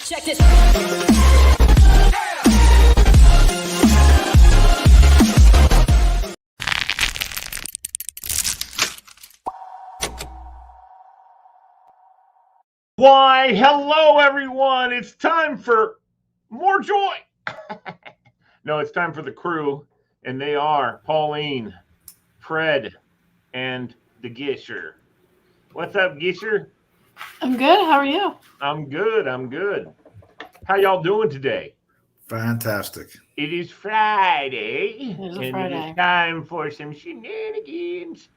Check this. Why, hello everyone. It's time for more joy. No, it's time for the crew, and they are Pauline, Fred, and the Gisher. What's up, Gisher? I'm good. How are you? I'm good. How y'all doing today? Fantastic. It is Friday, It is and Friday. it is time for some shenanigans.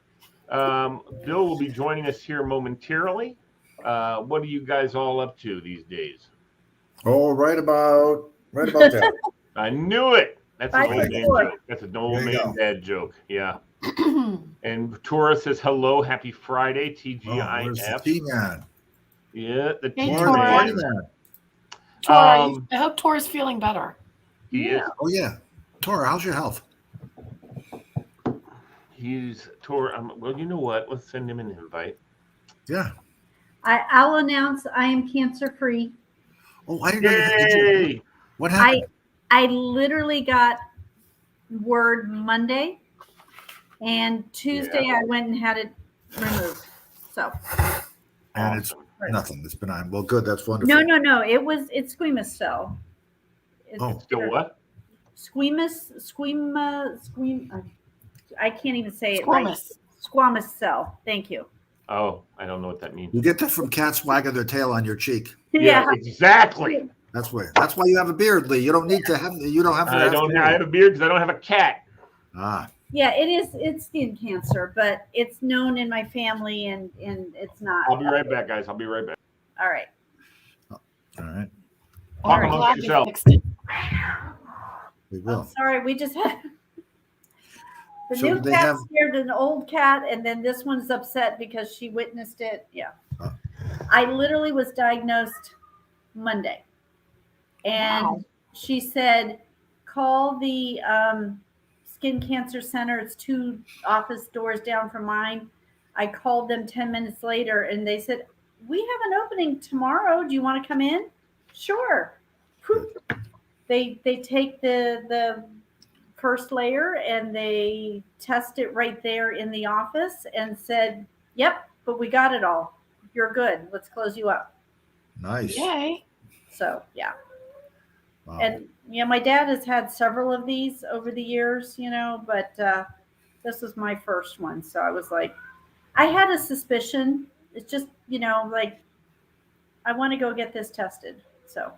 Bill will be joining us here momentarily. What are you guys all up to these days? Oh, right about there. I knew it. That's an old man four. joke. That's an old There you man go. dad joke. Yeah. And Tora says hello, happy Friday, Oh, where's the TGIF. T-Man? Yeah, the Hey, T Tora. man. Tora, I hope Tora's feeling better. He is. Oh yeah, Tora, how's your health? He's Tora. Well, you know what? Let's send him an invite. Yeah. I'll announce I am cancer free. Oh, I didn't know you had the Yay! What happened? I literally got word Monday, and Tuesday I went and had it removed. So. And it's nothing. It's benign. Well, good. That's wonderful. No. It's squamous cell. Oh. Still what? Squamous. I can't even say it right. Squamous cell. Thank you. Oh, I don't know what that means. You get that from cats wagging their tail on your cheek. Yeah, exactly. That's why you have a beard, Lee. You don't need to have. You don't have to. I have a beard because I don't have a cat. Ah. Yeah, it's skin cancer, but it's known in my family, and it's not. I'll be right back, guys. I'll be right back. All right. All right. Talk amongst yourself. We will. I'm sorry, we just had the So new they cat have- scared an old cat, and then this one's upset because she witnessed it. Yeah. Oh. I literally was diagnosed Monday, and she said, call the skin cancer center. It's 2 office doors down from mine. I called them 10 minutes later, and they said, we have an opening tomorrow. Do you want to come in? Sure. They take the first layer and they test it right there in the office and said, yep, but we got it all. You're good. Let's close you up. Nice. Yay. So, yeah. Wow. And, my dad has had several of these over the years, but this was my first one. So I was like, I had a suspicion. It's just, like, I want to go get this tested. So.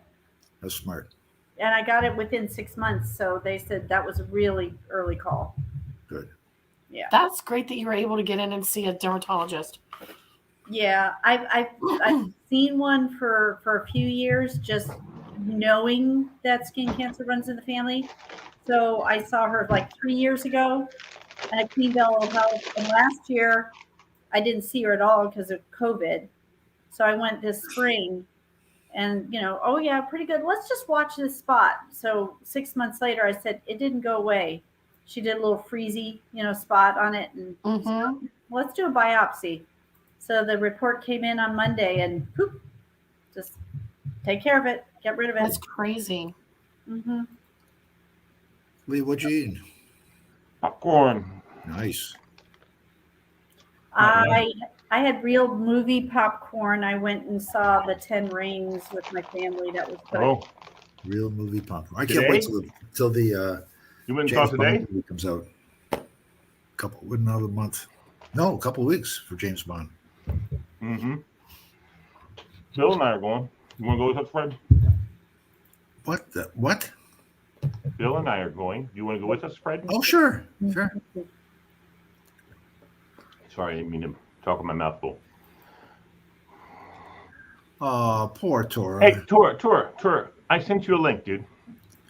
That's smart. And I got it within 6 months. So they said that was a really early call. Good. Yeah. That's great that you were able to get in and see a dermatologist. Yeah. I've seen one for a few years, just knowing that skin cancer runs in the family. So I saw her like 3 years ago at Clean Bill of Health. And last year I didn't see her at all because of COVID. So I went this spring. And, oh, yeah, pretty good. Let's just watch this spot. So 6 months later, I said, it didn't go away. She did a little freezy, spot on it. And said, let's do a biopsy. So the report came in on Monday and poop, just take care of it. Get rid of it. That's crazy. Mm-hmm. Lee, what you eating? Popcorn. Nice. I had real movie popcorn. I went and saw the 10 Rings with my family. That was good. Oh, Real movie popcorn. I Today? can't wait till the you went and James saw Bond today? movie comes out. Wouldn't another month. No, a couple of weeks for James Bond. Mm-hmm. Bill and I are going. You want to go with us, Fred? What? Bill and I are going. You want to go with us, Fred? Oh, sure. Sure. Sorry, I didn't mean to talk with my mouth full. Oh, poor Tora. Hey, Tora, I sent you a link, dude.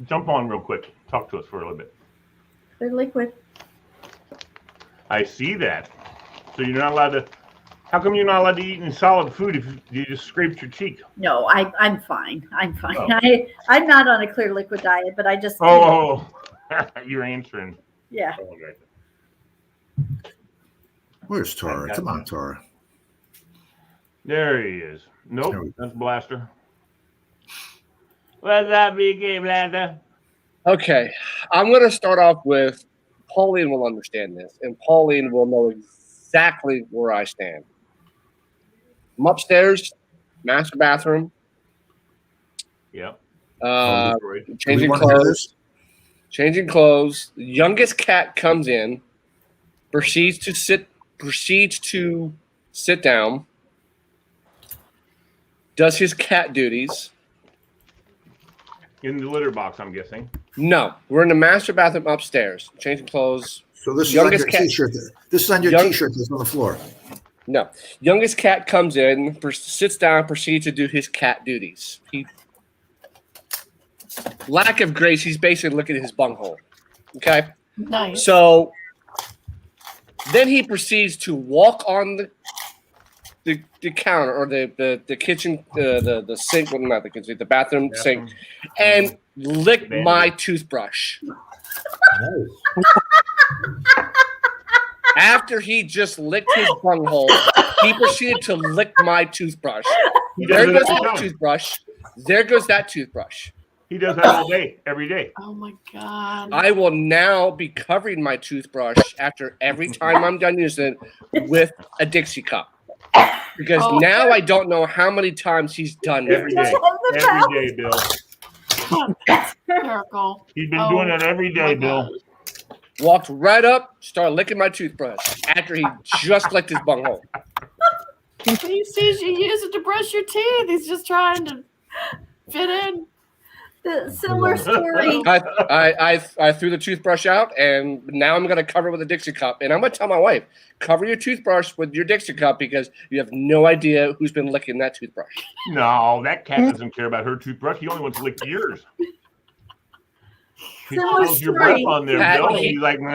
Jump on real quick. Talk to us for a little bit. They're liquid. I see that. So you're not allowed to. How come you're not allowed to eat any solid food if you just scraped your cheek? No, I'm fine. I'm fine. Oh. I'm not on a clear liquid diet, but I just. Oh, you're answering. Yeah. Oh, okay. Where's Tora? Come on, Tora. There he is. Nope, There we that's Blaster. What's up, BK Blaster? Okay, I'm going to start off with Pauline will understand this, and Pauline will know exactly where I stand. I'm upstairs, master bathroom, Yep. changing clothes. Changing clothes. The youngest cat comes in, proceeds to sit down, does his cat duties. In the litter box, I'm guessing. No, we're in the master bathroom upstairs, changing clothes. So this is on Youngest your cat- T-shirt. This is on your T-shirt that's on the floor. No, youngest cat comes in, sits down, proceeds to do his cat duties. Lack of grace, he's basically looking at his bunghole. Okay, Nice. so then he proceeds to walk on the counter or the kitchen, the sink, well, not the kitchen, the bathroom sink, and lick my toothbrush. After he just licked his bunghole, he proceeded to lick my toothbrush. There goes that toothbrush. There goes that toothbrush. He does that all day, every day. Oh my god. I will now be covering my toothbrush after every time I'm done using it with a Dixie cup. Because now I don't know how many times he's done that. Every day. Every day, Bill. That's hysterical. He's been doing that every day, Bill. Walked right up, started licking my toothbrush after he just licked his bunghole. He sees you use it to brush your teeth. He's just trying to fit in. The similar story. I threw the toothbrush out, and now I'm going to cover it with a Dixie cup. And I'm going to tell my wife, cover your toothbrush with your Dixie cup because you have no idea who's been licking that toothbrush. No, that cat doesn't care about her toothbrush. He only wants to lick yours. He Similar smells your breath story. on there, Cat- Bill. He's like, no,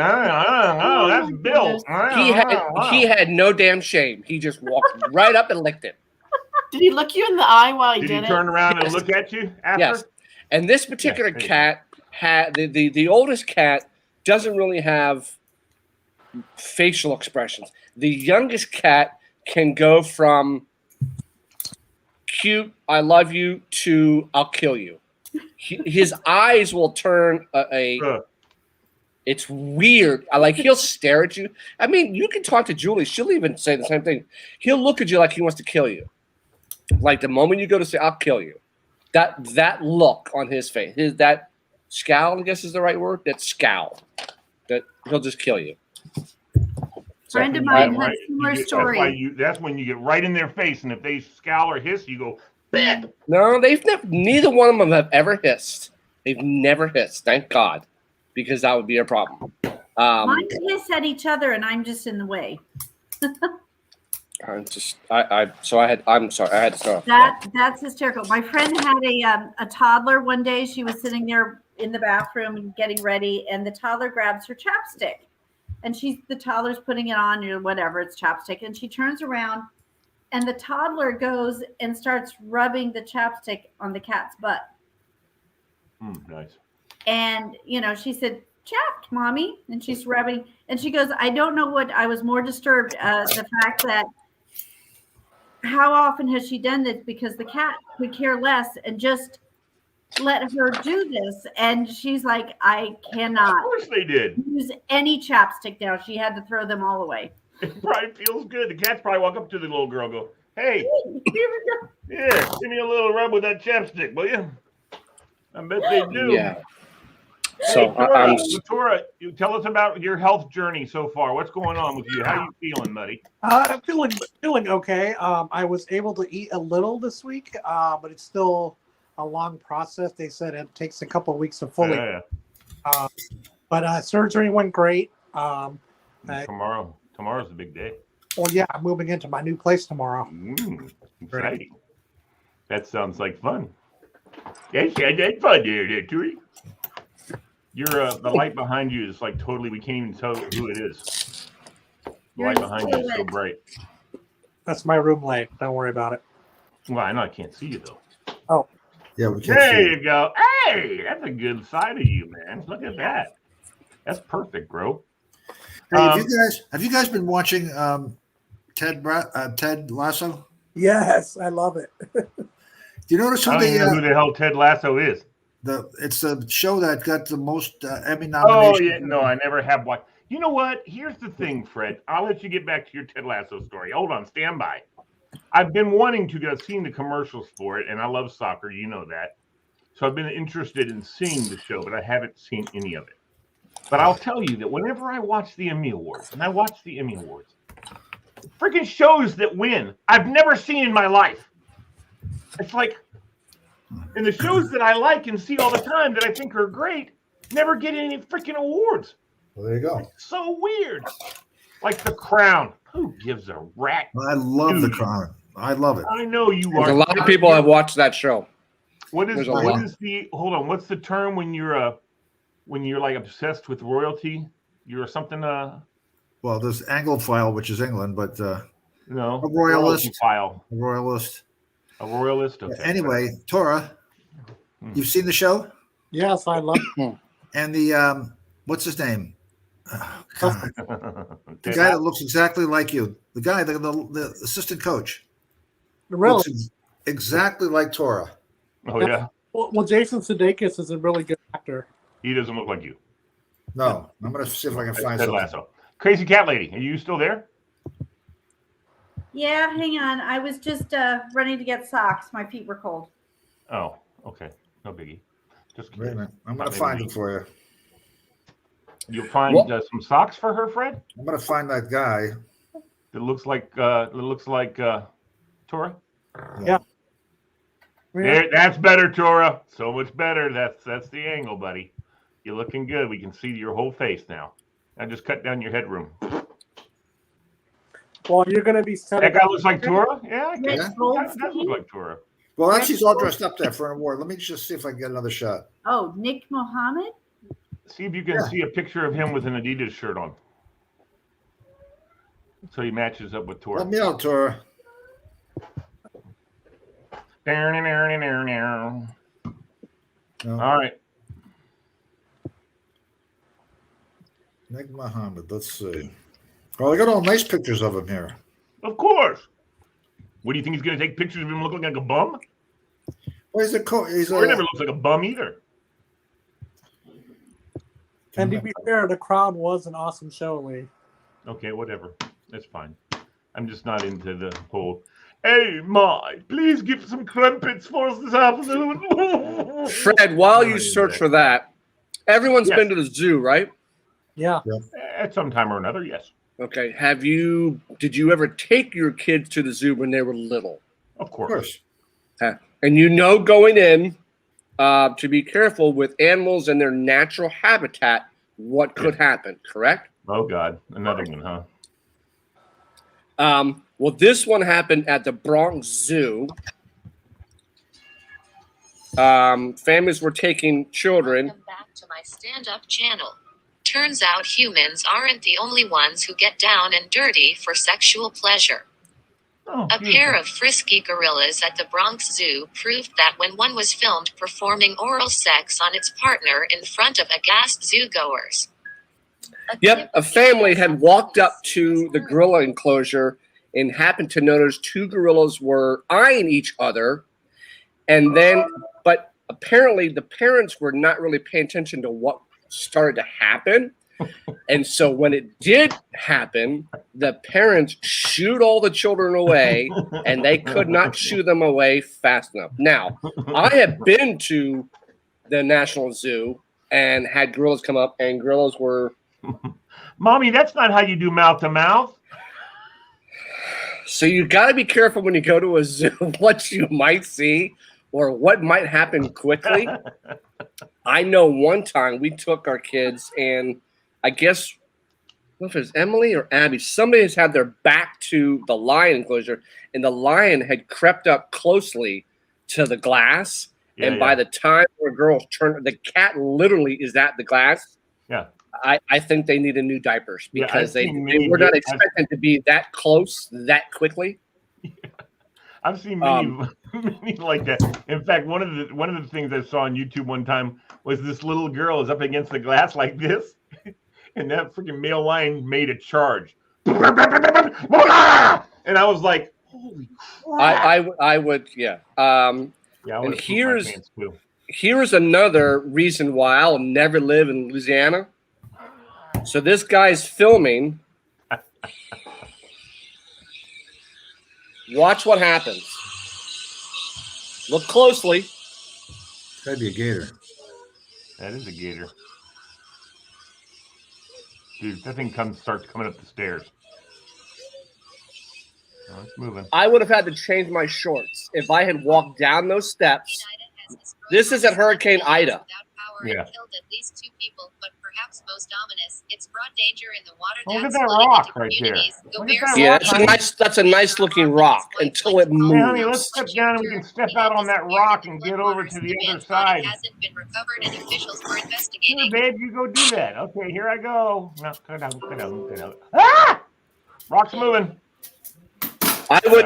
that's Bill. He had no damn shame. He just walked right up and licked it. Did he look you in the eye while he Did did he it? turn around and Yes. look at you after? Yes. And this particular there you cat had the oldest cat doesn't really have facial expressions. The youngest cat can go from cute, I love you, to I'll kill you. His eyes will turn it's weird. He'll stare at you. I mean, you can talk to Julie. She'll even say the same thing. He'll look at you like he wants to kill you. Like the moment you go to say, I'll kill you. That look on his face, that scowl, I guess is the right word. That scowl. That he'll just kill you. Friend of mine had a similar story. That's when you get right in their face, and if they scowl or hiss, you go, "Bleh." No, neither one of them have ever hissed. They've never hissed, thank God, because that would be a problem. Mine hiss at each other, and I'm just in the way. I'm sorry, I had to start. That's hysterical. My friend had a toddler one day. She was sitting there in the bathroom and getting ready, and the toddler grabs her chapstick, and the toddler's putting it on or whatever, it's chapstick, and she turns around, and the toddler goes and starts rubbing the chapstick on the cat's butt. Nice. And she said, "Chapped, mommy," and she's rubbing, and she goes, "I don't know what I was more disturbed the fact that." How often has she done this? Because the cat could care less and just let her do this. And she's like, I cannot Of course they did. use any chapstick now. She had to throw them all away. It probably feels good. The cats probably walk up to the little girl and go, "Hey, Here we go. give me a little rub with that chapstick, will you?" I bet they do. Yeah. So Tora, you tell us about your health journey so far. What's going on with you? How you feeling, buddy? I'm feeling okay. I was able to eat a little this week, but it's still a long process. They said it takes a couple of weeks to fully. Yeah. But surgery went great. Tomorrow's the big day. Well, yeah, I'm moving into my new place tomorrow. Exciting. That sounds like fun. That's fun, there, Tui. The light behind you is like totally. We can't even tell who it is. The light behind you is so bright. That's my room light. Don't worry about it. Well, I know I can't see you though. Oh, Yeah, we can't There see. you go. Hey, that's a good side of you, man. Look at that. That's perfect, bro. Hey, have you guys been watching Ted Lasso? yes, I love it. Do you notice I who don't even know who the hell Ted Lasso is. it's the show that got the most Emmy Oh, nominations? yeah. No, I never have watched. You know what? Here's the thing, Fred. I'll let you get back to your Ted Lasso story. Hold on. Stand by. I've been wanting to get seen the commercials for it, and I love soccer. You know that. So I've been interested in seeing the show, but I haven't seen any of it. But I'll tell you that whenever I watch the Emmy Awards, freaking shows that win, I've never seen in my life. It's like, and the shows that I like and see all the time that I think are great never get any freaking awards. Well, there you go. It's so weird. Like The Crown. Who gives a rat? I love The Crown. I love it. I know you there's are. a lot of people have watched that show. Hold on? What's the term when you're like obsessed with royalty? You're something. Well, there's Anglophile, which is England, but No. a royalist. File. A royalist. A royalist. Okay. Anyway, Tora, you've seen the show? Yes, I love it. And the what's his name? Oh, God. The guy that looks exactly like you. The guy, the assistant coach. Really? Looks exactly like Tora. Oh yeah. Well, Jason Sudeikis is a really good actor. He doesn't look like you. No, I'm gonna see if I can find Ted something. Lasso. Crazy Cat Lady. Are you still there? Yeah, hang on. I was just running to get socks. My feet were cold. Oh, okay. No biggie. Just Wait a kidding. minute. I'm gonna find it for you. You'll find some socks for her, Fred. I'm gonna find that guy. That looks like Tora. Yeah. There, that's better, Tora. So much better. That's the angle, buddy. You're looking good. We can see your whole face now. Now just cut down your headroom. Well, you're going to be set That guy looks like Tora. Yeah, I Rick guess. That Goldstein? does look like Tora. Well, actually, he's all dressed up there for an award. Let me just see if I can get another shot. Oh, Nick Mohammed? See if you can see a picture of him with an Adidas shirt on. So he matches up with Tora. Let me know, Tora. No. No. All right. Nick Mohammed. Let's see. Oh, I got all nice pictures of him here. Of course. What do you think he's going to take pictures of him looking like a bum? Well, he's Or he never looks like a bum either. And to be fair, The Crown was an awesome show, Lee. Okay, whatever. That's fine. I'm just not into the whole, hey, Ma, please give some crumpets for us this afternoon. Fred, while you search for that, everyone's been to the zoo, right? Yeah. At some time or another, yes. Okay. Did you ever take your kids to the zoo when they were little? Of Of course. course. And you know going in to be careful with animals and their natural habitat, what could happen, correct? Oh, God. Another one, huh? Well, this one happened at the Bronx Zoo. Families were taking children. Welcome back to my stand-up channel. Turns out humans aren't the only ones who get down and dirty for sexual pleasure. Oh, A pair of frisky gorillas at the Bronx Zoo proved that when one was filmed performing oral sex on its partner in front of aghast zoogoers. Yep, a family had walked up to the gorilla enclosure and happened to notice two gorillas were eyeing each other. And then, but apparently the parents were not really paying attention to what started to happen. And so when it did happen, the parents shooed all the children away, and they could not shoo them away fast enough. Now, I have been to the National Zoo, and had gorillas come up, and gorillas were. Mommy, that's not how you do mouth to mouth. So you got to be careful when you go to a zoo what you might see or what might happen quickly. I know one time we took our kids, and I guess I don't know if it was Emily or Abby. Somebody has had their back to the lion enclosure, and the lion had crept up closely to the glass. And by the time the girls turned, the cat literally is at the glass. Yeah. I think they need a new diapers because they were not expecting to be that close that quickly. Yeah. I've seen many like that. In fact, one of the things I saw on YouTube one time was this little girl is up against the glass like this, and that freaking male lion made a charge, and I was like, "Holy crap!" I would, yeah. And here's another reason why I'll never live in Louisiana. So this guy's filming. Watch what happens. Look closely. It's gotta be a gator. That is a gator. Dude, that thing starts coming up the stairs. Oh, it's moving. I would have had to change my shorts if I had walked down those steps. This is at Hurricane Ida. Yeah. And killed at least 2 people, but perhaps most ominous, it's brought danger in the water. Look at that rock right there. Yeah, that's a nice looking rock until it moves. Hey, honey, let's step down and we can step out on that rock and get over to the other side. Hasn't been recovered and officials are investigating. Here, babe, you go do that. Okay, here I go. No, cut out. Ah! Rock's moving. I would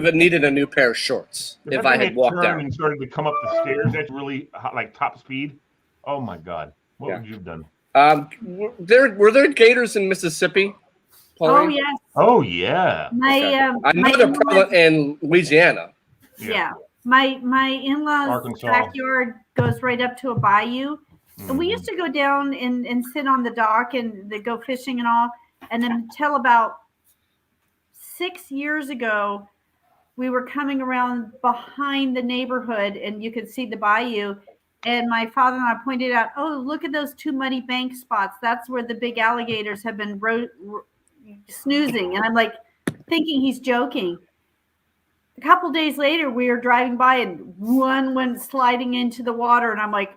have needed a new pair of shorts if I had walked down and started to come up the stairs. That's really like top speed. Oh my God! What would you have done? Were there gators in Mississippi? Oh yes. Oh yeah. I know they're prevalent in Louisiana. Yeah. My in-laws' backyard goes right up to a bayou, and we used to go down and sit on the dock and they go fishing and all. And then until about 6 years ago, we were coming around behind the neighborhood, and you could see the bayou. And my father and I pointed out, oh, look at those 2 muddy bank spots. That's where the big alligators have been snoozing. And I'm like thinking he's joking. A couple days later, we were driving by and one went sliding into the water. And I'm like,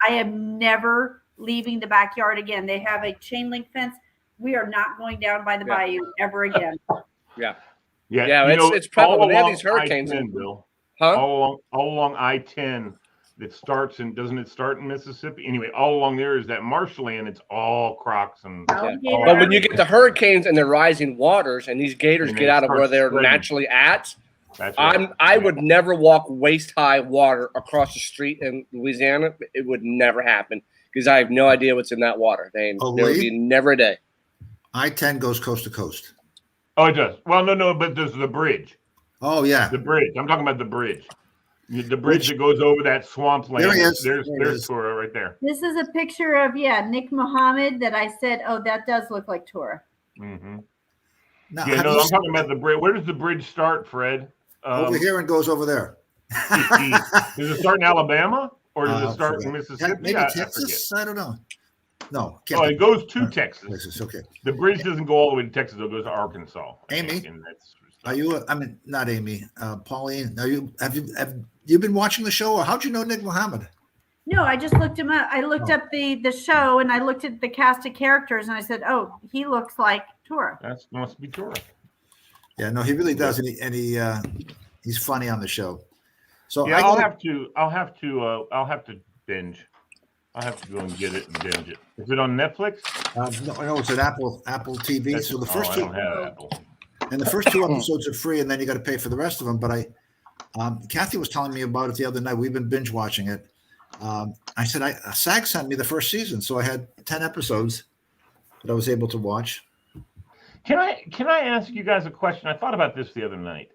I am never leaving the backyard again. They have a chain link fence. We are not going down by the bayou ever again. Yeah. It's prevalent. They have these hurricanes. Bill. Huh? All along I-10. It starts in, doesn't it start in Mississippi? Anyway, all along there is that marshland. It's all crocs and. But when you get the hurricanes and the rising waters, and these gators get out of where they're naturally at, I would never walk waist high water across the street in Louisiana. It would never happen because I have no idea what's in that water. There would be never a day. I-10 goes coast to coast. Oh, it does. Well, no, but there's the bridge. Oh yeah, the bridge. I'm talking about the bridge. The bridge that goes over that swampland. There he is. There's Tora right there. This is a picture of Nick Muhammad that I said, oh, that does look like Tora. Mm-hmm. Now, I'm talking about the bridge. Where does the bridge start, Fred? Over here and goes over there. Does it start in Alabama or does it start in Mississippi? Maybe Texas. I don't know. No. It goes to Texas. Okay. The bridge doesn't go all the way to Texas. It goes to Arkansas. Amy, are you? Not Amy. Pauline. Have you been watching the show, or how'd you know Nick Muhammad? No, I just looked him up. I looked up the show, and I looked at the cast of characters, and I said, "Oh, he looks like Tora." That must be Tora. Yeah, no, he really does, and he's funny on the show. So yeah, I'll have to binge. I'll have to go and get it and binge it. Is it on Netflix? No, it's an Apple TV. So the first two. I don't have Apple. And the first 2 episodes are free, and then you got to pay for the rest of them. But Kathy was telling me about it the other night. We've been binge watching it. I said, SAG sent me the first season, so I had 10 episodes that I was able to watch. Can I ask you guys a question? I thought about this the other night.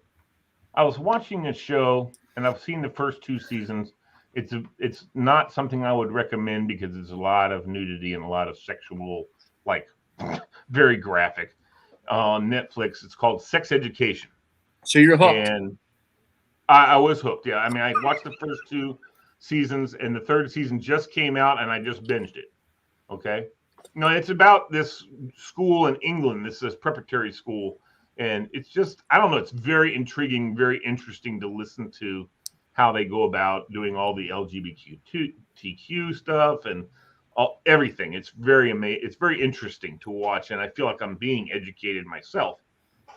I was watching a show, and I've seen the first 2 seasons. It's not something I would recommend because there's a lot of nudity and a lot of sexual, like, very graphic. On Netflix, it's called Sex Education. So you're hooked. And I was hooked. Yeah, I mean, I watched the first 2 seasons, and the third season just came out, and I just binged it. Okay. No, it's about this school in England. This is preparatory school, and it's just, I don't know, it's very intriguing, very interesting to listen to how they go about doing all the LGBTQ stuff and everything. It's very amazing. It's very interesting to watch, and I feel like I'm being educated myself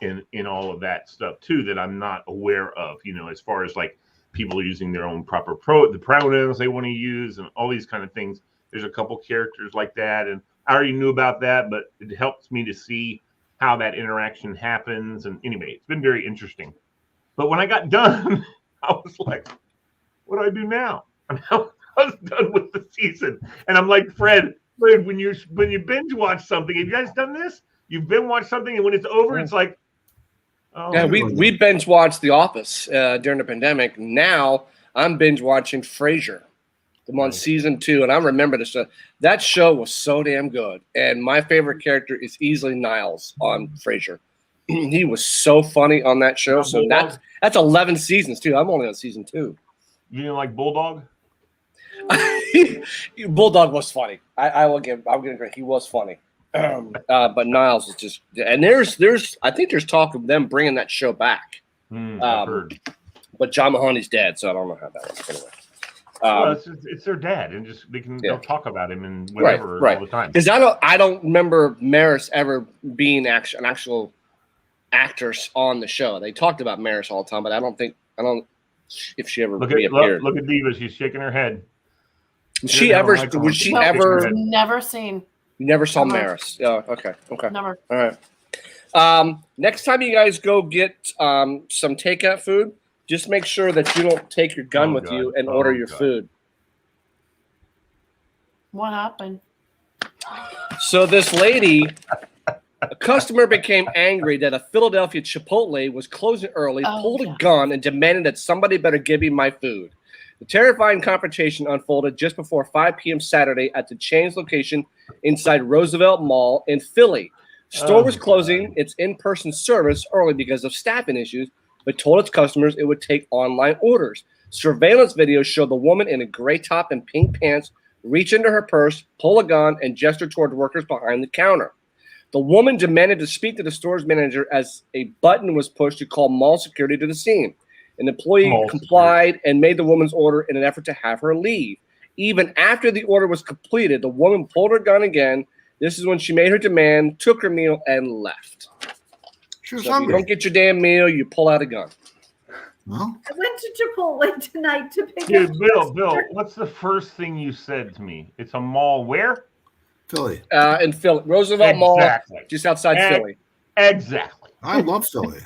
in all of that stuff too that I'm not aware of. As far as like people using their own proper the pronouns they want to use and all these kind of things. There's a couple characters like that, and I already knew about that, but it helps me to see how that interaction happens. And anyway, it's been very interesting. But when I got done, I was like, what do I do now? I was done with the season. And I'm like, Fred, when you binge watch something, have you guys done this? You've binge watched something, and when it's over, it's like, oh. Yeah, we binge watched The Office during the pandemic. Now I'm binge watching Frasier. I'm on season 2, and I remember this. That show was so damn good. And my favorite character is easily Niles on Frasier. He was so funny on that show. So that's 11 seasons too. I'm only on season 2. You didn't like Bulldog? Bulldog was funny. I'm gonna agree. He was funny. But Niles is just, and there's I think there's talk of them bringing that show back. I've heard. But John Mahoney's dead, so I don't know how that works anyway. Well, it's their dad, and just they'll talk about him and whatever all the time. Because I don't remember Maris ever being an actual actress on the show. They talked about Maris all the time, but I don't if she ever reappeared. Look at Diva, she's shaking her head. Was she ever? Never seen. You never saw Maris. Oh, okay. Never. All right. Next time you guys go get some takeout food, just make sure that you don't take your gun with you and order your food. What happened? So this lady, a customer became angry that a Philadelphia Chipotle was closing early, pulled a gun, and demanded that somebody better give me my food. The terrifying confrontation unfolded just before 5 p.m. Saturday at the chain's location inside Roosevelt Mall in Philly. The store was closing its in-person service early because of staffing issues, but told its customers it would take online orders. Surveillance video showed the woman in a gray top and pink pants reach into her purse, pull a gun, and gesture toward workers behind the counter. The woman demanded to speak to the store's manager as a button was pushed to call mall security to the scene. An employee complied and made the woman's order in an effort to have her leave. Even after the order was completed, the woman pulled her gun again. This is when she made her demand, took her meal, and left. She was so hungry. If you don't get your damn meal, you pull out a gun. Well, I went to Chipotle tonight to pick Dude, up. Bill, what's the first thing you said to me? It's a mall where? Philly. In Philly. Roosevelt Mall, just outside Philly. Exactly. I love Philly.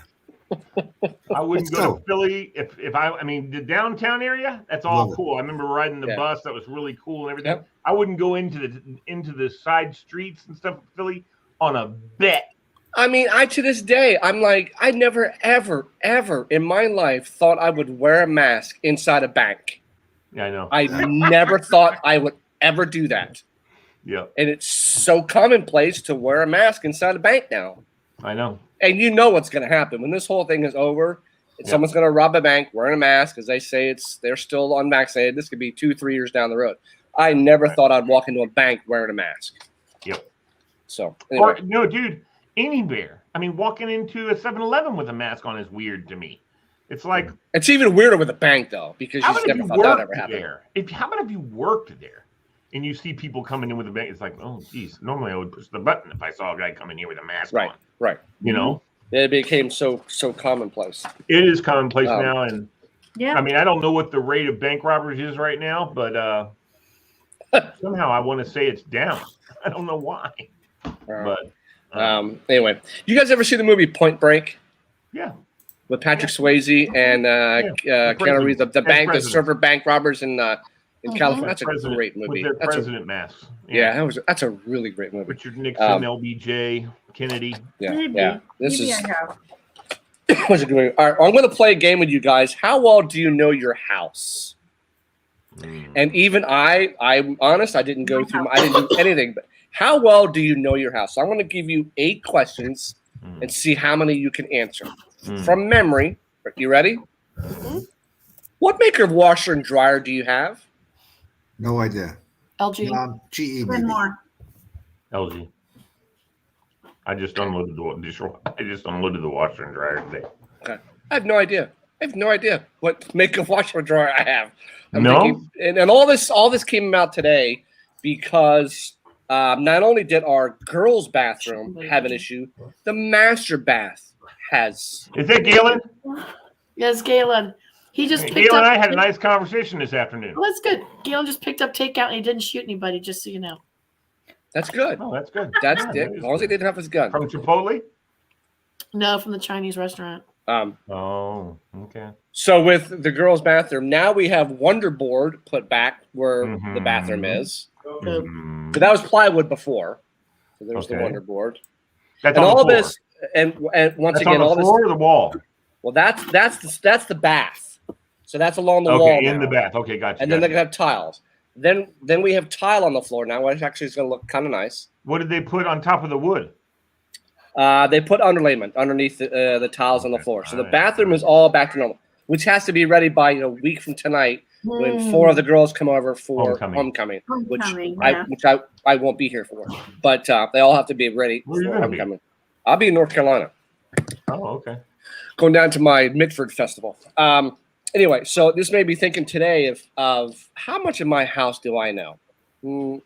I wouldn't go to Philly if the downtown area, that's all cool. I remember riding the bus, that was really cool and everything. Yep. I wouldn't go into the side streets and stuff of Philly on a bet. I mean, to this day, I'm like, I never, ever, ever in my life thought I would wear a mask inside a bank. Yeah, I know. I never thought I would ever do that. Yeah. And it's so commonplace to wear a mask inside a bank now. I know. And you know what's going to happen when this whole thing is over. Someone's going to rob a bank wearing a mask because they say they're still unvaccinated. This could be 2-3 years down the road. I never thought I'd walk into a bank wearing a mask. Yep. So anyway. Or, no, dude, anywhere. I mean, walking into a 7-Eleven with a mask on is weird to me. It's like it's even weirder with a bank though, because you just never thought that ever happened. How about if you worked there and you see people coming in with a bank? It's like, oh, geez. Normally I would push the button if I saw a guy coming here with a mask on. Right. You know. It became so commonplace. It is commonplace now, and yeah. I mean, I don't know what the rate of bank robberies is right now, but somehow I want to say it's down. I don't know why. But anyway, you guys ever see the movie Point Break? Yeah. With Patrick Swayze and Keanu Reeves, the server bank robbers in California. That's a great movie. With their president masks. Yeah, that's a really great movie. Richard Nixon, LBJ, Kennedy. Yeah. This is was a good movie. All right, I'm going to play a game with you guys. How well do you know your house? And even I'm honest, I didn't do anything. But how well do you know your house? So I'm going to give you 8 questions and see how many you can answer from memory. You ready? What maker of washer and dryer do you have? No idea. LG. GE One maybe. more. LG. I just unloaded the washer and dryer today. Okay. I have no idea. What makeup washer dryer I have. I'm No? thinking, and all this came out today because not only did our girls' bathroom have an issue, the master bath has. Is that Galen? Yes, Galen. He just picked Galen up. and I had a nice conversation this afternoon. Well, that's good. Galen just picked up takeout and he didn't shoot anybody, just so you know. That's good. Oh, that's good. That's Yeah, it. that As is long as he good. didn't have his gun. From Chipotle? No, from the Chinese restaurant. Oh, okay. So with the girls' bathroom, now we have Wonder Board put back where the Mhm. bathroom is. Mhm. So that was plywood before. So there's the Okay. Wonder Board. That's And on the all floor. this, and once That's again, on all the this. floor or the wall? Well, that's the bath. So that's along the wall. Okay, in now. the bath. Okay, gotcha. And then they gotcha. can have tiles. Then we have tile on the floor now, which actually is going to look kind of nice. What did they put on top of the wood? They put underlayment underneath the tiles on the Okay, floor. So the alright. bathroom is all back to normal, which has to be ready by a week from tonight when 4 of the girls come over for homecoming, Homecoming, which I won't be here for. But they all have to be ready Where are you for gonna be? homecoming. I'll be in North Carolina. Oh, okay. Going down to my Mitford festival. Anyway, so this made me thinking today of how much of my house do I know?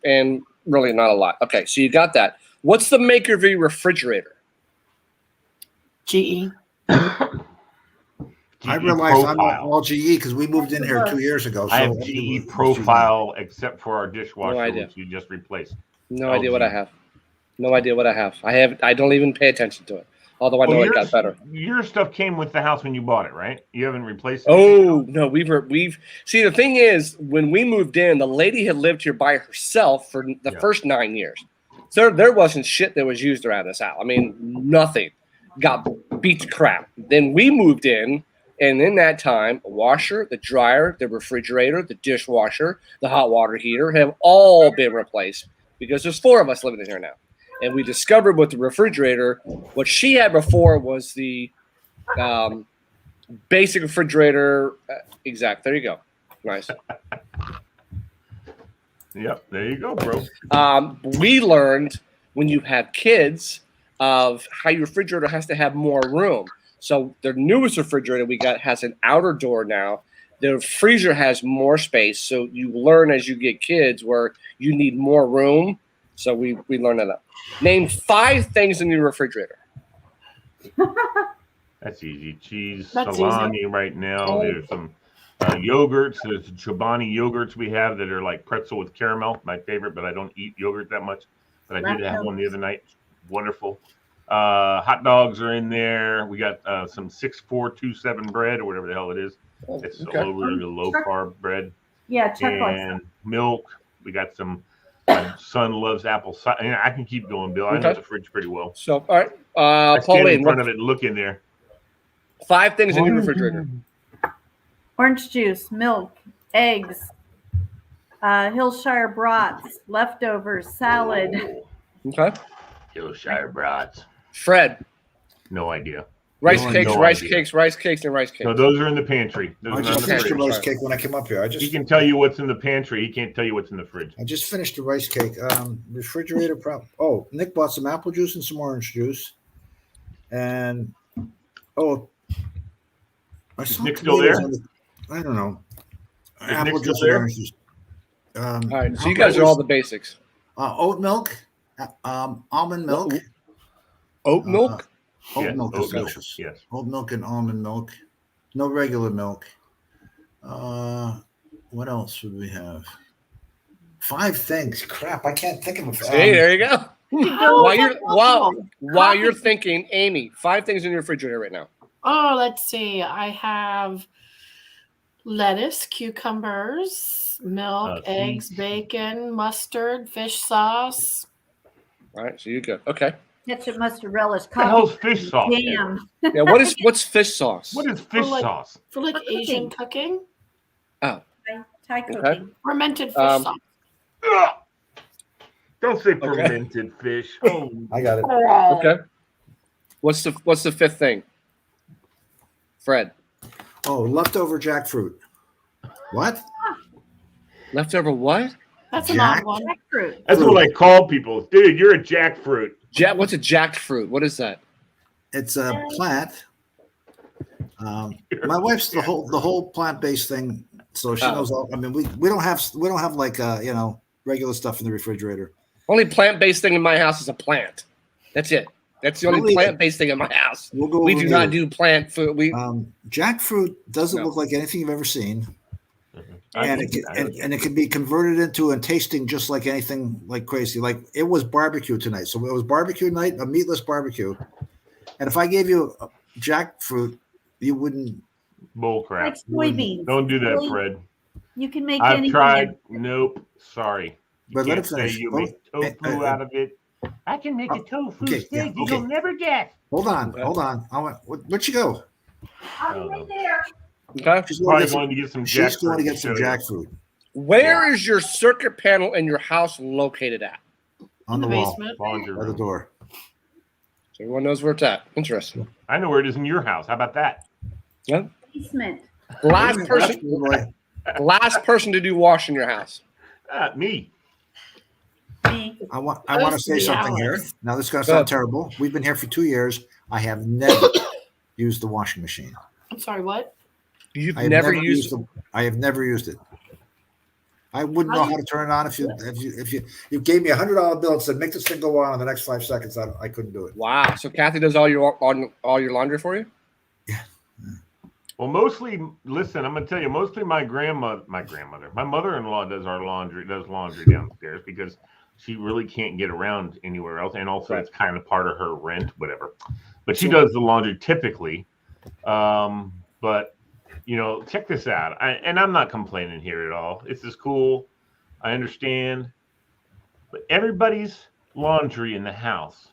And really not a lot. Okay, so you got that. What's the maker of your refrigerator? GE. I realized I'm Profile. all GE because we moved in here 2 years ago. So I have everything GE was Profile except for our dishwasher, No idea. which you just replaced. No idea what I have. No idea what I have. I don't even pay attention to it. Although I know it got better. Your stuff came with the house when you bought it, right? You haven't replaced it. Oh no, we've see the thing is when we moved in, the lady had lived here by herself for the first 9 years. So there wasn't shit that was used around this house. I mean, nothing got beat to crap. Then we moved in, and in that time, a washer, the dryer, the refrigerator, the dishwasher, the hot water heater have all been replaced because there's 4 of us living in here now. And we discovered with the refrigerator, what she had before was the basic refrigerator. Exact. There you go. Nice. Yep. There you go, bro. We learned when you have kids of how your refrigerator has to have more room. So the newest refrigerator we got has an outer door now. The freezer has more space. So you learn as you get kids where you need more room. So we learned that. Name 5 things in your refrigerator. That's easy. Cheese, That's salami right now. There's some yogurts. There's Chobani yogurts we have that are like pretzel with caramel. My favorite, but I don't eat yogurt that much. But I did have one the other night. Wonderful. Hot dogs are in there. We got some 6427 bread or whatever the hell it is. It's low carb bread. Yeah, Chuck likes And milk. We got some. My son loves apple cider. I can keep going, Bill. I know the fridge pretty well. So, all right. I stand Pauline, in front of it and look in there. 5 things in your refrigerator. orange juice, milk, eggs, Hillshire brats, leftovers, salad. Okay. Hillshire brats. Fred. No idea. Rice No cakes, idea. rice cakes, and rice cakes. No, those are in the pantry. I Those are just in the finished the fridge. rice cake when I came up here. He can tell you what's in the pantry. He can't tell you what's in the fridge. I just finished the rice cake. Refrigerator prop. Oh, Nick bought some apple juice and some orange juice. And I saw Nick still tomatoes there? on the- I don't know. Is Apple Nick juice still there? and orange juice. All right. So you guys are all the basics. Oat milk, almond milk. Oat milk? Oat Yes, milk oat is milk, delicious. yes. Oat milk and almond milk. No regular milk. What else would we have? 5 things. Crap, I can't think of them. Hey, there you go. How While is you're that possible? while you're thinking, Amy, 5 things in your refrigerator right now. Oh, let's see. I have lettuce, cucumbers, milk, eggs, bacon, mustard, fish sauce. All right, so you're good. Okay. Ketchup, mustard, relish, What the hell's coffee, fish sauce? jam. Yeah. What's fish sauce? What is fish like- sauce? For like Cooking. Asian cooking, Thai cooking. fermented fish sauce. Ugh. Don't say fermented fish. Oh, I got it. Okay. What's the 5th thing? Fred. Oh, leftover jackfruit. What? Leftover what? That's an odd one. Jackfruit. That's what I call people. Dude, you're a jackfruit. What's a jackfruit? What is that? It's a plant. My wife's the whole plant-based thing, so she knows all. I mean, we don't have like regular stuff in the refrigerator. Only plant-based thing in my house is a plant. That's it. That's the only plant-based thing in my house. We do not do plant food. Jackfruit doesn't look like anything you've ever seen. And it can be converted into and tasting just like anything like crazy. Like it was barbecue tonight. So it was barbecue night, a meatless barbecue. And if I gave you a jackfruit, you wouldn't. Bull crap. Like soybeans. Don't do that, Fred. You can make I've anything. tried. Nope. Sorry. You But let can't it finish. say you make tofu out of it. I can make a tofu steak. You'll never guess. Hold on. Where'd she go? I'll be right there. Okay. She's Probably going to get some jackfruit. She's going to get some jackfruit. Where is your circuit panel in your house located at? On the wall. basement. Laundry By the room. door. So everyone knows where it's at. Interesting. I know where it is in your house. How about that? Yeah. Basement. Last person to do wash in your house. Me. Me. I want to say something here. Alex. Now this is going to sound terrible. We've been here for 2 years. I have never used the washing machine. I'm sorry, what? You've I have never used I have never used it. I wouldn't know how to turn it on if you gave me $100 bill and said make this thing go on in the next 5 seconds. I couldn't do it. Wow. So Kathy does all your laundry for you? Well, mostly, listen, I'm going to tell you, mostly my mother-in-law does laundry downstairs because she really can't get around anywhere else. And also it's kind of part of her rent, whatever. But she does the laundry typically. But, check this out. And I'm not complaining here at all. This is cool. I understand. But everybody's laundry in the house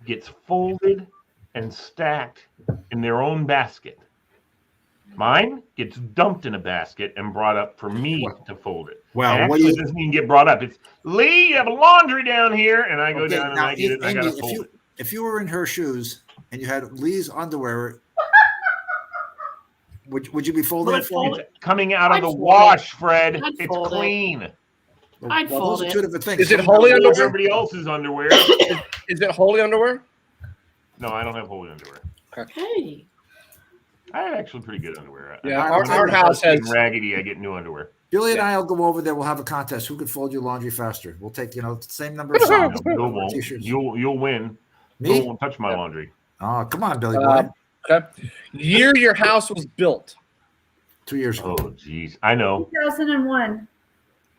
gets folded and stacked in their own basket. Mine gets dumped in a basket and brought up for me to fold it. Well, actually, it doesn't even get brought up. It's Lee, you have laundry down here, and I go down and I get it. And I gotta fold it. If you were in her shoes and you had Lee's underwear, would you be folding it for It's coming out of the wash, Fred. It's clean. I'd fold those are it. two different things. Is it holy underwear? Everybody else's underwear. Is it holy underwear? No, I don't have holy underwear. Hey. I have actually pretty good underwear. Yeah, Our house has raggedy. I get new underwear. Billy and I will go over there. We'll have a contest. Who can fold your laundry faster? We'll take the same number of songs. Bill won't. T-shirts. You'll win. Me? Bill won't touch my laundry. Oh, come on, Billy boy. Okay. Year your house was built. 2 years ago. Oh, geez. I know. 2001.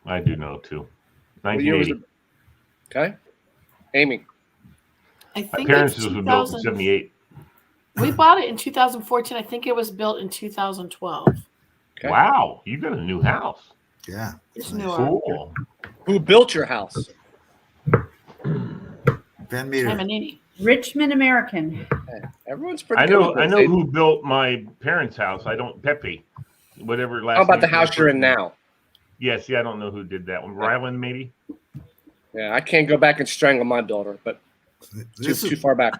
I do know, too. What year was 1980. it? Okay. Amy. I My think parents it's was built in 2000. 78. We bought it in 2014. I think it was built in 2012. Okay. Wow. You got a new house. Yeah. It's Nice. newer. Cool. Who built your house? Van Meter. Emanini. Richmond American. Everyone's pretty I good know with this. who built my parents' house. I don't Pepe. Whatever last How about the name house is. you're in now? Yeah, see, I don't know who did that one. Ryland, maybe? Yeah, I can't go back and strangle my builder, but This too is far back.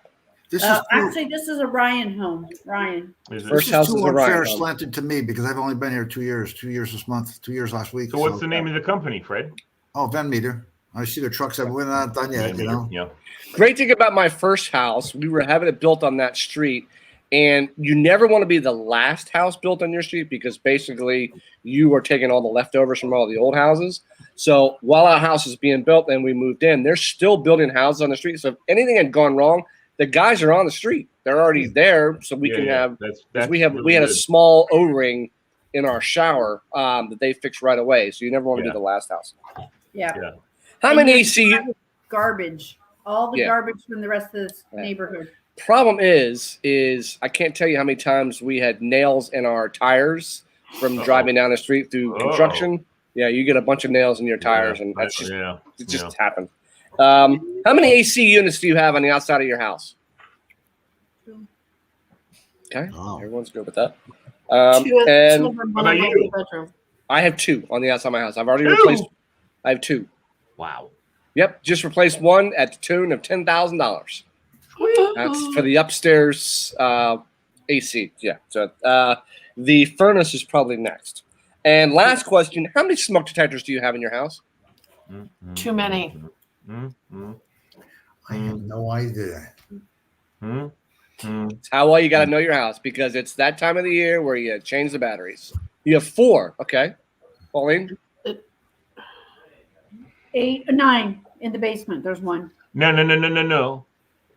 this is Actually, this is a Ryan home. Ryan. Is it? First this house is is too a Ryan unfair home. slanted to me because I've only been here 2 years. 2 years this month. 2 years last week. So what's the name of the company, Fred? Oh, Van Meter. I see the trucks. We're not done yet. Yeah. Great thing about my first house, we were having it built on that street, and you never want to be the last house built on your street because basically you are taking all the leftovers from all the old houses. So while our house is being built and we moved in, they're still building houses on the street. So if anything had gone wrong, the guys are on the street. They're already there, so we can have. That's We had really a good. small O-ring in our shower that they fixed right away. So you never want to Yeah. be the last house. Yeah. Yeah. How And many your AC? Garbage. All the Yeah. garbage from the rest of this Yeah. neighborhood. Problem is I can't tell you how many times we had nails in our tires from driving down the street through construction. Yeah, you get a bunch of nails in your tires, and that's just it just happened. How many AC units do you have on the outside of your house? Okay, Oh. everyone's good with that. Two And of them, What one about in you? the bedroom. I have 2 on the outside of my house. I've already 2? replaced. I have 2. Wow. Yep, just replaced one at the tune of $10,000. That's for the upstairs AC. Yeah. So the furnace is probably next. And last question: how many smoke detectors do you have in your house? Too many. I have no idea. It's how well you got to know your house, because it's that time of the year where you change the batteries. You have 4, okay? Pauline? 8 or 9 in the basement. There's one. No.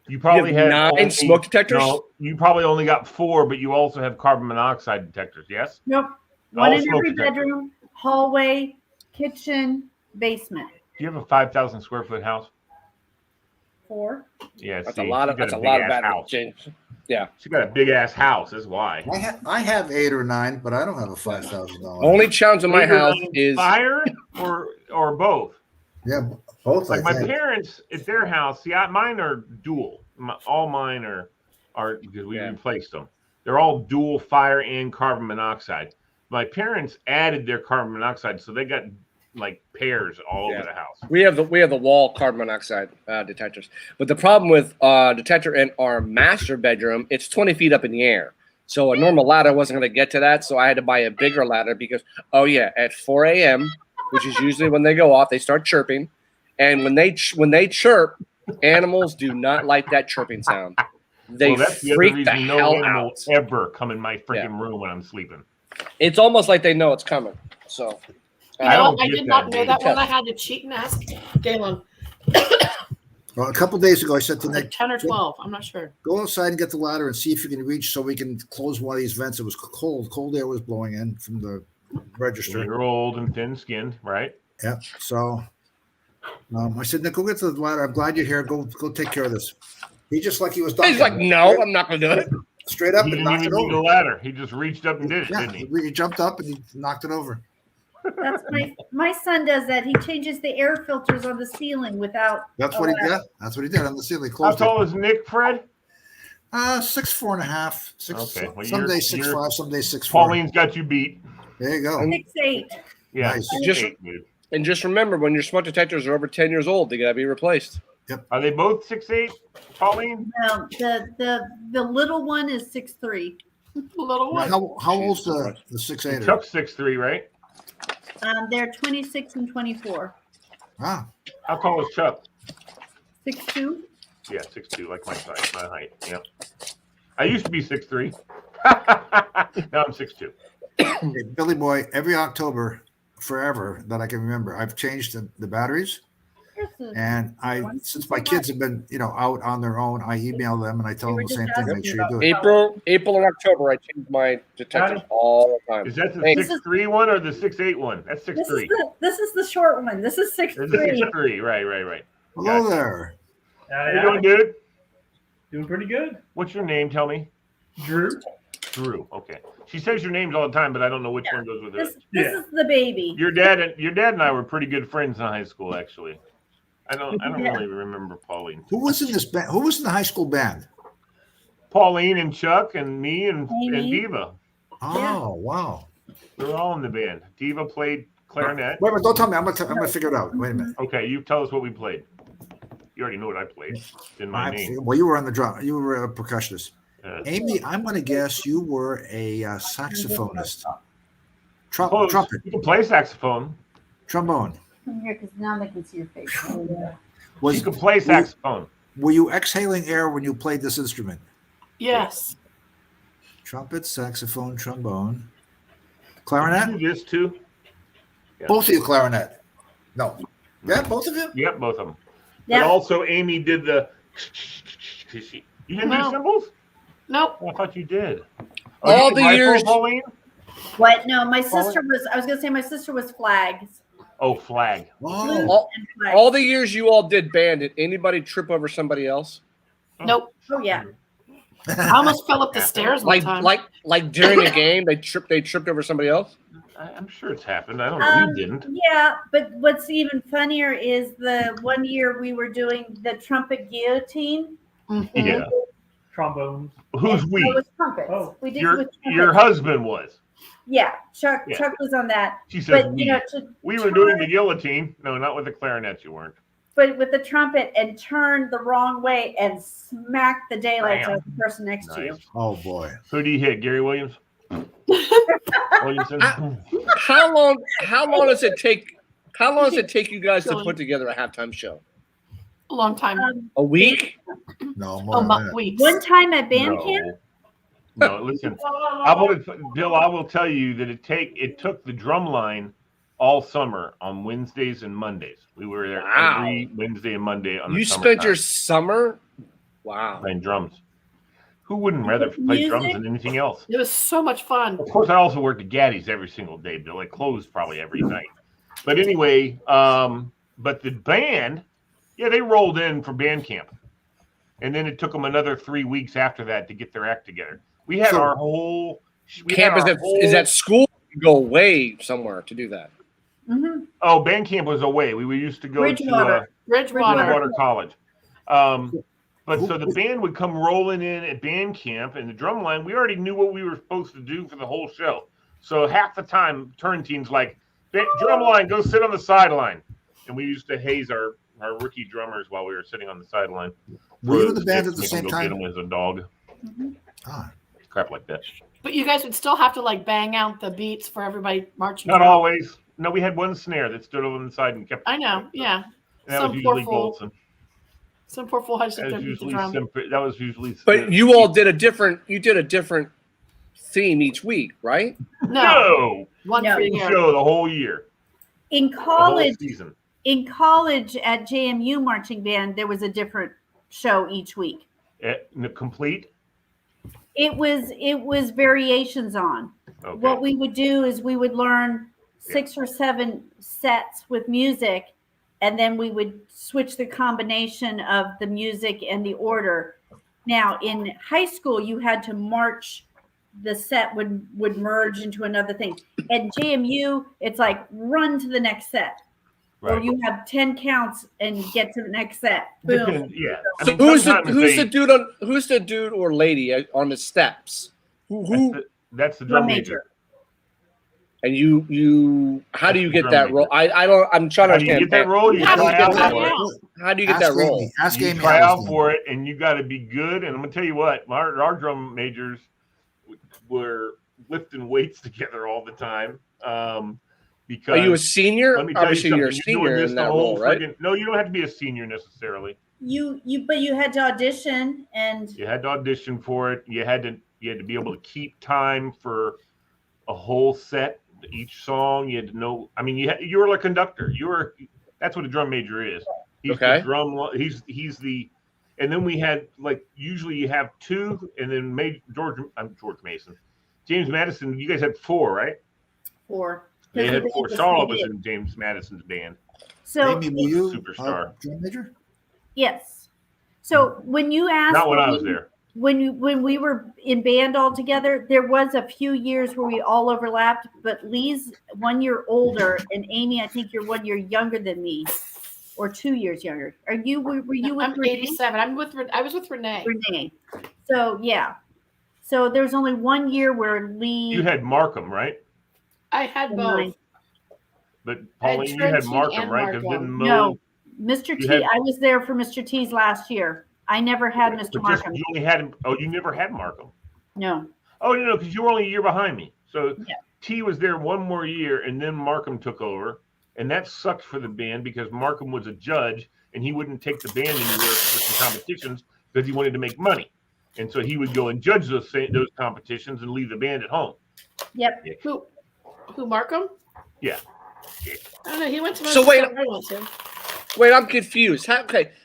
You probably have have 9 smoke detectors? No, you probably only got 4, but you also have carbon monoxide detectors. Yes. Nope. One All in smoke every detectors. bedroom, hallway, kitchen, basement. Do you have a 5,000 square foot house? 4. Yeah, That's see, a lot she's of got that's a big lot of ass batteries. house. James. Yeah. She got a big ass house. That's why. I have 8 or 9, but I don't have a $5,000. Only challenge in my Eight or house nine is fire or both. Yeah, both. Like I my think. parents at their house. See, mine are dual. All mine are because we replaced them. They're all dual fire and carbon monoxide. My parents added their carbon monoxide, so they got like pairs all over the house. we have the wall carbon monoxide detectors. But the problem with detector in our master bedroom, it's 20 feet up in the air. So a normal ladder wasn't going to get to that, so I had to buy a bigger ladder because at 4 a.m., which is usually when they go off, they start chirping, and when they chirp, animals do not like that chirping sound. They that's the other freak reason the no hell animal out. ever come in my freaking room when I'm sleeping. It's almost like they know it's coming. So I did not know that one. I had to cheat and ask Galen. Well, a couple days ago, I said to Like Nick, 10 or 12. I'm not sure. go outside and get the ladder and see if you can reach so we can close one of these vents. It was cold. Cold air was blowing in from the register. You're old and thin-skinned, right? Yeah. So I said, Nick, go get the ladder. I'm glad you're here. Go take care of this. He just like he was done. he's like, no, I'm not going to do it. Straight up He and didn't knocked even it need a over. ladder. He just reached up and did it, Yeah, didn't he? he jumped up and he knocked it over. That's my son does that. He changes the air filters on the ceiling without. That's what he did. That's what he did on the ceiling. How Closed tall is Nick, Fred? 6'4.5". Okay. Well, Some days 6'5", some days 6'4". Pauline's got you beat. There you go. 6'8". Yeah. Nice. And just remember, when your smoke detectors are over 10 years old, they got to be replaced. Yep. Are they both 6'8", Pauline? No, the little one is 6'3". Little one. How old's the 6'8"? Chuck's 6'3", right? They're 26 and 24. Ah. How tall is Chuck? 6'2". Yeah, 6'2", like my size, my height. Yep. I used to be 6'3". Now I'm 6'2". Hey, Billy Boy, every October, forever that I can remember, I've changed the batteries. And since my kids have been, out on their own, I email them and I tell them the same thing. Make sure you do it. April and October, I change my detectors all the time. Is that the 6'3" one or the 6'8" one? That's 6'3". This is the short one. This is 6'3". 6'3", right. Hello there. How you doing, dude? Doing pretty good. What's your name? Tell me. Drew. Okay. She says your names all the time, but I don't know which one goes with it. This is the baby. Your dad and I were pretty good friends in high school, actually. I don't really remember Pauline. Who was in this band? Who was in the high school band? Pauline and Chuck and me and Diva. Oh, wow. We were all in the band. Diva played clarinet. Wait, don't tell me. I'm gonna figure it out. Wait a minute. Okay, you tell us what we played. You already know what I played. It's in my name. Well, you were on the drum. You were a percussionist. Amy, I'm going to guess you were a saxophonist. Trumpet. You can play saxophone. Trombone. Come here, because now they can see your face. You can play saxophone. Were you exhaling air when you played this instrument? Yes. Trumpet, saxophone, trombone, clarinet. Did you do this too? Yeah. Both of you clarinet. No. Yeah, both of you. Yep, both of them. Yeah. But also, Amy did the. You didn't do cymbals? Nope. Oh, I thought you did. All the years. Pauline? What? No, my sister was. I was gonna say my sister was flags. Oh, flag. Oh. All the years you all did band, did anybody trip over somebody else? Nope. Oh yeah. I almost fell up the stairs one time. Like during a game, they tripped over somebody else. I'm sure it's happened. I don't know. You didn't. Yeah, but what's even funnier is the one year we were doing the trumpet guillotine. Yeah. Trombones. Who's we? It was trumpets. Oh. We did it with Your trumpets. husband was. Yeah, Chuck. Yeah. Chuck was on that. She says But we. We were doing the guillotine. No, not with the clarinet. You weren't. But with the trumpet and turn the wrong way and smack the daylights out of the person next to you. Oh boy. Who do you hit? Gary Williams? Williamson. How long does it take? How long does it take you guys to put together a halftime show? A long time. A week? No, more than that. Weeks. One time at band camp. No, listen. Bill, I will tell you that it took the drum line all summer on Wednesdays and Mondays. We were there every Wednesday and Monday on the You summer spent time your summer? Wow. playing drums. Who wouldn't rather play drums than anything else? It was so much fun. Of course, I also worked at Gaddy's every single day, Bill. It closed probably every night. But anyway, but the band, yeah, they rolled in for band camp. And then it took them another 3 weeks after that to get their act together. We had our whole camp. Is that school? You go away somewhere to do that. Mm-hmm. Oh, band camp was away. We used to go to Bridgewater College. But so the band would come rolling in at band camp, and the drum line, we already knew what we were supposed to do for the whole show. So half the time, turn team's like, drum line, go sit on the sideline. And we used to haze our rookie drummers while we were sitting on the sideline. Were you in the band at the same Get time? him as a dog. Mm-hmm. Crap like that. But you guys would still have to like bang out the beats for everybody marching. Not always. No, we had one snare that stood over the side and kept. I know, yeah. And that was usually Golson. Some poor fool had to sit there and beat the drum. That was usually. But you all did a different. You did a different theme each week, right? No. One for a year. Show the whole year. In college, season. In college at JMU marching band, there was a different show each week. Complete. It was variations on. Okay. What we would do is we would learn 6 or 7 sets with music, and then we would switch the combination of the music and the order. Now, in high school, you had to march. The set would merge into another thing. At JMU, it's like run to the next set. Right. Or you have 10 counts and get to the next set. Boom. Yeah. So who's the dude or lady on the steps? That's the drum major. And you how do you get that role? I'm trying to understand. How do you get that role? How do you get that role? Ask Amy. You try out for it, and you got to be good. And I'm gonna tell you what, our drum majors were lifting weights together all the time. Because are you a senior? Let me tell you something. You're a senior in that role, right? No, you don't have to be a senior necessarily. But you had to audition, and you had to audition for it. You had to be able to keep time for a whole set, each song. You had to know. I mean, you were like a conductor. That's what a drum major is. He's the drum. He's the. And then we had usually you have 2, and then George Mason, James Madison. You guys had 4, right? 4. They had 4. Charlotte was in James Madison's band. So Amy, were you superstar drum major? Yes. So when you asked, not when I was there. When we were in band all together, there was a few years where we all overlapped. But Lee's 1 year older, and Amy, I think you're 1 year younger than me, or 2 years younger. Were you with? I'm 87. I was with Renee. Renee. So yeah. So there's only 1 year where Lee. You had Markham, right? I had both. But Pauline, you had Markham, right? No, Mr. T. I was there for Mr. T's last year. I never had Mr. Markham. You only had him. Oh, you never had Markham. No. Oh, no, because you were only a year behind me. So T was there 1 more year, and then Markham took over, and that sucked for the band because Markham was a judge, and he wouldn't take the band anywhere for some competitions because he wanted to make money, and so he would go and judge those competitions and leave the band at home. Yep. Who Markham? Yeah. I don't know. He went to. So wait, I'm confused.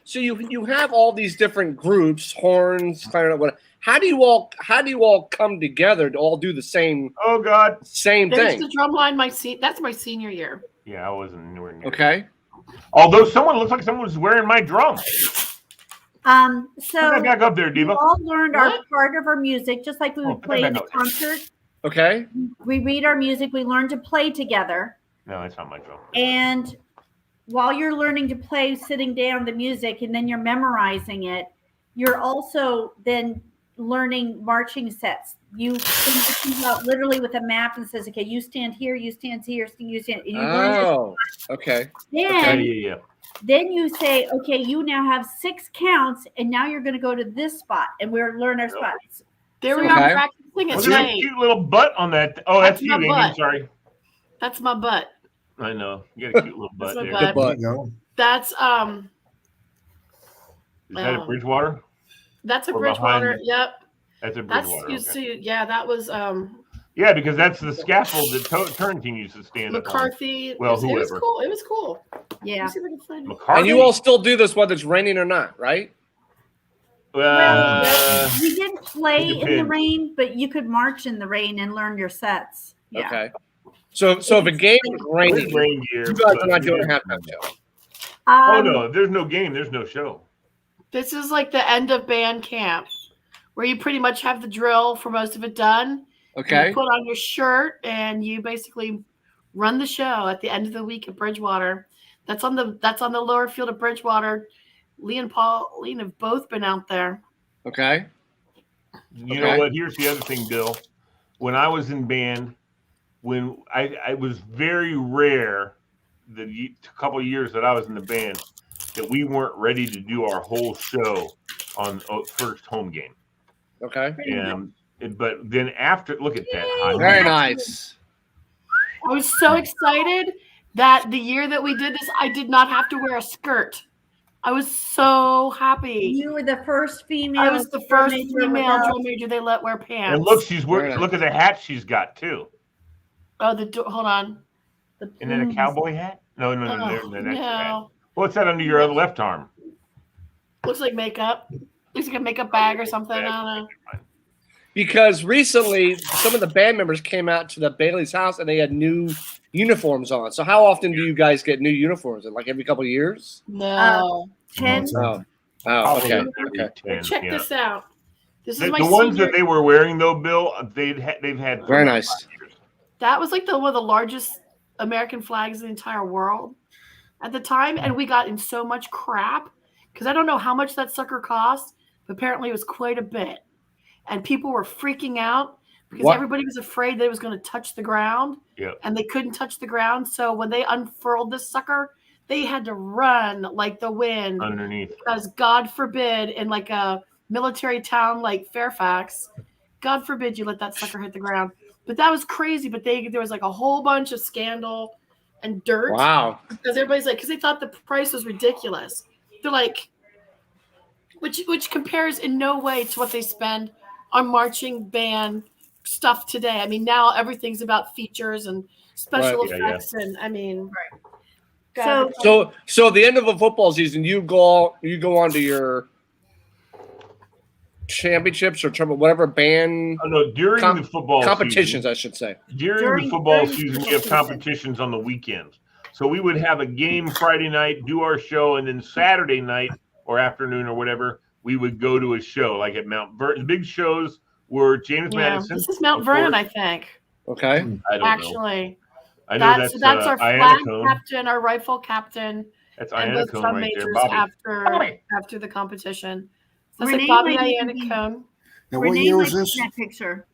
So you have all these different groups, horns, clarinet, whatever. How do you all come together to all do the same? Oh God, thing. The drum line. That's my senior year. Yeah, I wasn't anywhere near. Okay. Although someone looks like someone was wearing my drum. So back up there, Diva. We all learned our part of our music, just like we would play in a concert. Okay. We read our music. We learn to play together. No, it's not my drum. And while you're learning to play, sitting down the music, and then you're memorizing it, you're also then learning marching sets. You come out literally with a map and says, "Okay, you stand here, you stand here, you stand." And you learn this. Okay. Then, then you say, "Okay, you now have 6 counts, and now you're going to go to this spot," and we'll learn our spots. There we Okay. are practicing Look it. at that Right. cute little butt on that. Oh, that's That's you, my Amy. butt. Sorry. That's my butt. I know. You got a cute little butt my there. butt. Good There butt. you go. That's Is that at Bridgewater? that's a Or Bridgewater. behind- Yep. That's at That's Bridgewater. you Okay. see. Yeah, that was Yeah, because that's the scaffold that Turntine used to stand up on. McCarthy. Well, it was whoever. cool. It was cool. Let Yeah. me see if I can find it. McCarthy. And you all still do this whether it's raining or not, right? We didn't play it in the depends. rain, but you could march in the rain and learn your sets. Yeah. Okay. So if a game is It's raining, rain gear, you guys but are not we doing a did- halftime show. Oh Um, no, if there's no game, there's no show. This is like the end of band camp, where you pretty much have the drill for most of it done. Okay. You put on your shirt and you basically run the show at the end of the week at Bridgewater. That's on the lower field of Bridgewater. Lee and Pauline have both been out there. Okay. You know what? Here's the other thing, Bill. When I was in band, when I was very rare the couple of years that I was in the band that we weren't ready to do our whole show on first home game. Okay. But then after, look at that high. Very nice. I was so excited that the year that we did this, I did not have to wear a skirt. I was so happy. you were the first female. I was the drum first major female without- drum major they let wear pants. And look, she's Very nice. look at the hat she's got too. Oh, hold on. Isn't that a plumes. cowboy hat? No, Oh, that's your hat. no. What's that under your other left arm? Looks like makeup. Looks like a makeup bag or something. I don't know. Because recently some of the band members came out to the Bailey's house and they had new uniforms on. So how often do you guys get new uniforms? Like every couple of years? No. 10. Oh, Probably okay. every Okay. 10, Check yeah. this out. This is The my ones senior. that they were wearing though, Bill, they've had for Very about nice. 5 years. That was like one of the largest American flags in the entire world at the time, and we got in so much crap because I don't know how much that sucker cost, but apparently it was quite a bit, and people were freaking out because What? everybody was afraid that it was going to touch the ground, Yep. and they couldn't touch the ground. So when they unfurled this sucker, they had to run like the wind Underneath. because God forbid in like a military town like Fairfax, God forbid you let that sucker hit the ground. But that was crazy. But there was like a whole bunch of scandal and dirt Wow. because everybody's like, because they thought the price was ridiculous. They're like, which compares in no way to what they spend on marching band stuff today. I mean, now everything's about features and special Right, yeah. effects, and I mean, So So at the end of a football season, you go on to your championships or whatever band Oh, no, during the football competitions, season, I should say. during the football season, we have competitions on the weekends. So we would have a game Friday night, do our show, and then Saturday night or afternoon or whatever, we would go to a show like at Mount Vernon. The big shows were James yeah, Madison. this is Mount of Vernon, course. I think. Okay. I don't know. Actually, I know that's our flag Iannacone. captain, our rifle captain, That's and both Iannacone drum right there. majors Bobby. after the competition. So that's Renee like Bobby might even be- Iannacone. Now, what Renee year might was be in this? that picture.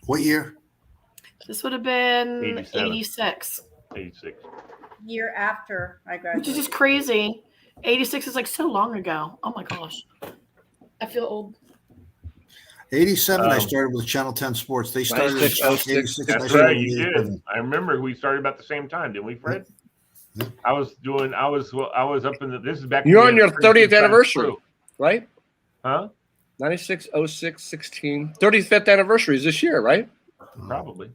What year? This would have been 87. 86, 86. Year after I graduated. which is just crazy. 86 is like so long ago. Oh my gosh, I feel old. 87, I Um, started with Channel 10 Sports. They started 96, in 06. 86. I That's started right, in you 87. did. I remember we started about the same time, didn't we, Fred? Yeah. I was up in the. This is back. You're when on we your had 30th Crimson anniversary, Crew. right? Huh? 96, 06, 16. 35th anniversary is this year, right? Probably.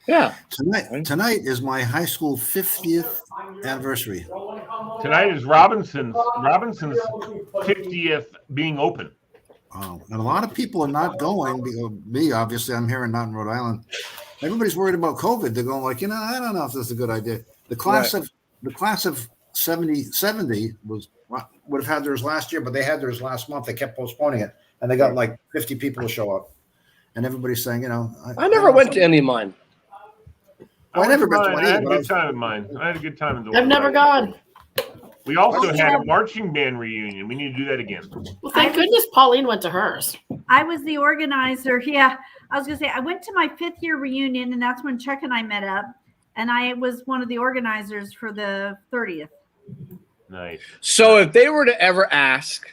Yeah. Tonight is my high school 50th anniversary. Tonight is Robinson's 50th being open. And a lot of people are not going. Me, obviously, I'm here and not in Rhode Island. Everybody's worried about COVID. They're going like, I don't know if this is a good idea. The class of 70 would have had theirs last year, but they had theirs last month. They kept postponing it, and they got like 50 people to show up. And everybody's saying, I never went to any of mine. I never been to I one had a either, good but time in mine. I had a good time in the I've never gone. We also had a marching band reunion. We need to do that again. Well, thank goodness Pauline went to hers. I was the organizer. Yeah, I was gonna say I went to my 5th year reunion, and that's when Chuck and I met up, and I was one of the organizers for the 30th. Nice. So if they were to ever ask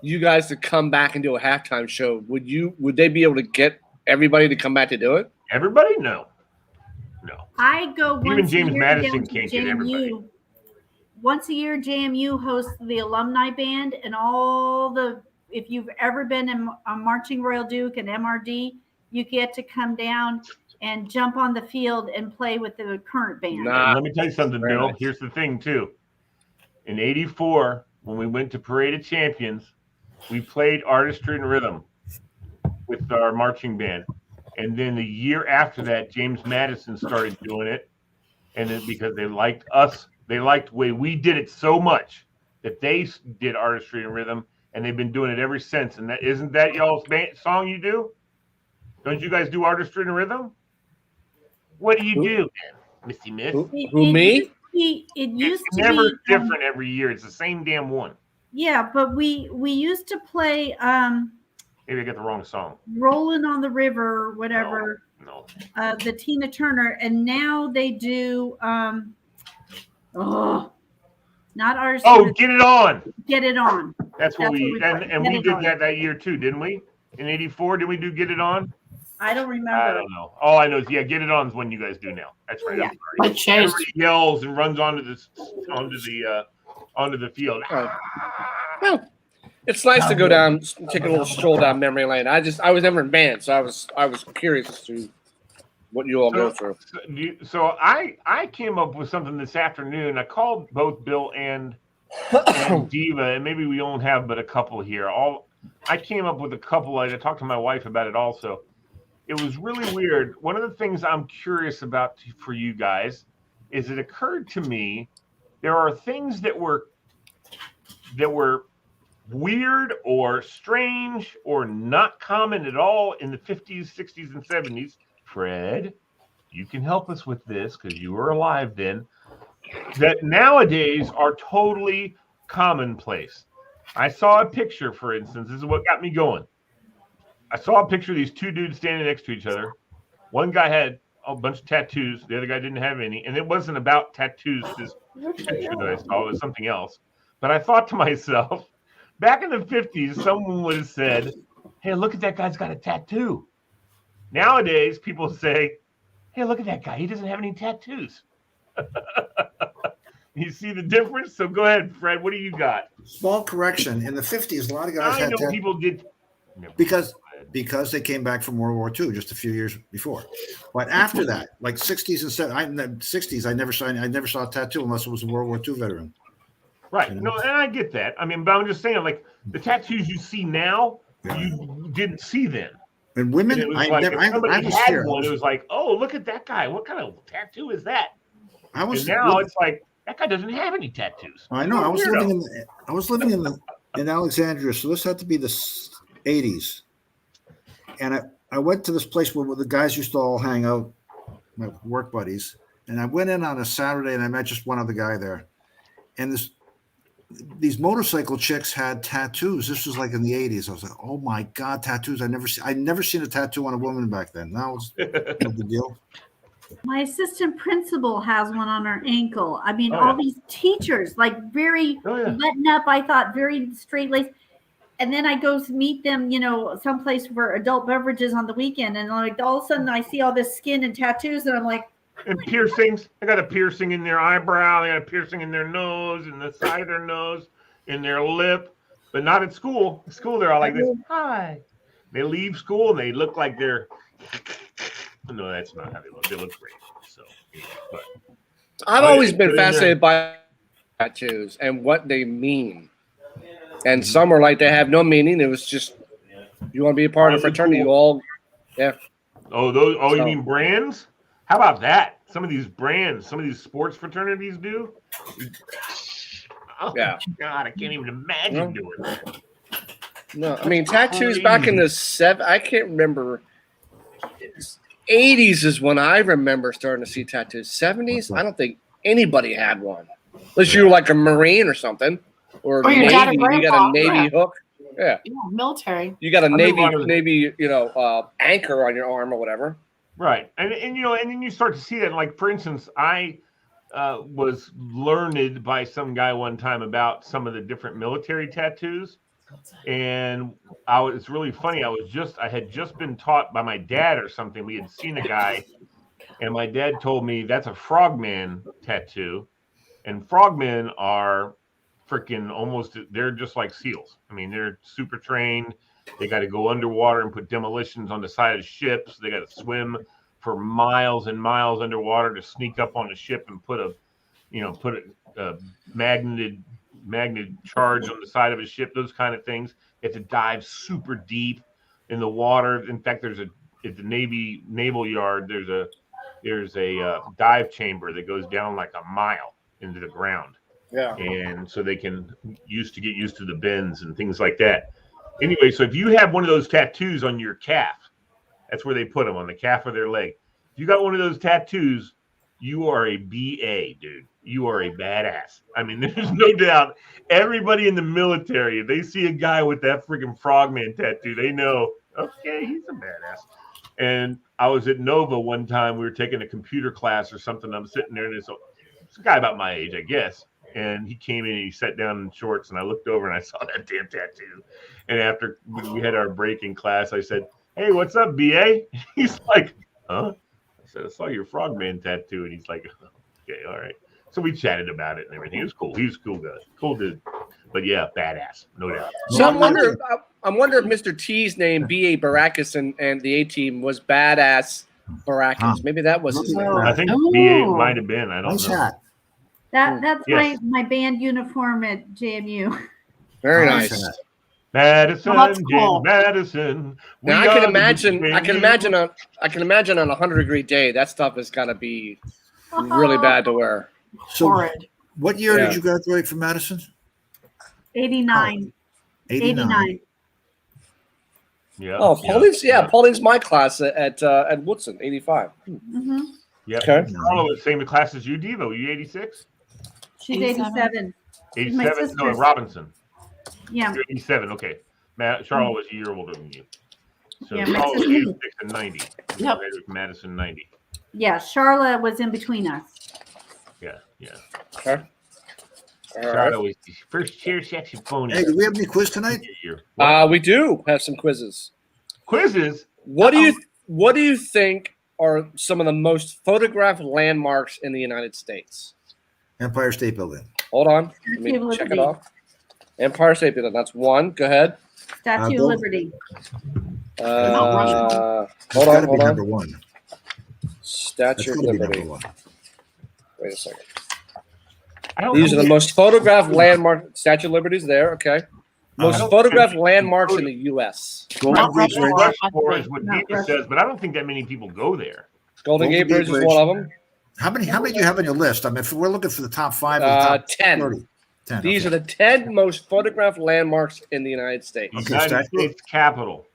you guys to come back and do a halftime show, would they be able to get everybody to come back to do it? Everybody? No. I go once Even a James year Madison down to can't get everybody. JMU. Once a year, JMU hosts the alumni band and if you've ever been in a Marching Royal Duke and MRD, you get to come down and jump on the field and play with the current band. And let me tell you something, Very Bill. nice. Here's the thing, too. In '84, when we went to Parade of Champions, we played Artistry and Rhythm with our marching band. And then the year after that, James Madison started doing it. And then because they liked us, they liked the way we did it so much that they did Artistry and Rhythm. And they've been doing it ever since. And isn't that y'all's song you do? Don't you guys do Artistry and Rhythm? What do you do, Missy Miss? Who me? It used It's to never be different every year. It's the same damn one. Yeah, but we used to play Maybe I got the wrong song. Rolling on the River or whatever. No. The Tina Turner, and now they do not ours. Oh, Get It On. Get It On. That's what we played. and Get we It did On. that year too, didn't we? In '84, did we do Get It On? I don't remember. I don't know. All I know is Get It On is when you guys do now. That's right. Yeah. I'm sorry. Like Chase. Everybody yells and runs onto the field. Right. Well, it's nice to go down, take a little stroll down memory lane. I was never in band, so I was curious as to what you all go through. So I came up with something this afternoon. I called both Bill and Diva, and maybe we don't have but a couple here. I came up with a couple. I talked to my wife about it also. It was really weird. One of the things I'm curious about for you guys is it occurred to me there are things that were weird or strange or not common at all in the 50s, 60s, and 70s. Fred, you can help us with this because you were alive then. That nowadays are totally commonplace. I saw a picture, for instance. This is what got me going. I saw a picture of these two dudes standing next to each other. One guy had a bunch of tattoos. The other guy didn't have any. And it wasn't about tattoos, this picture that I saw. It was something else. But I thought to myself, back in the 50s, someone would have said, hey, look at that guy's got a tattoo. Nowadays, people say, hey, look at that guy. He doesn't have any tattoos. You see the difference? So go ahead, Fred. What do you got? Small correction. In the 50s, a lot of guys I had know people did. because they came back from World War II just a few years before. But after that, like 60s and 60s, I never saw a tattoo unless it was a World War II veteran. Right. No, and I get that. I mean, but I'm just saying, like the tattoos you see now, you didn't see then. And women, And it was I like, never. if somebody I was had here. one, it was like, oh, look at that guy. What kind of tattoo is that? I was And now it's like that guy doesn't have any tattoos. I know. What a I was living in Alexandria, so this had to be the 80s. And I went to this place where the guys used to all hang out, my work buddies. And I went in on a Saturday and I met just one other guy there. And these motorcycle chicks had tattoos. This was like in the 80s. I was like, oh my God, tattoos. I'd never seen a tattoo on a woman back then. Now it's no big deal. My assistant principal has one on her ankle. I mean, Oh, all yeah. these teachers, like very letting up, I thought, very straight laced. And then I go to meet them, someplace for adult beverages on the weekend. And like all of a sudden I see all this skin and tattoos and I'm like, And piercings. I got a piercing in their eyebrow. They got a piercing in their nose, in the side of their nose, in their lip, but not at school. At school, they're all like this. Hi. They leave school and they look like they're. No, that's not how they look. They look great. So, but I've always been Put it in fascinated by tattoos and what they mean. And some are like they have no meaning. It was just you want to be a part of a fraternity. You all, yeah. Oh, those. Oh, you So- mean brands? How about that? Some of these brands, some of these sports fraternities do. Oh Yeah. God, I can't even imagine doing that. No, I mean tattoos back in the I can't remember. 80s is when I remember starting to see tattoos. 70s, I don't think anybody had one, unless you were like a Marine or something, or Or your Navy. dad or You got grandpa, a Navy yeah. hook. Yeah, Yeah, military. you got a I remember Navy, anchor on your arm or whatever. Right, and then you start to see that. Like for instance, I was learned by some guy one time about some of the different military tattoos. And it's really funny. I had just been taught by my dad or something. We had seen a guy, and my dad told me that's a frogman tattoo, and frogmen are freaking they're just like seals. I mean, they're super trained. They got to go underwater and put demolitions on the side of ships. They got to swim for miles and miles underwater to sneak up on the ship and put a magnet charge on the side of a ship. Those kind of things. They have to dive super deep in the water. In fact, at the Navy naval yard, there's a dive chamber that goes down like a mile into the ground. Yeah. And so they can get used to the bends and things like that. Anyway, so if you have one of those tattoos on your calf, that's where they put them, on the calf of their leg. If you got one of those tattoos, you are a BA, dude. You are a badass. I mean, there's no doubt. Everybody in the military, if they see a guy with that freaking frogman tattoo, they know, okay, he's a badass. And I was at Nova one time. We were taking a computer class or something. I'm sitting there, and it's a guy about my age, I guess. And he came in and he sat down in shorts, and I looked over and I saw that damn tattoo. And after we had our break in class, I said, "Hey, what's up, BA?" He's like, "Huh?" I said, "I saw your frogman tattoo." And he's like, "Okay, all right." So we chatted about it and everything. It was cool. He was a cool guy. Cool dude. But yeah, badass. No doubt. So I wonder if Mr. T's name, B.A. Baracus, and the A-Team was Badass Baracus. Huh. Maybe that was his name. I think BA might have been. I don't Nice know. hat. That's Yes. my band uniform at JMU. Very Nice nice. hat. Madison, Well, that's cool. James Madison. Now We I can are the imagine JMU. I can imagine on a 100-degree day that stuff is gotta be really bad to wear. So, Horrid. what year Yeah. did you graduate from Madison? 89. 89. Yeah. Oh, Pauline's my class at Woodson, 85. Mm-hmm. Yeah. Okay. Carlo, same class as you, Devo. You 86? She's 87. 87. My 87? No, sister's- Robinson. Yeah. You're 87. Okay. Charlotte was a year older than you. So Yeah, my Charlotte was sister- 86 and 90. You Yep. graduated from Madison 90. Yeah. Charlotte was in between us. Yeah. Okay. All right. Charlotte was the first chair saxophone. Hey, do we have any quiz tonight? Year. We do have some quizzes. Quizzes? What do you think are some of the most photographed landmarks in the United States? Empire State Building. Hold on. Let me Statue of check it Liberty. off. Empire State Building. That's one. Go ahead. Statue Go- of Liberty. Hold It's got on. to be number one. That's Statue of got to be Liberty. number one. Wait a second. I don't These are know. the most photographed landmark. Statue of Liberty's there. Okay. Most don't photographed think- landmarks in the U.S. Golden Not Gate Rushmore. Bridge. Rushmore is what Not Devo Rushmore. says, but I don't think that many people go there. Golden Gate Bridge is Bridge. one of them. How many do you have on your list? I mean, if we're looking for the top 5 or the top 10. 30. 10. These okay. are the 10 most photographed landmarks in the United States. Okay, United statue. States Capitol.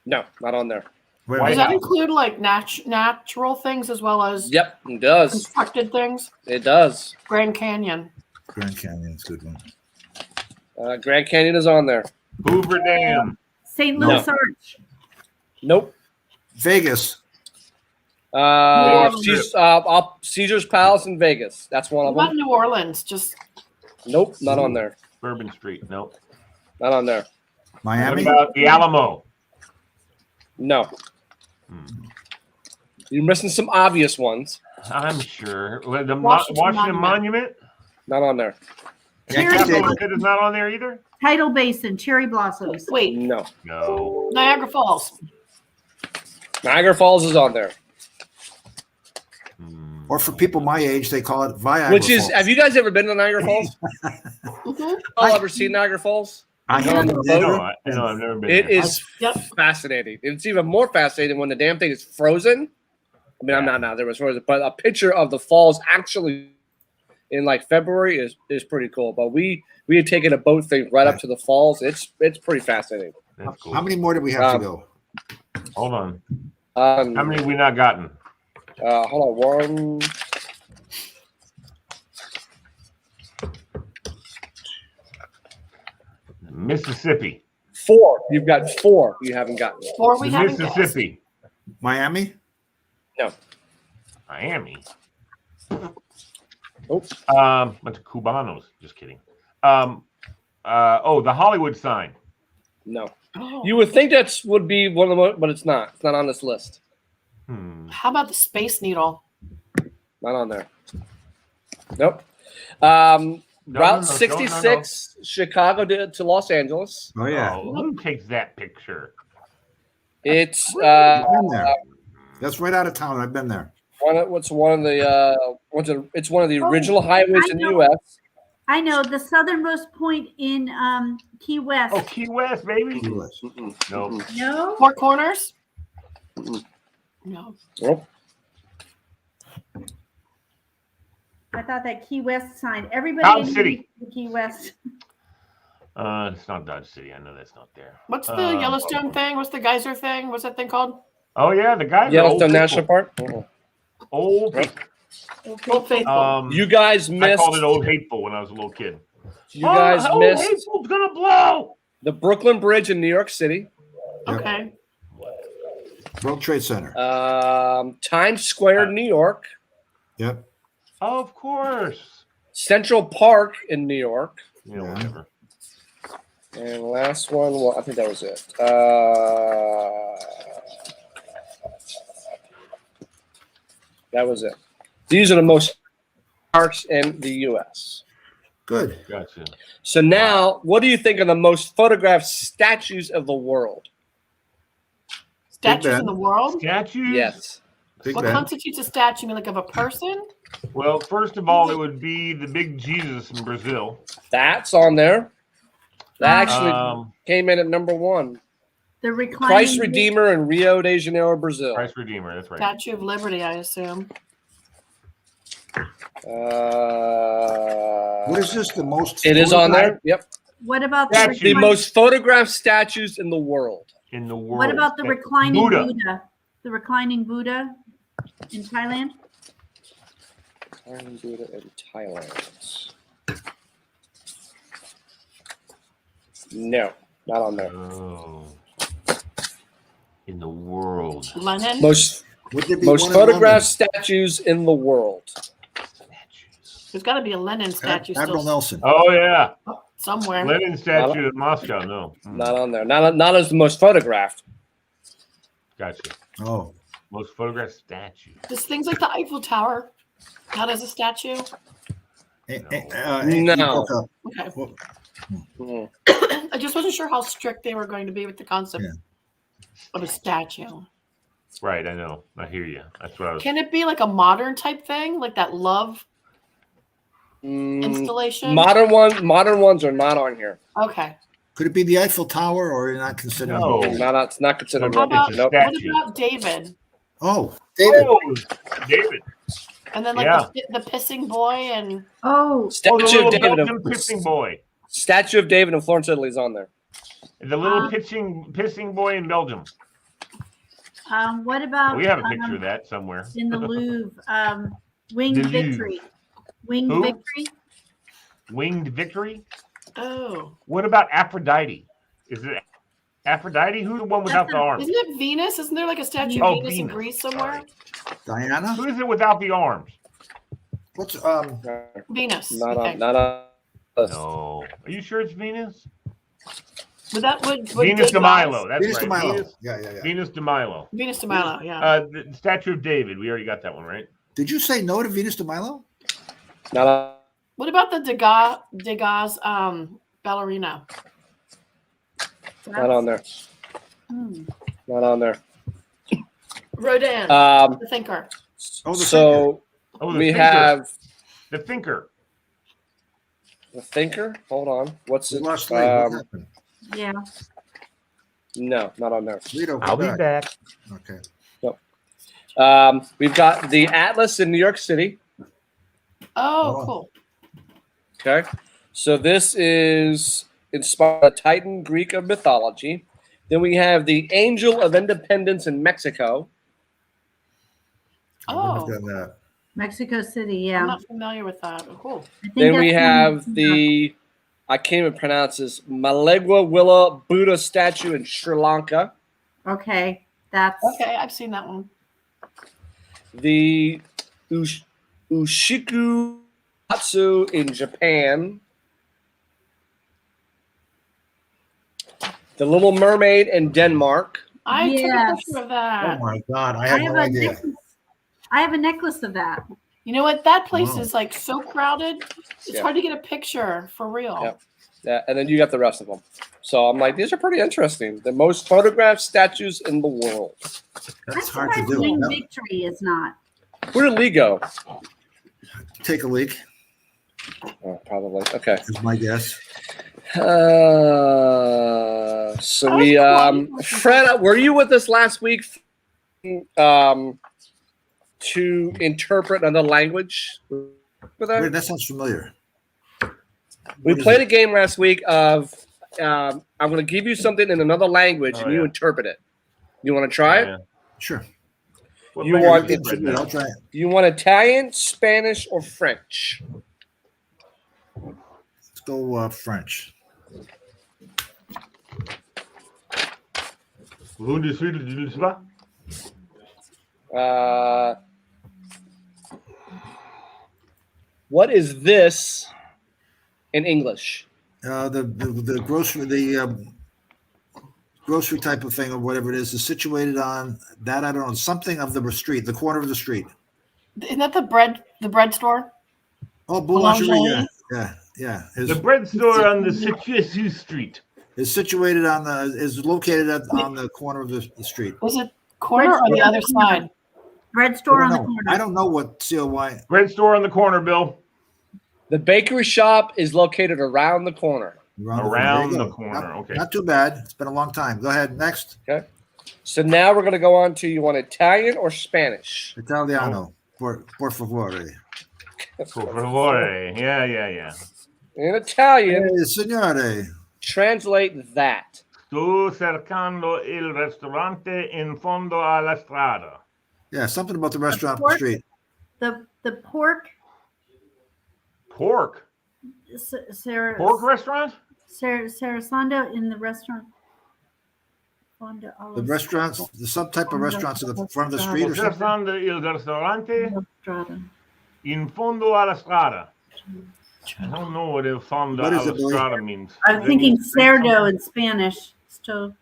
No, not on there. Wait a White Does minute. that include like natural things as well as Yep, it does. constructed things? It does. Grand Canyon. Grand Canyon's a good one. Grand Canyon is on there. Hoover Dam. St. No. Louis Arch. Nope. Vegas. Caesar's Palace in Vegas. That's one of Not them. New Orleans, just Nope, not on there. Bourbon Street. No. Not on there. What Miami. about the Alamo? No. You're missing some obvious ones. I'm sure. Well, the Washington Washington Monument. Monument? Not on there. And Yankee Capitol Stadium. Hill is not on there either? Tidal Basin. Cherry Blossoms. wait, No. No. Niagara Falls. Niagara Falls is on there. Or for people my age, they call it Viagra Which is, Falls. have you guys ever been to Niagara Falls? Mhm. All ever seen Niagara Falls? I Gone on have the never- boat? No, I've never been It there. is Yep. fascinating. It's even more fascinating when the damn thing is frozen. I mean, I'm not now. There was frozen, but a picture of the falls actually in like February is pretty cool. But we had taken a boat thing right up to the falls. It's pretty fascinating. That's cool. How many more do we have to go? Hold on. How many have we not gotten? Hold on. One. Mississippi. 4. You've got 4. You haven't gotten. Or we haven't guessed. Mississippi. Miami. Miami. Oh. Bunch of Cubanos. Just kidding. The Hollywood sign. No. Oh. You would think that would be one of the most, but it's not. It's not on this list. How about the Space Needle? Not on there. Nope. Route 66, Chicago to Los Angeles. Oh yeah, Oh, who takes that picture? It's I've been there. That's right out of town. I've been there. it's one of the original highways I in the know. U.S. I know the southernmost point in Key West. Oh, Key West, baby. Key West. No. No, Four Corners? Mm-mm. No. Nope. I thought that Key West sign. Everybody Dodge in City. Key West. It's not Dodge City. I know that's not there. What's the Yellowstone thing? What's the geyser thing? What's that thing called? Oh yeah, the guy. Yellowstone National Park. Uh-uh. Old. Yep. Old Faithful. You guys I missed. called it Old Hateful when I was a little kid. You guys Old missed Hateful's gonna blow. the Brooklyn Bridge in New York City. Okay. World Trade Center. Times Square, New York. Yep. Of course. Central Park in New York. Yeah, whatever. And last one, well, I think that was it. That was it. These are the most parks in the U.S. Good. Gotcha. So now, what do you think are the most photographed statues of the world? Statues Ben. in the world? Statues? Yes. Big What Ben. constitutes a statue? You mean like of a person? Well, first of all, it would be the big Jesus in Brazil. That's on there. That actually Um, came in at number one. The reclining Christ Redeemer in Rio de Janeiro, Brazil. Christ Redeemer. That's right. Statue of Liberty, I assume. What is this? The most? It is on there. Yep. What about the Statue. The reclining, most photographed statues in the world. In the world. What about the reclining Buddha. Buddha? The reclining Buddha in Thailand? Reclining Buddha in Thailand. No, not on there. Oh. In the world. Lenin? Most Would there be most one in photographed statues in the world. Statues. There's got to be a Lenin statue London? Admiral still Nelson. Oh yeah. somewhere. Lenin statue in Moscow. No. Not on there. Not as the most photographed. Gotcha. Oh, Most photographed statue. There's things like the Eiffel Tower, not as a statue. No. Okay. Well, Mm. I just wasn't sure how strict they were going to be with the concept of a statue. Right. I know. I hear you. That's what I was. Can it be like a modern type thing, like that love installation? Modern ones are not on here. Okay. could it be the Eiffel Tower, or you're not considering? No. It's not considered. How about, It's a what statue. about David? Oh, David. Oh, David. And then like Yeah. the pissing boy and Oh, Oh, the Statue little of David. Belgian pissing boy. Statue of David in Florence, Italy is on there. The little pissing boy in Belgium. what about We have a picture of that somewhere. in the Louvre? Winged The Louvre. Victory. Winged Who? Victory. Winged Victory. oh, What about Aphrodite? Is it Aphrodite? Who's the one without the arms? isn't it Venus? Isn't there like a statue Oh, of Venus in Venus. Greece somewhere? Diana. Who is it without the arms? What's Venus. Not okay. on. Not on. No. Are you sure it's Venus? Would that would Venus de Degas- Milo. That's Venus de right. Milo? Venus, Yeah. Venus de Milo. Venus de Milo, yeah. The statue of David. We already got that one, right? Did you say no to Venus de Milo? Not on. What about the Degas ballerina? Not on there. Hmm. Not on there. Rodin, Um. the thinker. Oh, the So Oh, the we thinker. have The thinker. the thinker. Hold on. What's We it? lost Lee. What happened? Yeah. No, not on there. Lito, I'll come be back. Okay. We've got the Atlas in New York City. Oh, Oh. cool. Okay. So this is inspired by the Titan Greek of mythology. Then we have the Angel of Independence in Mexico. I wouldn't Oh, have done that. Mexico City. I'm Yeah. not familiar with that. Oh, cool. I think Then we that's have the, I can't even pronounce this, Malegua Willa Buddha statue in Sri Lanka. Okay. That's Okay, I've seen that one. The Ushiku Matsu in Japan. The Little Mermaid in Denmark. I took a Yes. picture of Oh that. my God, I I had have no a idea. necklace. I have a necklace of that. You know what? That place Wow. is like so crowded. It's Yeah. hard to get a picture for real. Yep. Yeah, and then you got the rest of them. So I'm like, these are pretty interesting. The most photographed statues in the world. That's I'm hard to surprised do. Wing No, Victory is not. Where did Lee go? take a leak Oh, probably. Okay. is my guess. So we, Fred, were you with us last week to interpret another language? For that? Wait, that sounds familiar. We What is played it? a game last week of I'm going to give you something in another language Oh, and you yeah. interpret it. You want to try it? Yeah. Sure. What You language want is it Fred Good, now? I'll try it. You want Italian, Spanish, or French? Let's go French. Who do you speak? What is this in English? The grocery type of thing or whatever it is situated on that I don't know something of the street, the corner of the street. Isn't that the bread store? Oh, boulangerie. Boulangerie? Yeah. The bread store on the Situation Street. Is situated on is located on the corner of the street. Was it corner Bread or the store. other side? Bread I store don't on the know. corner. I don't know what COY. Bread store on the corner, Bill. The bakery shop is located around the corner. Around There you the go. corner. Okay. Not too bad. It's been a long time. Go ahead. Next. Okay. So now we're going to go on to you want Italian or Spanish? Italiano. Por favore. Por favore. Yeah. In Italian, Hey, signore. translate that. Sto cercando il ristorante in fondo alla strada. Yeah, something about the restaurant up the pork? street. The pork. Pork? Sarah. Pork restaurant? Sarasando in the restaurant. The restaurants, some type of restaurants in the front of the street or Sto something. cercando il ristorante Strada. in fondo alla strada. I don't know what il fondo What is alla it, Billy? strada means. I'm thinking cerdo in Spanish. Sto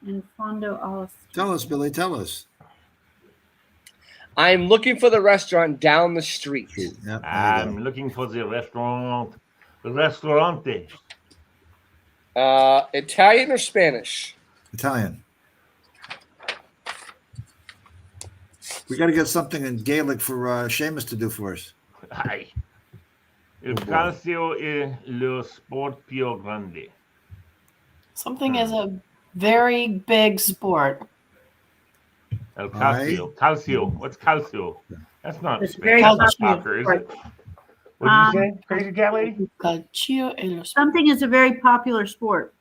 in fondo alla. Tell us, Billy. Tell us. I'm looking for the restaurant down the street. Yeah, there you I'm go. looking for the restaurant. The restaurante. Italian or Spanish? Italian. We got to get something in Gaelic for Seamus to do for us. Ai. Il calcio è lo sport più grande. Something is a very big sport. El calcio. Calcio. What's calcio? That's not It's Spanish. very That's popular soccer, is sport. it? What did you say? Crazy cat lady? Calcio e lo sport. Something is a very popular sport.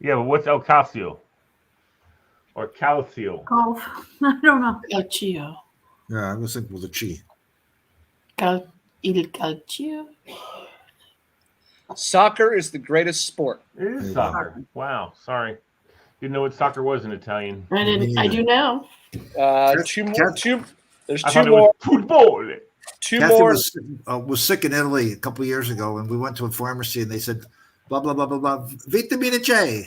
Yeah, but what's el calcio? Or calcio? Golf. I don't know. Calcio. Yeah, I was thinking with a chi. Il calcio. Soccer is the greatest sport. It is soccer. Wow, sorry. Didn't know what soccer was in Italian. I didn't. I do know. Two more. There's I two thought it more. was football. Two Kathy more. was sick in Italy a couple of years ago, and we went to a pharmacy, and they said, blah, blah, blah, blah, blah, vitamina J.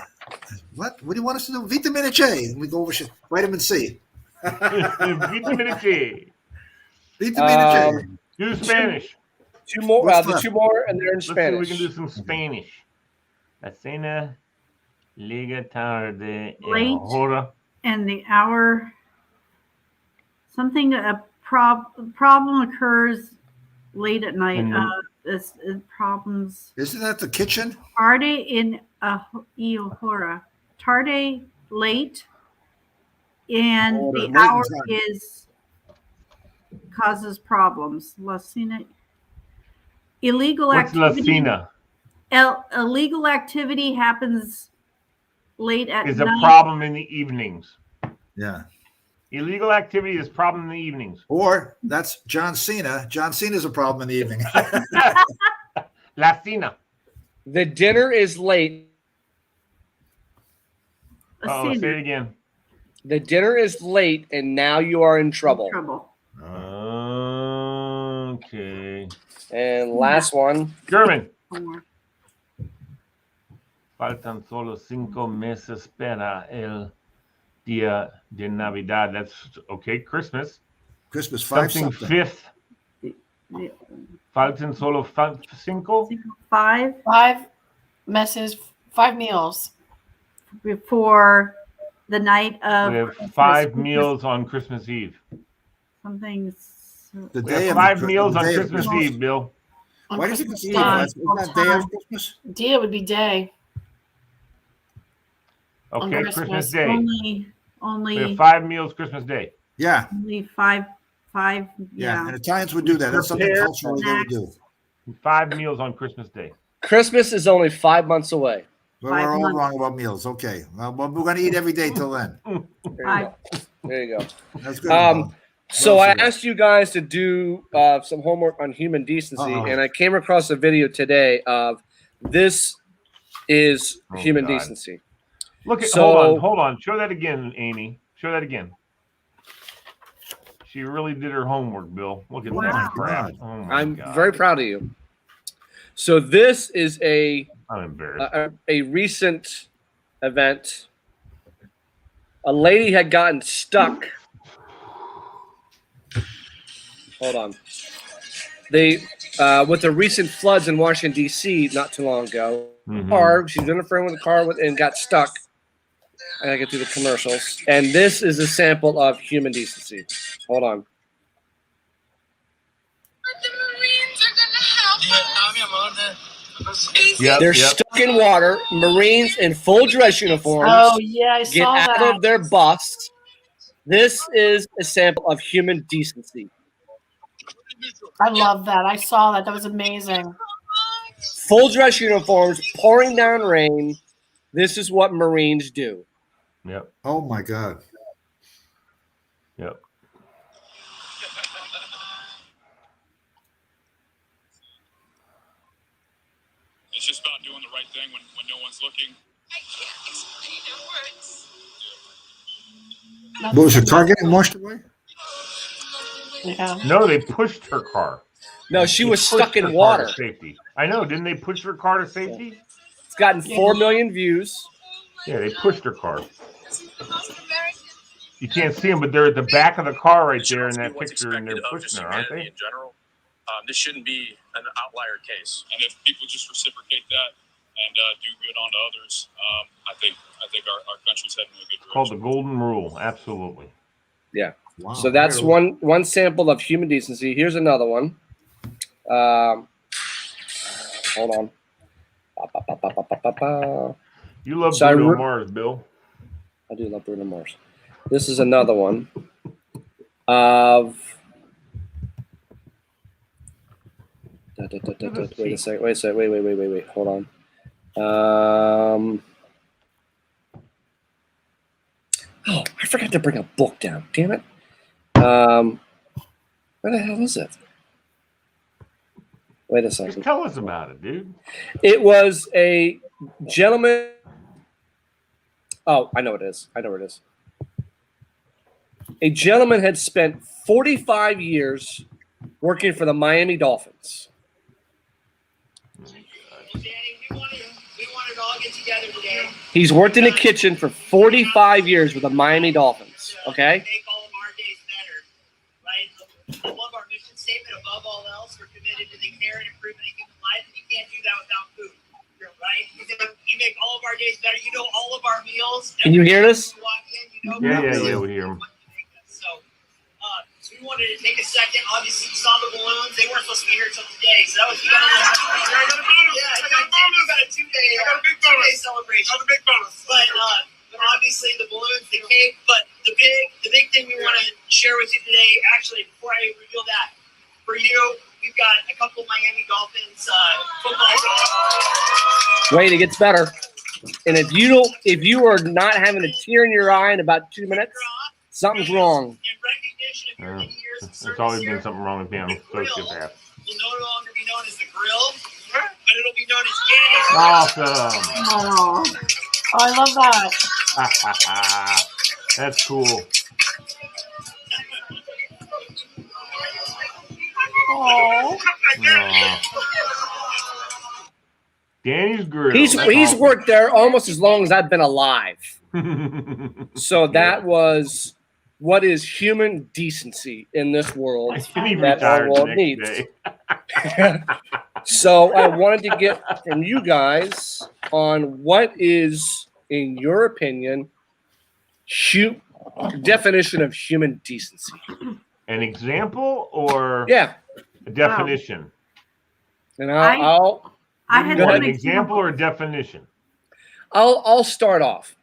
What? What do you want us to do? Vitamina J. And we go over vitamin C. Vitamina J. Vitamina J. Do Spanish. Two more. What's The left? two more, and they're in Let's see if we Spanish. can do some Spanish. La cena, liga tarde, Late. hora. And the hour. Something a problem occurs late at night. Mhm. This problems. Isn't that the kitchen? Tarde in a hora. Tarde late, and Hora, the late in hour time. is causes problems. Lacina. Illegal What's la activity. cena? Illegal activity happens late at Is a night. problem in the evenings. Yeah. Illegal activity is problem in the evenings. Or that's John Cena. John Cena's a problem in the evening. La cena. The dinner is late. Oh, Lacina. say it again. The dinner is late, and now you are in trouble. Okay. And last one. German. Faltan solo 5 meses para el Dia de Navidad. That's okay. Christmas. Christmas, five Something something. fifth. Faltan solo 5. 5 5 messes, 5 meals. before the night of We have Christmas. 5 meals on Christmas Eve. Something. The We day have of 5 the, meals the on day of Christmas Christmas. Eve, Bill. On Why do you think Christmas it's Eve? Day. Isn't that day of Christmas? Dia would be day. On Okay, Christmas. Christmas Day. We have Only 5 meals Christmas Day. Yeah, only five. yeah. Yeah. And Italians would do that. That's something Prepare culturally they would do. 5 meals on Christmas Day. Christmas is only 5 months away. But 5 we're all months. wrong about meals. Okay. Well, we're going to eat every day till then. There you Five. go. There you go. That's good. So else I you got? asked you guys to do some homework on human decency, Uh-oh. and I came across a video today of this is Oh, human God. decency. Look at So- hold on. Show that again, Amy. Show that again. She really did her homework, Bill. Look at Wow. that crap. God. Oh my I'm God. very proud of you. So this is a I'm embarrassed. a recent event. A lady had gotten stuck. Hold on. They with the recent floods in Washington D.C. not too long ago. Mhm. Car, she's interfering with the car and got stuck. I gotta get through the commercials. And this is a sample of human decency. Hold on. Yep, They're yep. stuck in water. Marines in full dress uniforms Oh, yeah, I get saw out that. of their bus. This is a sample of human decency. I love that. I saw that. That was amazing. Full dress uniforms, pouring down rain. This is what Marines do. Yep. Oh, my God. Yep. It's just about doing the right thing when no one's looking. That's What was your car getting washed away? Yeah. No, they pushed her car. No, she They was pushed stuck her in car water. to safety. I know. Didn't they push her car to safety? It's gotten 4 million views. Yeah, they pushed her car. You can't see them, but they're at the back of the car right there in that picture, and they're pushing her, aren't they? In general, this shouldn't be an outlier case. And if people just reciprocate that and do good on to others, I think our country's heading in a good direction. Called the golden rule. Absolutely. Yeah. Wow. So that's one sample of human decency. Here's another one. Hold on. You love So Bruno Mars, Bill. I do love Bruno Mars. This is another one of. Wait a second. Wait. Hold on. Oh, I forgot to bring a book down. Damn it. Where the hell is it? Wait a Just second. tell us about it, dude. It was a gentleman. Oh, I know what it is. A gentleman had spent 45 years working for the Miami Dolphins. He's worked in the kitchen for 45 years with the Miami Dolphins. Okay? Make all of our days better, right? I love our mission statement. Above all else, we're committed to the care and improvement of human life, and you can't do that without food, right? You make all of our days better. You know all of our meals. Can you hear this? You walk in, you know Yeah, we hear him. So we wanted to take a second. Obviously, you saw the balloons. They weren't supposed to be here until today, so that was you got a two-day celebration. That was a big bonus. But obviously, the balloons, the cake. But the big thing we want to share with you today, actually, before I reveal that, for you, we've got a couple Miami Dolphins football. Wait, it gets better. And if you are not having a tear in your eye in about 2 minutes, something's wrong. There's always been something wrong with him. So skip that. Will no longer be known as the grill, but it'll be known as Danny's. Awesome. Oh, I love that. That's cool. Oh. Aw. Danny's Grill. He's That's awesome. worked there almost as long as I've been alive. So that was what is human decency in this world And he that our retired the world next needs. day. So I wanted to get from you guys on what is, in your opinion, definition of human decency. An example or Yeah, a definition? and I had What, one an example or a definition? I'll start off.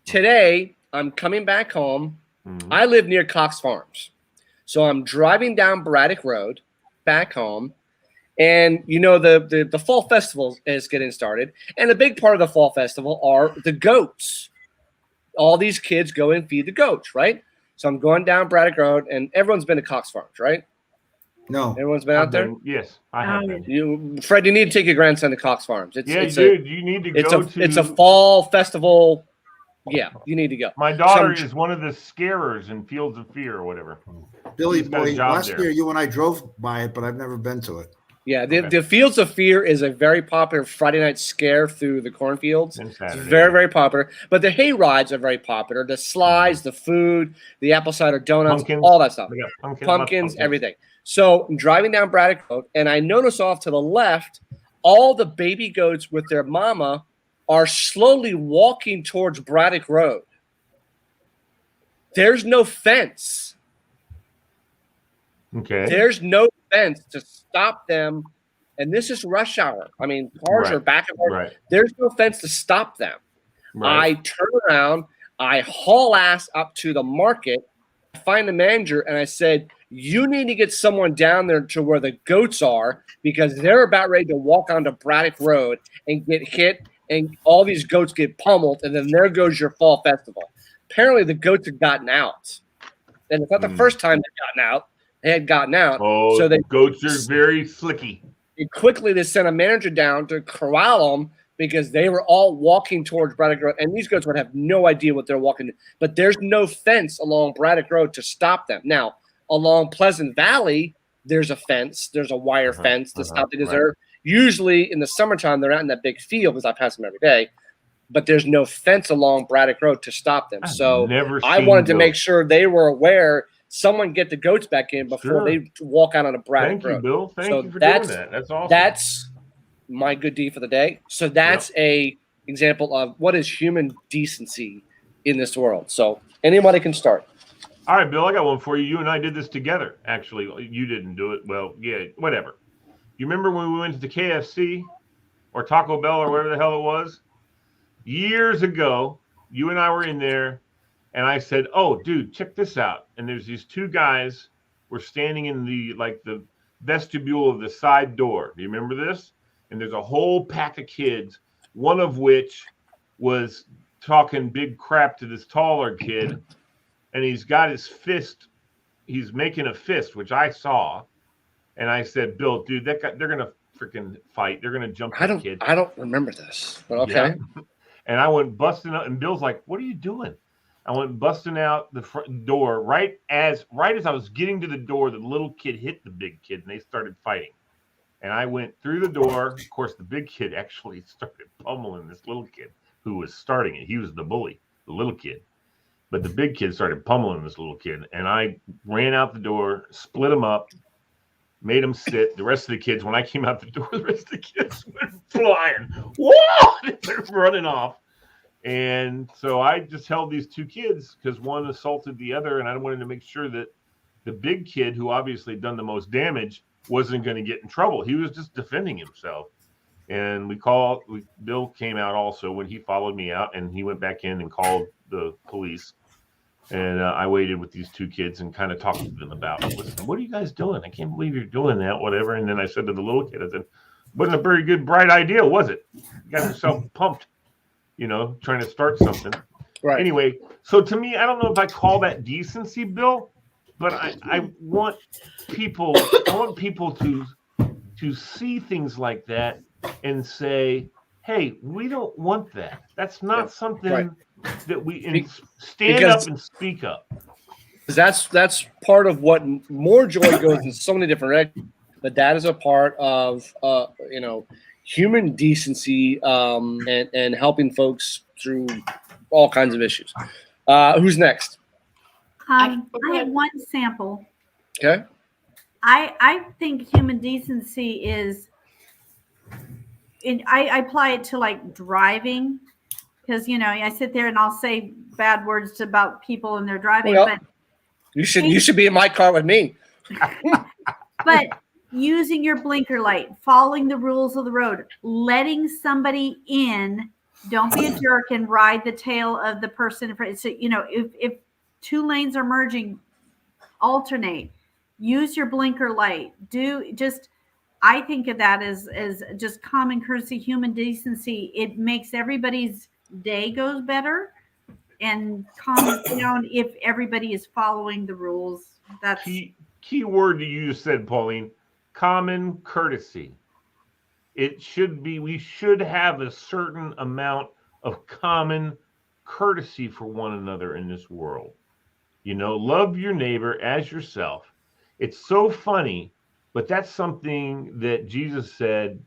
Today, I'm coming back home. Mhm. I live near Cox Farms. So I'm driving down Braddock Road back home. And, you know, the fall festival is getting started. And a big part of the fall festival are the goats. All these kids go and feed the goats, right? So I'm going down Braddock Road, and everyone's been to Cox Farms, right? No. Everyone's been out there? Yes, I have been. Fred, you need to take your grandson to Cox Farms. Dude, you need to go to. It's a fall festival. Yeah, you need to go. My daughter is one of the scarers in Fields of Fear or whatever. Billy She's got a Boy, job last there. year you and I drove by it, but I've never been to it. Yeah, the Fields of Fear is a very popular Friday night scare through the cornfields. It's very, very popular. But the hay rides are very popular. The slides, the food, the apple cider donuts, Pumpkins. all that stuff. We got Pumpkins, everything. So I'm driving down Braddock Road, and I notice off to the left, all the baby goats with their mama are slowly walking towards Braddock Road. There's no fence. Okay. There's no fence to stop them. And this is rush hour. I mean, cars are back and forth. Right. There's no fence to stop them. Right. I turn around, I haul ass up to the market, I find the manager, and I said, you need to get someone down there to where the goats are because they're about ready to walk onto Braddock Road and get hit, and all these goats get pummeled, and then there goes your fall festival. Apparently, the goats had gotten out. And it's not the first time they'd gotten out. They had gotten out. Oh, so they goats are very slicky. Quickly, they sent a manager down to corral them because they were all walking towards Braddock Road, and these goats would have no idea what they're walking to. But there's no fence along Braddock Road to stop them. Now, along Pleasant Valley, there's a fence. There's a wire fence to stop them because they're usually in the summertime, they're out in that big field because I pass them every day. But there's no fence along Braddock Road to stop them. So I wanted to make sure they were aware. Someone get the goats back in before they walk out on a Braddock Road. Thank you, Bill. Thank you for doing that. That's awesome. That's my good deed for the day. So that's a example of what is human decency in this world. So anybody can start. All right, Bill, I got one for you. You and I did this together, actually. You didn't do it. Well, yeah, whatever. You remember when we went to the KFC or Taco Bell or whatever the hell it was? Years ago, you and I were in there, and I said, oh, dude, check this out. And there's these two guys were standing in the vestibule of the side door. Do you remember this? And there's a whole pack of kids, one of which was talking big crap to this taller kid. And he's got his fist. He's making a fist, which I saw. And I said, Bill, dude, that guy, they're going to freaking fight. They're going to jump the kid. I don't remember this, but okay. Yeah. And I went busting out, and Bill's like, what are you doing? I went busting out the front door right as I was getting to the door, the little kid hit the big kid, and they started fighting. And I went through the door. Of course, the big kid actually started pummeling this little kid who was starting it. He was the bully, the little kid. But the big kid started pummeling this little kid. And I ran out the door, split him up, made him sit. The rest of the kids, when I came out the door, the rest of the kids went flying. Whoa! They're running off. And so I just held these two kids because one assaulted the other, and I wanted to make sure that the big kid, who obviously had done the most damage, wasn't going to get in trouble. He was just defending himself. And Bill came out also when he followed me out, and he went back in and called the police. And I waited with these two kids and kind of talked to them about, listen, what are you guys doing? I can't believe you're doing that, whatever. And then I said to the little kid, I said, wasn't a very good, bright idea, was it? You got yourself pumped, trying to start something. Right. Anyway, so to me, I don't know if I call that decency, Bill, but I want people to see things like that and say, hey, we don't want that. That's not something that we stand up and speak up. That's part of what more joy goes in so many different directions. But that is a part of human decency and helping folks through all kinds of issues. Who's next? I have one sample. Okay. I think human decency is, I apply it to like driving, because I sit there and I'll say bad words about people and they're driving, Well, but you should be in my car with me. but using your blinker light, following the rules of the road, letting somebody in, don't be a jerk and ride the tail of the person in front. So if two lanes are merging, alternate, use your blinker light, I think of that as just common courtesy, human decency. It makes everybody's day goes better and calms down if everybody is following the rules. That's key word that you just said, Pauline, common courtesy. We should have a certain amount of common courtesy for one another in this world. Love your neighbor as yourself. It's so funny, but that's something that Jesus said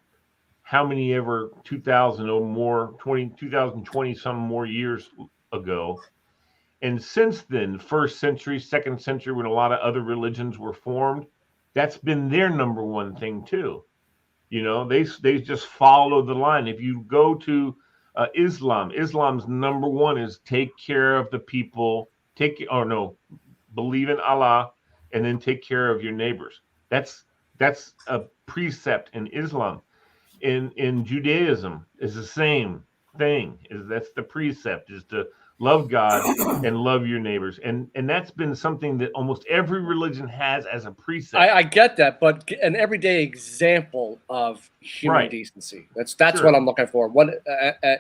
how many ever 2000 or more, 2020 some more years ago. And since then, first century, second century, when a lot of other religions were formed, that's been their number one thing too. They just follow the line. If you go to Islam's number one is take care of the people, believe in Allah, and then take care of your neighbors. That's a precept in Islam. In Judaism is the same thing. That's the precept, is to love God and love your neighbors. And that's been something that almost every religion has as a precept. I get that, but an everyday example of human decency. That's Sure. what I'm looking for.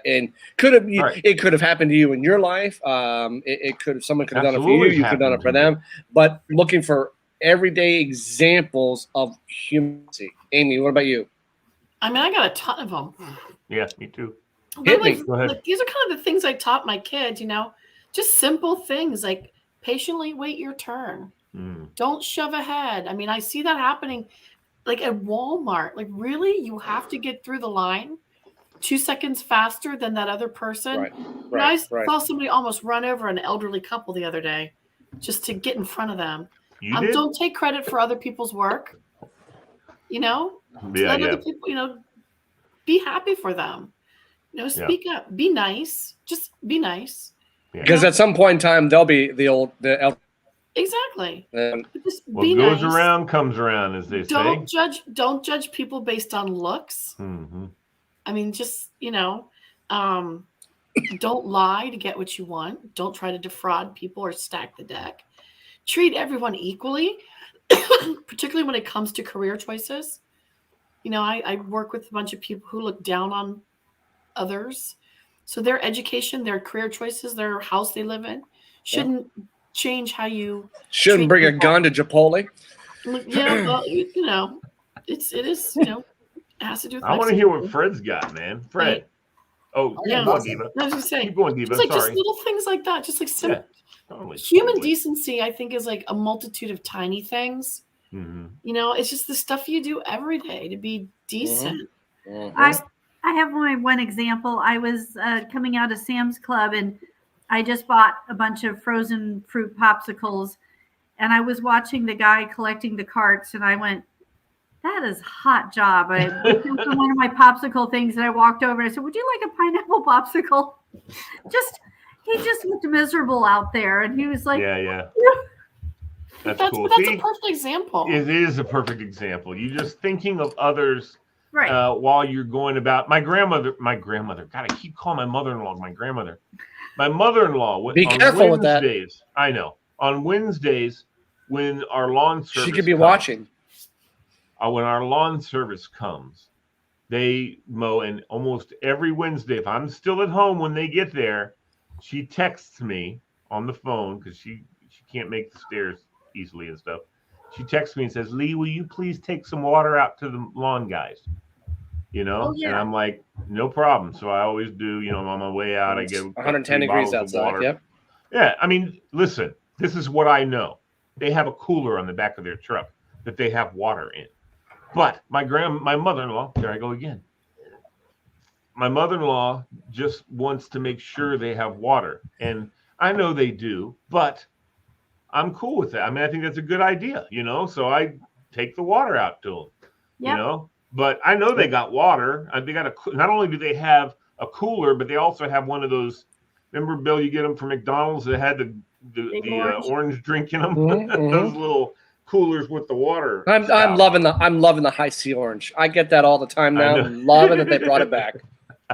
And it could have happened to you in your life. Someone could have done it for you. You could have done it for them. But looking for everyday examples of humanity. Amy, what about you? I mean, I got a ton of them. Yeah, me too. Hit me. Go ahead. These are kind of the things I taught my kids, just simple things like patiently wait your turn. Don't shove ahead. I mean, I see that happening like at Walmart. Like, really? You have to get through the line 2 seconds faster than that other person? I saw somebody almost run over an elderly couple the other day just to get in front of them. You did? Don't take credit for other people's work. Let other people, be happy for them. Speak up. Be nice. Just be nice. Because at some point in time, they'll be the elder. Exactly. Just What be goes nice. around comes around, as they say. Don't judge people based on looks. Mm-hmm. I mean, just don't lie to get what you want. Don't try to defraud people or stack the deck. Treat everyone equally, particularly when it comes to career choices. I work with a bunch of people who look down on others. So their education, their career choices, their house they live in shouldn't change how you shouldn't bring people. A gun to Chipotle. Yeah, well, it is, it has to do with I want to hear what Fred's got, man. Fred. Right. Oh, yeah. Keep going, Diva. I was just saying, keep going, Diva. It's like Sorry. just little things like that. Just like simple. Totally. Human decency, I think, is like a multitude of tiny things. Mm-hmm. It's just the stuff you do every day to be decent. Mm-hmm. I have one example. I was coming out of Sam's Club and I just bought a bunch of frozen fruit popsicles, and I was watching the guy collecting the carts, and I went, that is a hot job. I looked into one of my popsicle things and I walked over and I said, would you like a pineapple popsicle? He just looked miserable out there, and he was like, yeah. That's cool. That's a perfect example. It is a perfect example. You're just thinking of others right. While you're going about. My grandmother. God, I keep calling my mother-in-law my grandmother. My mother-in-law. Be careful with that. I know. On Wednesdays, when our lawn service, she could be watching. When our lawn service comes, they mow, and almost every Wednesday, if I'm still at home when they get there, she texts me on the phone because she can't make the stairs easily and stuff. She texts me and says, Lee, will you please take some water out to the lawn guys? And I'm like, no problem. So I always do, on my way out, I get 110 degrees outside. Yep. Yeah. I mean, listen, this is what I know. They have a cooler on the back of their truck that they have water in. But my mother-in-law, there I go again. my mother-in-law just wants to make sure they have water. And I know they do, but I'm cool with that. I mean, I think that's a good idea, so I take the water out to them, Yep. but I know they got water. They got not only do they have a cooler, but they also have one of those. Remember, Bill, you get them from McDonald's that had the orange drink in them. Those little coolers with the water. I'm loving the high C orange. I get that all the time now. Loving that they brought it back.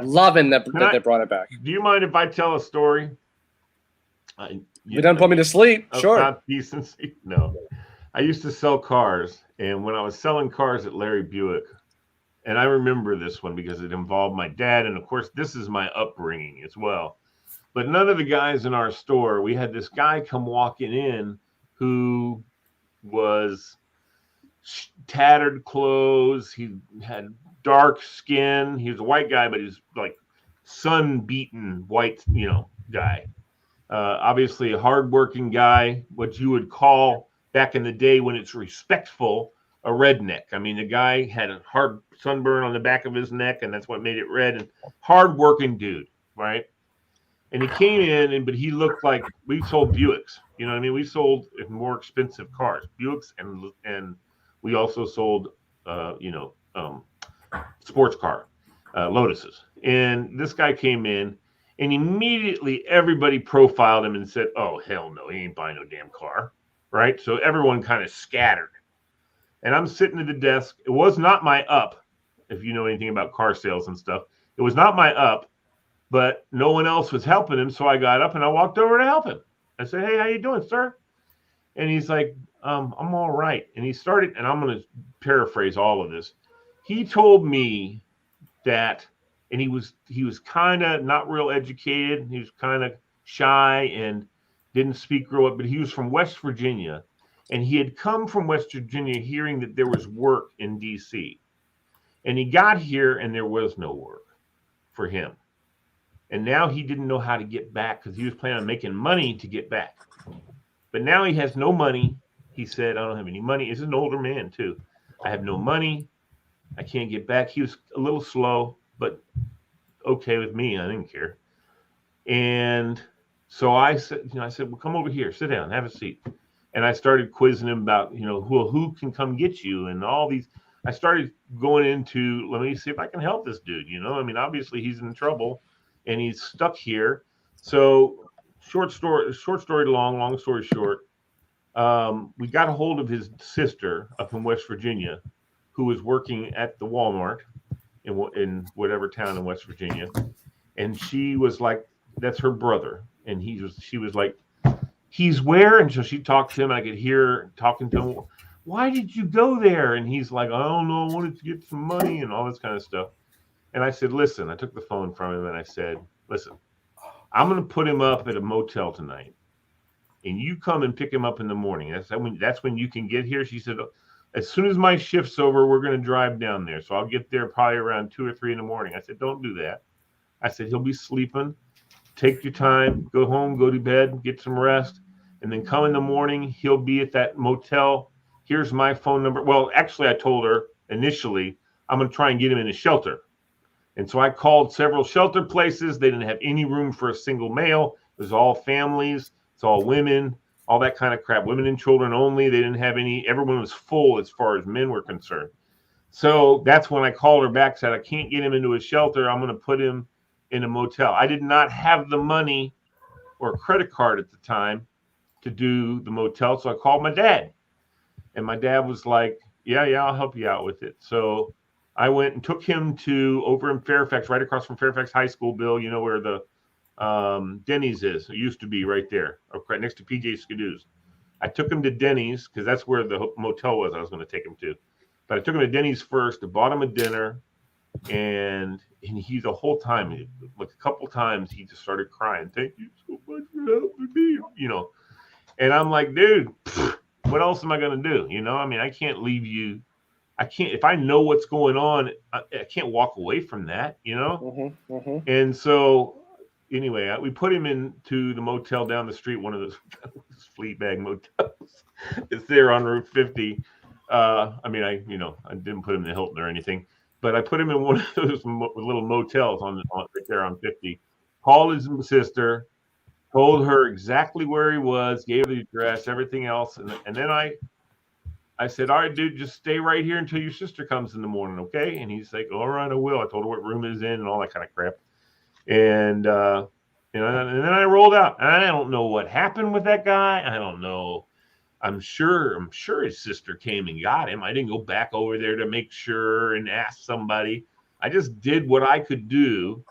Loving that they brought it back. Do you mind if I tell a story? You don't put me to sleep. Sure. Not decency. No. I used to sell cars, and when I was selling cars at Larry Buick, and I remember this one because it involved my dad, and of course, this is my upbringing as well. But none of the guys in our store, we had this guy come walking in who was tattered clothes. He had dark skin. He was a white guy, but he's like sun-beaten white, guy. Obviously a hardworking guy, what you would call back in the day when it's respectful, a redneck. I mean, the guy had a hard sunburn on the back of his neck, and that's what made it red. And hardworking dude, right? And he came in, but he looked like we sold Buicks. You know what I mean? We sold more expensive cars, Buicks, and we also sold, sports car, Lotuses. And this guy came in, and immediately everybody profiled him and said, "Oh, hell no, he ain't buying no damn car," right? So everyone kind of scattered. And I'm sitting at the desk. It was not my up, if you know anything about car sales and stuff. It was not my up. But no one else was helping him, so I got up and I walked over to help him. I said, "Hey, how you doing, sir?" And he's like, "I'm all right." And he started, and I'm going to paraphrase all of this. He told me that, and he was kind of not real educated. He was kind of shy and didn't speak real well, but he was from West Virginia, and he had come from West Virginia hearing that there was work in D.C. And he got here, and there was no work for him. And now he didn't know how to get back because he was planning on making money to get back. But now he has no money. He said, "I don't have any money." This is an older man, too. "I have no money. I can't get back." He was a little slow, but okay with me. I didn't care. And so I said, "Well, come over here, sit down, have a seat." And I started quizzing him about, who can come get you and all these. I started going into, let me see if I can help this dude. I mean, obviously he's in trouble. And he's stuck here. So short story long story short, we got a hold of his sister up in West Virginia, who was working at the Walmart in whatever town in West Virginia. And she was like, that's her brother. And she was like, "He's where?" And so she talked to him. I could hear her talking to him. "Why did you go there?" And he's like, "I don't know. I wanted to get some money," and all this kind of stuff. And I said, "Listen," I took the phone from him and I said, "Listen, I'm going to put him up at a motel tonight. And you come and pick him up in the morning. That's when you can get here." She said, "As soon as my shift's over, we're going to drive down there. So I'll get there probably around 2 or 3 in the morning." I said, "Don't do that." I said, "He'll be sleeping. Take your time. Go home, go to bed, get some rest. And then come in the morning. He'll be at that motel. Here's my phone number." Well, actually, I told her initially, I'm going to try and get him in a shelter. And so I called several shelter places. They didn't have any room for a single male. It was all families. It's all women, all that kind of crap. Women and children only. They didn't have any. Everyone was full as far as men were concerned. So that's when I called her back, said, "I can't get him into a shelter. I'm going to put him in a motel." I did not have the money or a credit card at the time to do the motel. So I called my dad. And my dad was like, yeah, I'll help you out with it. So I went and took him to over in Fairfax, right across from Fairfax High School, Bill, where the Denny's is. It used to be right there, right next to PJ Skidoo's. I took him to Denny's because that's where the motel was I was going to take him to. But I took him to Denny's first, I bought him a dinner, and he the whole time, like a couple times, he just started crying. "Thank you so much for helping me," And I'm like, dude, what else am I going to do? I mean, I can't leave you. I can't, if I know what's going on, I can't walk away from that, And so anyway, we put him into the motel down the street, one of those flea bag motels. It's there on Route 50. I mean, I didn't put him in the Hilton or anything. but I put him in one of those little motels right there on 50. Called his sister, told her exactly where he was, gave her the address, everything else, and then I said, all right, dude, just stay right here until your sister comes in the morning, okay? And he's like, all right, I will. I told her what room is in and all that kind of crap. And and then I rolled out. And I don't know what happened with that guy. I don't know. I'm sure his sister came and got him. I didn't go back over there to make sure and ask somebody. I just did what I could do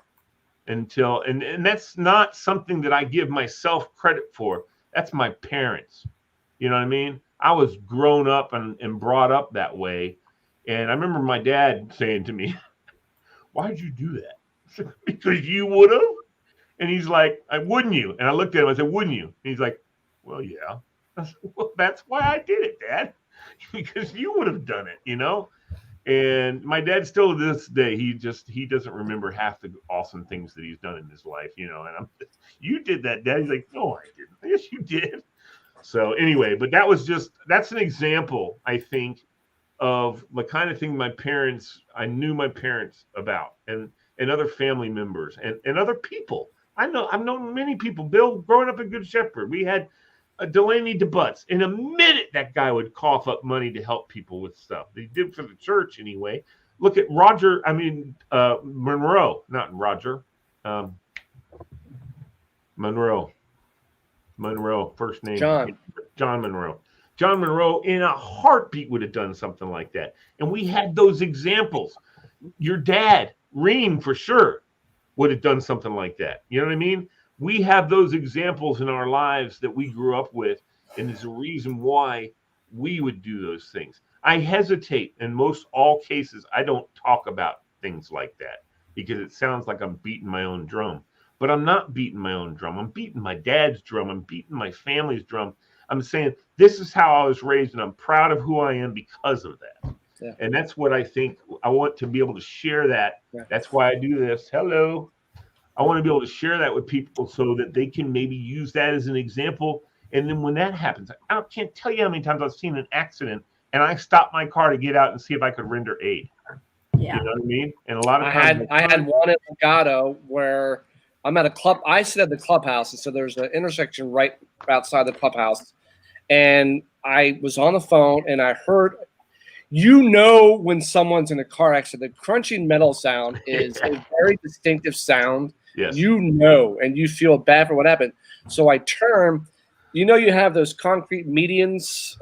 until and that's not something that I give myself credit for. That's my parents. You know what I mean? I was grown up and brought up that way. And I remember my dad saying to me, why'd you do that? Because you would have. And he's like, wouldn't you? And I looked at him, I said, wouldn't you? And he's like, well, yeah. I said, well, that's why I did it, Dad. Because you would have done it, And my dad still to this day, he doesn't remember half the awesome things that he's done in his life, And you did that, Dad. He's like, no, I didn't. Yes, you did. So anyway, but that's an example, I think, of the kind of thing I knew my parents about and other family members and other people. I've known many people. Bill, growing up in Good Shepherd, we had Delaney DeButts. In a minute, that guy would cough up money to help people with stuff. He did for the church anyway. Look at Monroe, not Roger. Monroe, first name. John Monroe. John Monroe, in a heartbeat, would have done something like that. And we had those examples. Your dad, Reem, for sure, would have done something like that. You know what I mean? We have those examples in our lives that we grew up with, and there's a reason why we would do those things. I hesitate in most all cases. I don't talk about things like that because it sounds like I'm beating my own drum. But I'm not beating my own drum. I'm beating my dad's drum. I'm beating my family's drum. I'm saying this is how I was raised, and I'm proud of who I am because of that. Yeah. And that's what I think I want to be able to share that. Yeah. That's why I do this. Hello. I want to be able to share that with people so that they can maybe use that as an example. And then when that happens, I can't tell you how many times I've seen an accident and I stopped my car to get out and see if I could render aid. Yeah. You know what I mean? And a lot of times I had one at Legato where I'm at a club. I sit at the clubhouse, and so there's an intersection right outside the clubhouse. And I was on the phone, and I heard, when someone's in a car accident, the crunching metal sound is a very distinctive sound. Yes. And you feel bad for what happened. So I turn. You have those concrete medians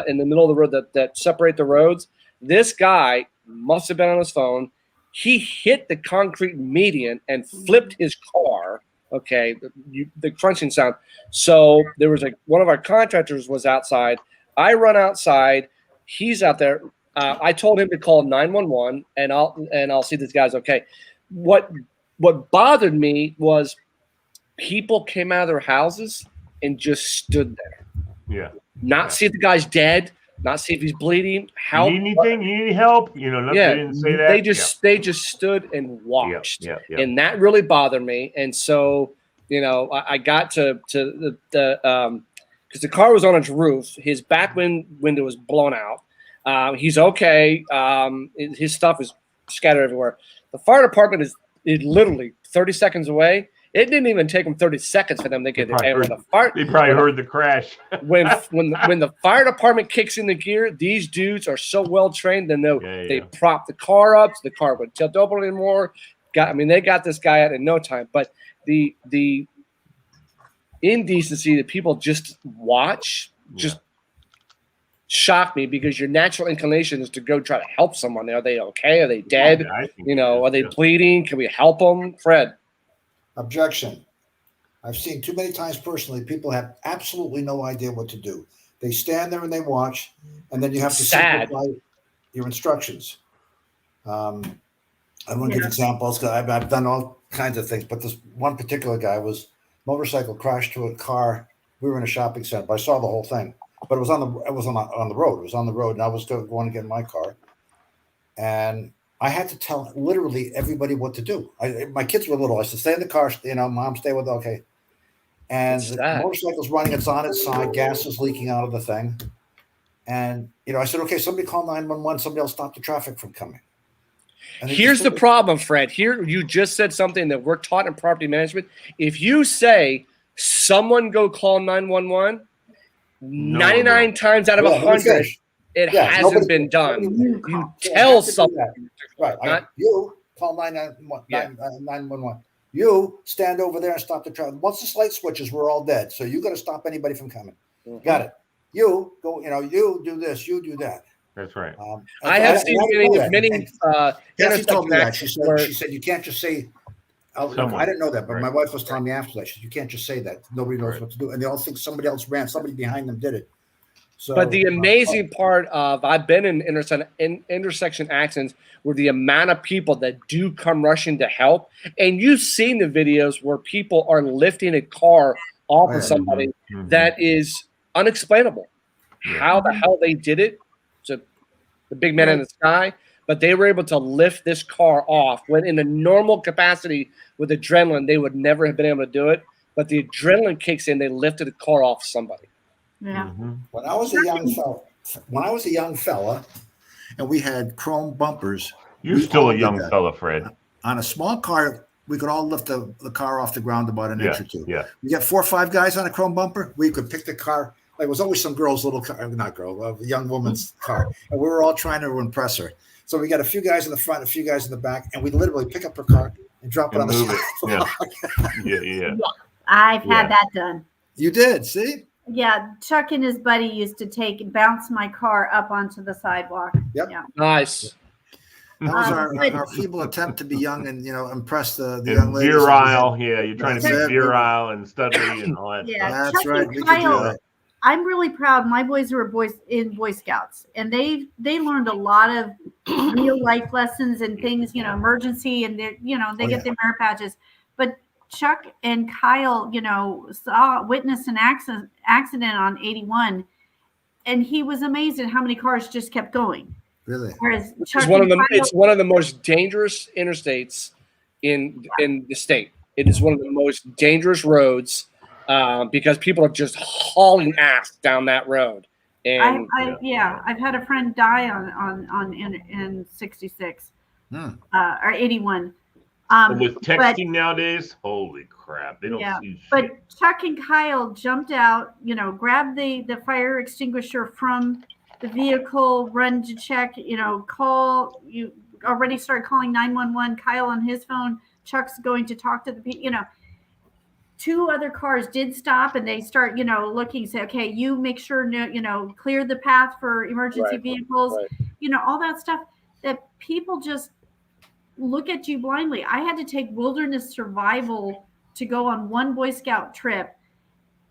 in the middle of the road that separate the roads. This guy must have been on his phone. He hit the concrete median and flipped his car. Okay, the crunching sound. So there was one of our contractors was outside. I run outside. He's out there. I told him to call 911, and I'll see this guy's okay. What bothered me was people came out of their houses and just stood there. Yeah. Not see if the guy's dead. Not see if he's bleeding. You need anything? You need help? Nothing. Yeah, they didn't say that. They just stood and watched, yeah. And that really bothered me. And so, I got to the because the car was on its roof. His back window was blown out. He's okay. His stuff is scattered everywhere. The fire department is literally 30 seconds away. It didn't even take them 30 seconds for them to get there. They probably heard the crash. when the fire department kicks in the gear, these dudes are so well trained. They prop the car up so the car wouldn't tilt over anymore. They got this guy out in no time. But the indecency that people just watch just shocked me, because your natural inclination is to go try to help someone. Are they okay? Are they dead? Are they bleeding? Can we help them? Fred. Objection. I've seen too many times personally, people have absolutely no idea what to do. They stand there and they watch, and then you have to simplify your instructions. I won't give examples because I've done all kinds of things, but this one particular guy motorcycle crashed to a car. We were in a shopping center, but I saw the whole thing. But it was on the road. It was on the road, and I was going to get in my car, and I had to tell literally everybody what to do. My kids were little. I said, "Stay in the car, Mom, stay with okay." And the motorcycle's running. It's on its side. Gas is leaking out of the thing. And I said, "Okay, somebody call 911. Somebody else stop the traffic from coming." And they Here's just the do it. problem, Fred. Here, you just said something that we're taught in property management. If you say someone go call 911, 99 times out of Yeah, let me 100, finish. it Yeah, hasn't nobody- been done. nobody- You So I tell have to do someone. that. Right. Not- You call 911. You stand over there and stop the traffic. Once the light switches, we're all dead. So you got to stop anybody from coming. Got it. You go. You do this. You do that. That's right. I have seen many Cassie told me that. intersection She said you can't just say. Look, Someone. I didn't know that, but Right. my wife was telling me after that. She said you can't just say that. Nobody knows Right. what to do, and they all think somebody else ran. Somebody behind them did it. So, But the amazing part of I've been in intersection accidents where the amount of people that do come rushing to help, and you've seen the videos where people are lifting a car off yeah. of somebody Mhm. that is unexplainable. Yeah. How the hell they did it? So the big man in the sky, but they were able to lift this car off when in a normal capacity with adrenaline, they would never have been able to do it. But the adrenaline kicks in, they lifted the car off somebody. Yeah. Mhm. when I was a young fella, and we had chrome bumpers. You're we still all a did young that. fella, Fred. On a small car, we could all lift the car off the ground about an inch or two. Yeah. We get 4 or 5 guys on a chrome bumper. We could pick the car. Like, it was always some girl's little car, not girl, a young woman's car, and we were all trying to impress her. So we got a few guys in the front, a few guys in the back, and we literally pick up her car and drop it on And the move side. it. Yeah. I've Yeah. had that done. You did, see? Yeah, Chuck and his buddy used to bounce my car up onto the sidewalk. Yep. Yeah. Nice. That was but- our feeble attempt to be young and impress the And young ladies. virile. Yeah, you're trying to be That's it. virile and studly and all that Yeah. stuff. That's Chuck right. and We could do Kyle, that. I'm really proud. My boys were in Boy Scouts, and they learned a lot of real life lessons and things. Emergency, and they Oh, get their merit badges. But Chuck and Kyle, witnessed an accident on 81, and he was amazed at how many cars just kept going. Really? Whereas Chuck It's one of and the Kyle, it's one of the most dangerous interstates in the state. It is one of the most dangerous roads because people are just hauling ass down that road. And I've had a friend die in 66 or 81. And with texting but- nowadays, holy crap, they don't see shit. But Chuck and Kyle jumped out, grabbed the fire extinguisher from the vehicle, run to check, call. You already started calling 911. Kyle on his phone. Chuck's going to talk to the people. 2 other cars did stop, and they start, looking. Say, okay, you make sure, clear the path for emergency vehicles. right. All that stuff that people just look at you blindly. I had to take wilderness survival to go on one Boy Scout trip.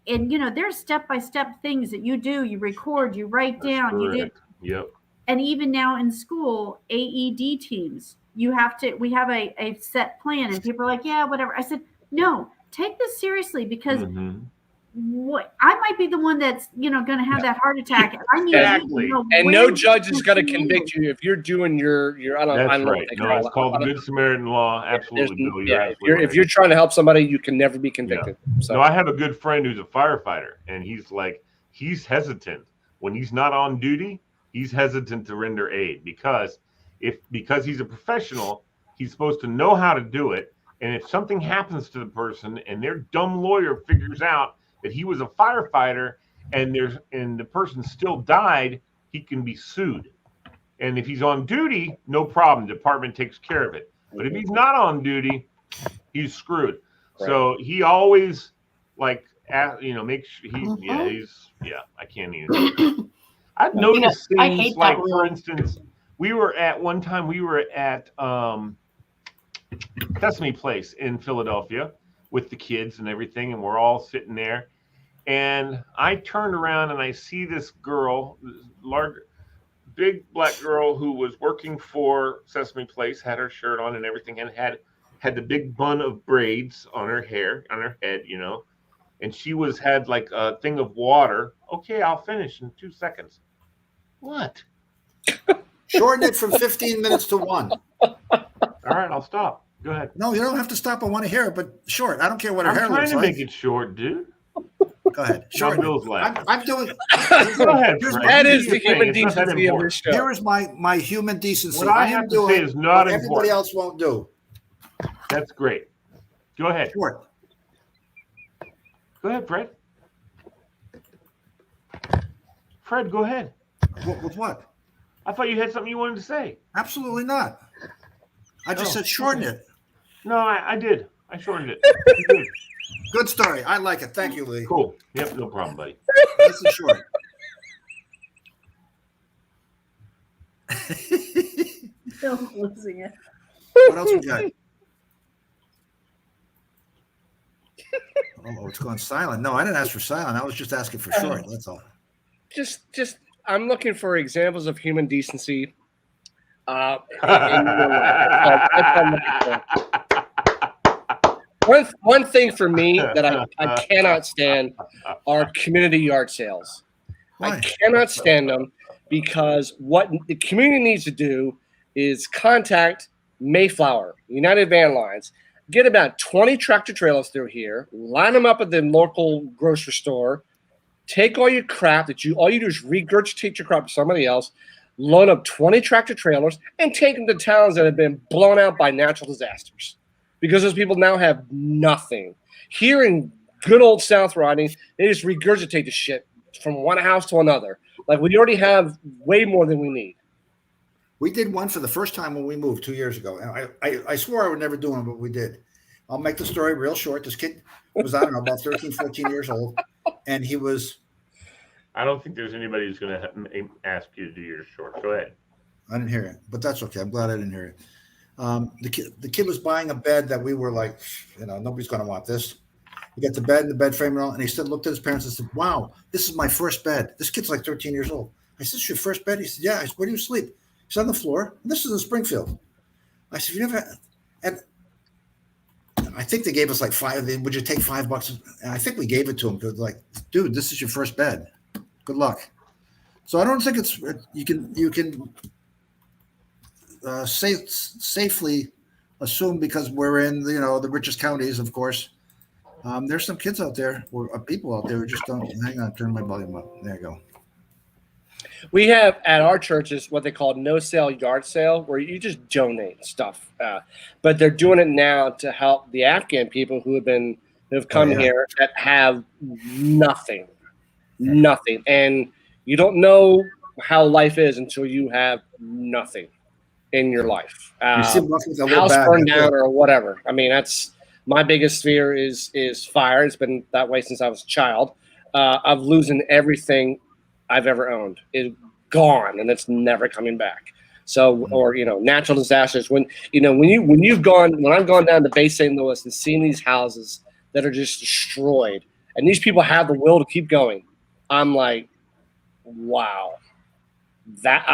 And, there's step-by-step things that you do. You record, you write down, you do. Correct. Yep. And even now in school, AED teams, we have a set plan. And people are like, yeah, whatever. I said, no, take this seriously because Mhm. I might be the one that's, going to have that heart attack. I need Exactly. to know And where no you judge is going to can convict you if you're doing your I don't That's know right. what they No, call it's it. called I the don't- Good Samaritan law. Absolutely, there's- Bill. yeah, You're if absolutely you're right. trying to help somebody, you can never be convicted. So No, I have a good friend who's a firefighter, and he's hesitant when he's not on duty. He's hesitant to render aid because he's a professional, he's supposed to know how to do it. And if something happens to the person, and their dumb lawyer figures out that he was a firefighter, and the person still died, he can be sued. And if he's on duty, no problem. The department takes care of it. But if he's not on duty, he's screwed. Right. So he always make sure I can't even. I've noticed I things hate that like, for rule. instance, we were at Sesame Place in Philadelphia with the kids and everything, and we're all sitting there. And I turned around and I see this girl, this large, big black girl who was working for Sesame Place, had her shirt on and everything, and had the big bun of braids on her hair, on her head, and she had like a thing of water. Okay, I'll finish in 2 seconds. What? Shorten it from 15 minutes to 1. All right, I'll stop. Go ahead. No, you don't have to stop. I want to hear it, but short. I don't care what her I'm hair trying looks to like. make it short, dude. Go ahead. Now Shorten Bill's it. laughing. I'm doing. Go ahead, Here's Fred. my- That You is do the your thing. human It's not that decency of important. this show. Here is my human decency. What I am have to doing say is not what everybody important. else won't do. That's great. Go ahead. Short. Go ahead, Fred. Fred, go ahead. With what? I thought you had something you wanted to say. Absolutely not. I just Oh, said shorten okay. it. No, I did. I shortened it. You did. Good story. I like it. Thank you, Lee. Cool. Yep, no problem, buddy. Nice and short. Bill's losing it. What else we got? Oh, it's going silent. No, I didn't ask for silent. I was just asking for short. That's all. Just I'm looking for examples of human decency. In your life. That's all I'm looking for. One thing for me that I cannot stand are community yard sales. Why? I cannot stand them because what the community needs to do is contact Mayflower, United Van Lines, get about 20 tractor trailers through here, line them up at the local grocery store, take all your crap all you do is regurgitate your crap to somebody else, load up 20 tractor trailers, and take them to towns that have been blown out by natural disasters. Because those people now have nothing. Here in good old South Riding, they just regurgitate the shit from one house to another. Like we already have way more than we need. We did one for the first time when we moved 2 years ago. And I swore I would never do one, but we did. I'll make the story real short. This kid was, I don't know, about 13, 14 years old. And he was. I don't think there's anybody who's going to ask you to do yours short. Go ahead. I didn't hear it, but that's okay. I'm glad I didn't hear it. The kid was buying a bed that we were like, nobody's going to want this. He got the bed and the bed frame and all, and he looked at his parents and said, "Wow, this is my first bed." This kid's like 13 years old. I said, "It's your first bed?" He said, "Yeah." I said, "Where do you sleep?" He's on the floor. And this is in Springfield. I said, "You never?" And I think they gave us like $5. Would you take $5? And I think we gave it to him because, like, dude, this is your first bed. Good luck. So I don't think you can safely assume because we're in the richest counties, of course. There's some kids out there or people out there who just don't. Hang on, turn my volume up. There you go. We have at our churches what they call no sale yard sale, where you just donate stuff. But they're doing it now to help the Afghan people who have come here that have nothing, and you don't know how life is until you have nothing in your life. You see walking with a little House bag, burned that's down it. or whatever. I mean, that's my biggest fear is fire. It's been that way since I was a child. Of losing everything I've ever owned is gone, and it's never coming back. So, or natural disasters. When I've gone down to Bay St. Louis and seen these houses that are just destroyed, and these people have the will to keep going, I'm like, wow. That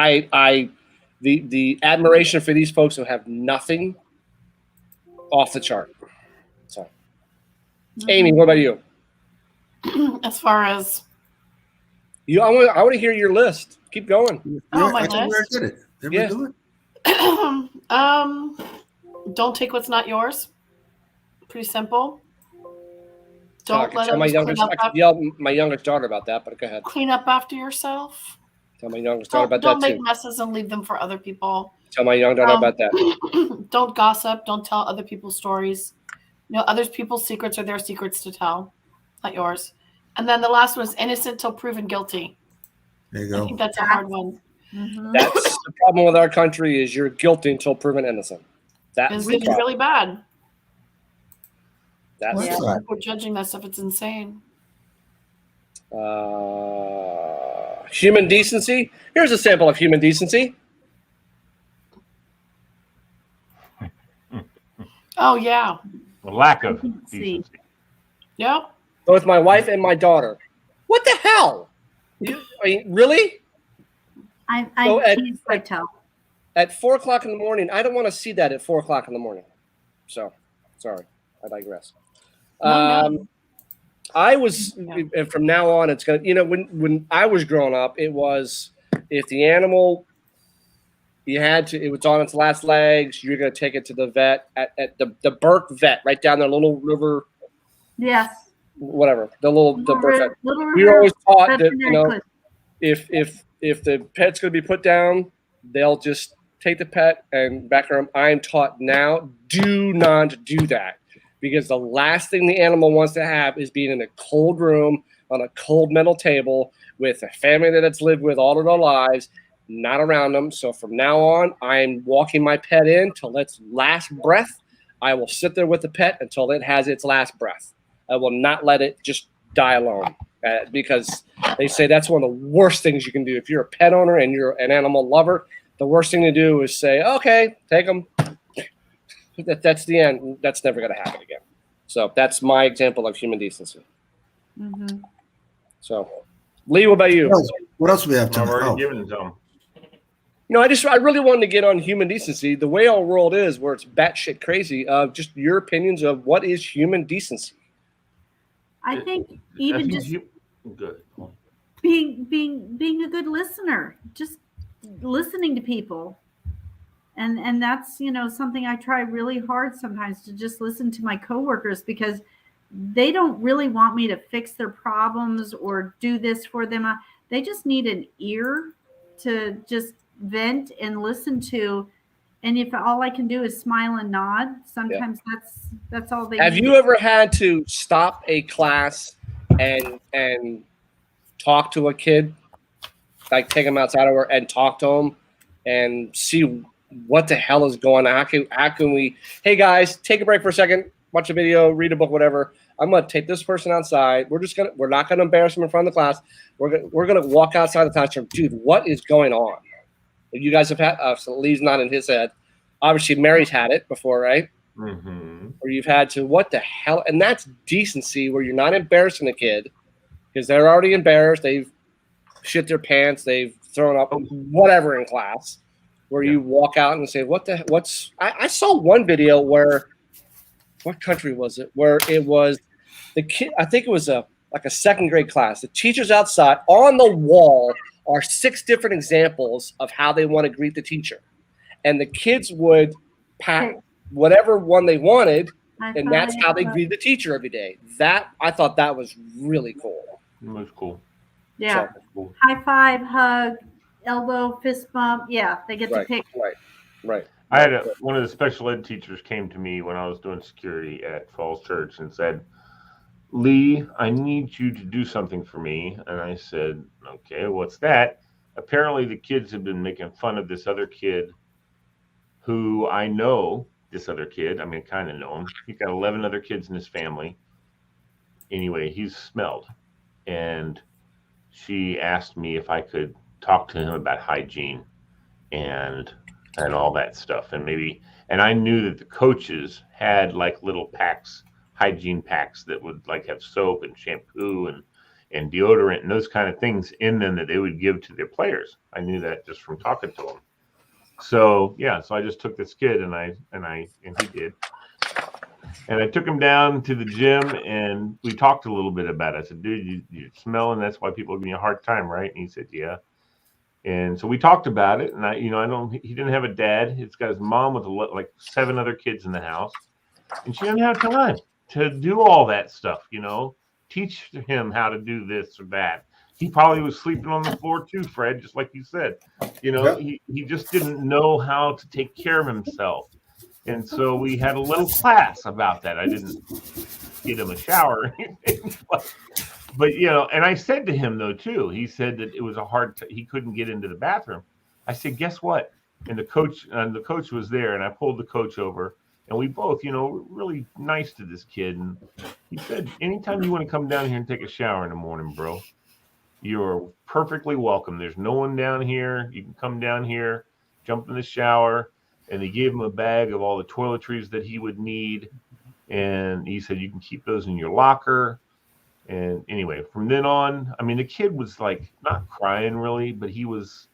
the admiration for these folks who have nothing, off the chart. So, Amy, what about you? As far as I want to hear your list. Keep going. my I think we already list. did it. Did we do it? Don't take what's not yours. Pretty simple. I Don't can let tell others I could yell my youngest daughter about that, but go ahead. clean up after yourself. Tell my youngest daughter about Don't that make too. messes and leave them for other people. Tell my young daughter about that. Don't gossip. Don't tell other people's stories. Other people's secrets are their secrets to tell, not yours. And then the last one is innocent till proven guilty. There you I go. think that's a hard one. That's the problem with our country is you're guilty until proven innocent. That's It's the problem. really bad. That's What's the that? We're judging that stuff. It's insane. Human decency. Here's a sample of human decency. Oh yeah. The lack of See. decency. Yep. Both my wife and my daughter. What the hell? Really? I So can't quite tell. At 4:00 in the morning, I don't want to see that at 4:00 in the morning. So, sorry, I digress. No. I was Yeah. from now on. It's gonna, when I was growing up, it was if the animal it was on its last legs, you're gonna take it to the vet at the Burke vet right down the little river. Yes. whatever the birth vet. Little We were always taught that veterinary clinic. if the pet's going to be put down, they'll just take the pet and back her. I am taught now, do not do that, because the last thing the animal wants to have is being in a cold room on a cold metal table with a family that it's lived with all of their lives, not around them. So from now on, I'm walking my pet in till its last breath. I will sit there with the pet until it has its last breath. I will not let it just die alone, because they say that's one of the worst things you can do. If you're a pet owner and you're an animal lover, the worst thing to do is say, okay, take them. That's the end. That's never going to happen again. So that's my example of human decency. Mm-hmm. So, Lee, what about you? What else do we have? I've already given some. No, I really wanted to get on human decency. The way our world is, where it's batshit crazy. Just your opinions of what is human decency. I think even just good. being a good listener, just listening to people. And that's, something I try really hard sometimes, to just listen to my coworkers, because they don't really want me to fix their problems or do this for them. They just need an ear to just vent and listen to. And if all I can do is smile and nod, sometimes that's all they Have need. you ever had to stop a class and talk to a kid, like take them outside of work and talk to them and see what the hell is going on? How can we, hey guys, take a break for a second, watch a video, read a book, whatever. I'm going to take this person outside. We're not going to embarrass them in front of the class. We're going to walk outside the classroom. Dude, what is going on? You guys have had, so Lee's not in his head. Obviously, Mary's had it before, right? Mm-hmm. Where you've had to, what the hell? And that's decency, where you're not embarrassing the kid because they're already embarrassed. They've shit their pants. They've thrown up whatever in class. Where you walk out and say, I saw one video where, what country was it? Where it was the kid, I think it was a second grade class. The teacher's outside. On the wall are 6 different examples of how they want to greet the teacher. And the kids would pack whatever one they wanted, and that's how they greet the teacher every day. I thought that was really cool. It was cool. Yeah. So cool. High five, hug, elbow, fist bump. Yeah, they get to pick. Right. I had one of the special ed teachers came to me when I was doing security at Falls Church and said, Lee, I need you to do something for me. And I said, okay, what's that? Apparently the kids have been making fun of this other kid who I know, this other kid. I mean, kind of know him. He's got 11 other kids in his family. Anyway, he's smelled. And she asked me if I could talk to him about hygiene and all that stuff. And I knew that the coaches had like little packs, hygiene packs that would like have soap and shampoo and deodorant and those kind of things in them that they would give to their players. I knew that just from talking to them. So so I just took this kid and he did. And I took him down to the gym and we talked a little bit about it. I said, dude, you're smelling. That's why people give me a hard time, right? And he said, yeah. And so we talked about it. And he didn't have a dad. He's got his mom with like 7 other kids in the house. And she didn't have time to do all that stuff, teach him how to do this or that. He probably was sleeping on the floor too, Fred, just like you said. He just didn't know how to take care of himself. And so we had a little class about that. I didn't get him a shower or anything. But and I said to him, though, too, he said that it was he couldn't get into the bathroom. I said, guess what? And the coach was there, and I pulled the coach over, and we both, were really nice to this kid. And he said, anytime you want to come down here and take a shower in the morning, bro, you're perfectly welcome. There's no one down here. You can come down here, jump in the shower. And they gave him a bag of all the toiletries that he would need. And he said, you can keep those in your locker. And anyway, from then on, I mean, the kid was like not crying really, but he was,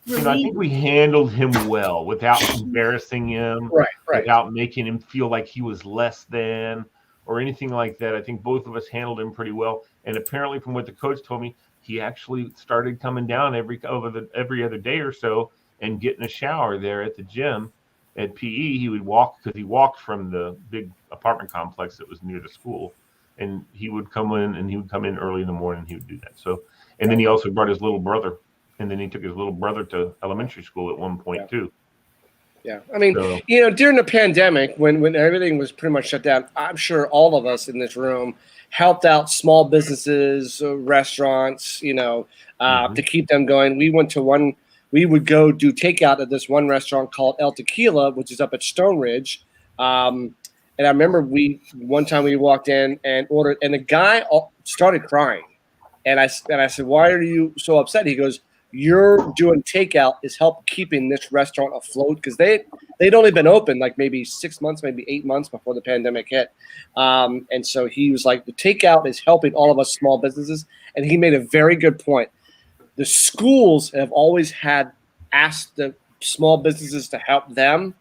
I think we handled him well without embarrassing him, right. Without making him feel like he was less than or anything like that. I think both of us handled him pretty well. And apparently from what the coach told me, he actually started coming down every other day or so and getting a shower there at the gym at PE. He would walk, because he walked from the big apartment complex that was near the school. and he would come in, and he would come in early in the morning. He would do that. So, and then he also brought his little brother, and then he took his little brother to elementary school at one point too. Yeah, I mean, So- during the pandemic, when everything was pretty much shut down, I'm sure all of us in this room helped out small businesses, restaurants, to keep them going. We would go do takeout at this one restaurant called El Tequila, which is up at Stone Ridge. And I remember one time we walked in and ordered, and the guy started crying. And I said, "Why are you so upset?" He goes, "You're doing takeout is help keeping this restaurant afloat," because they'd only been open like maybe 6 months, maybe 8 months before the pandemic hit. And so he was like, the takeout is helping all of us small businesses. And he made a very good point. The schools have always asked the small businesses to help them.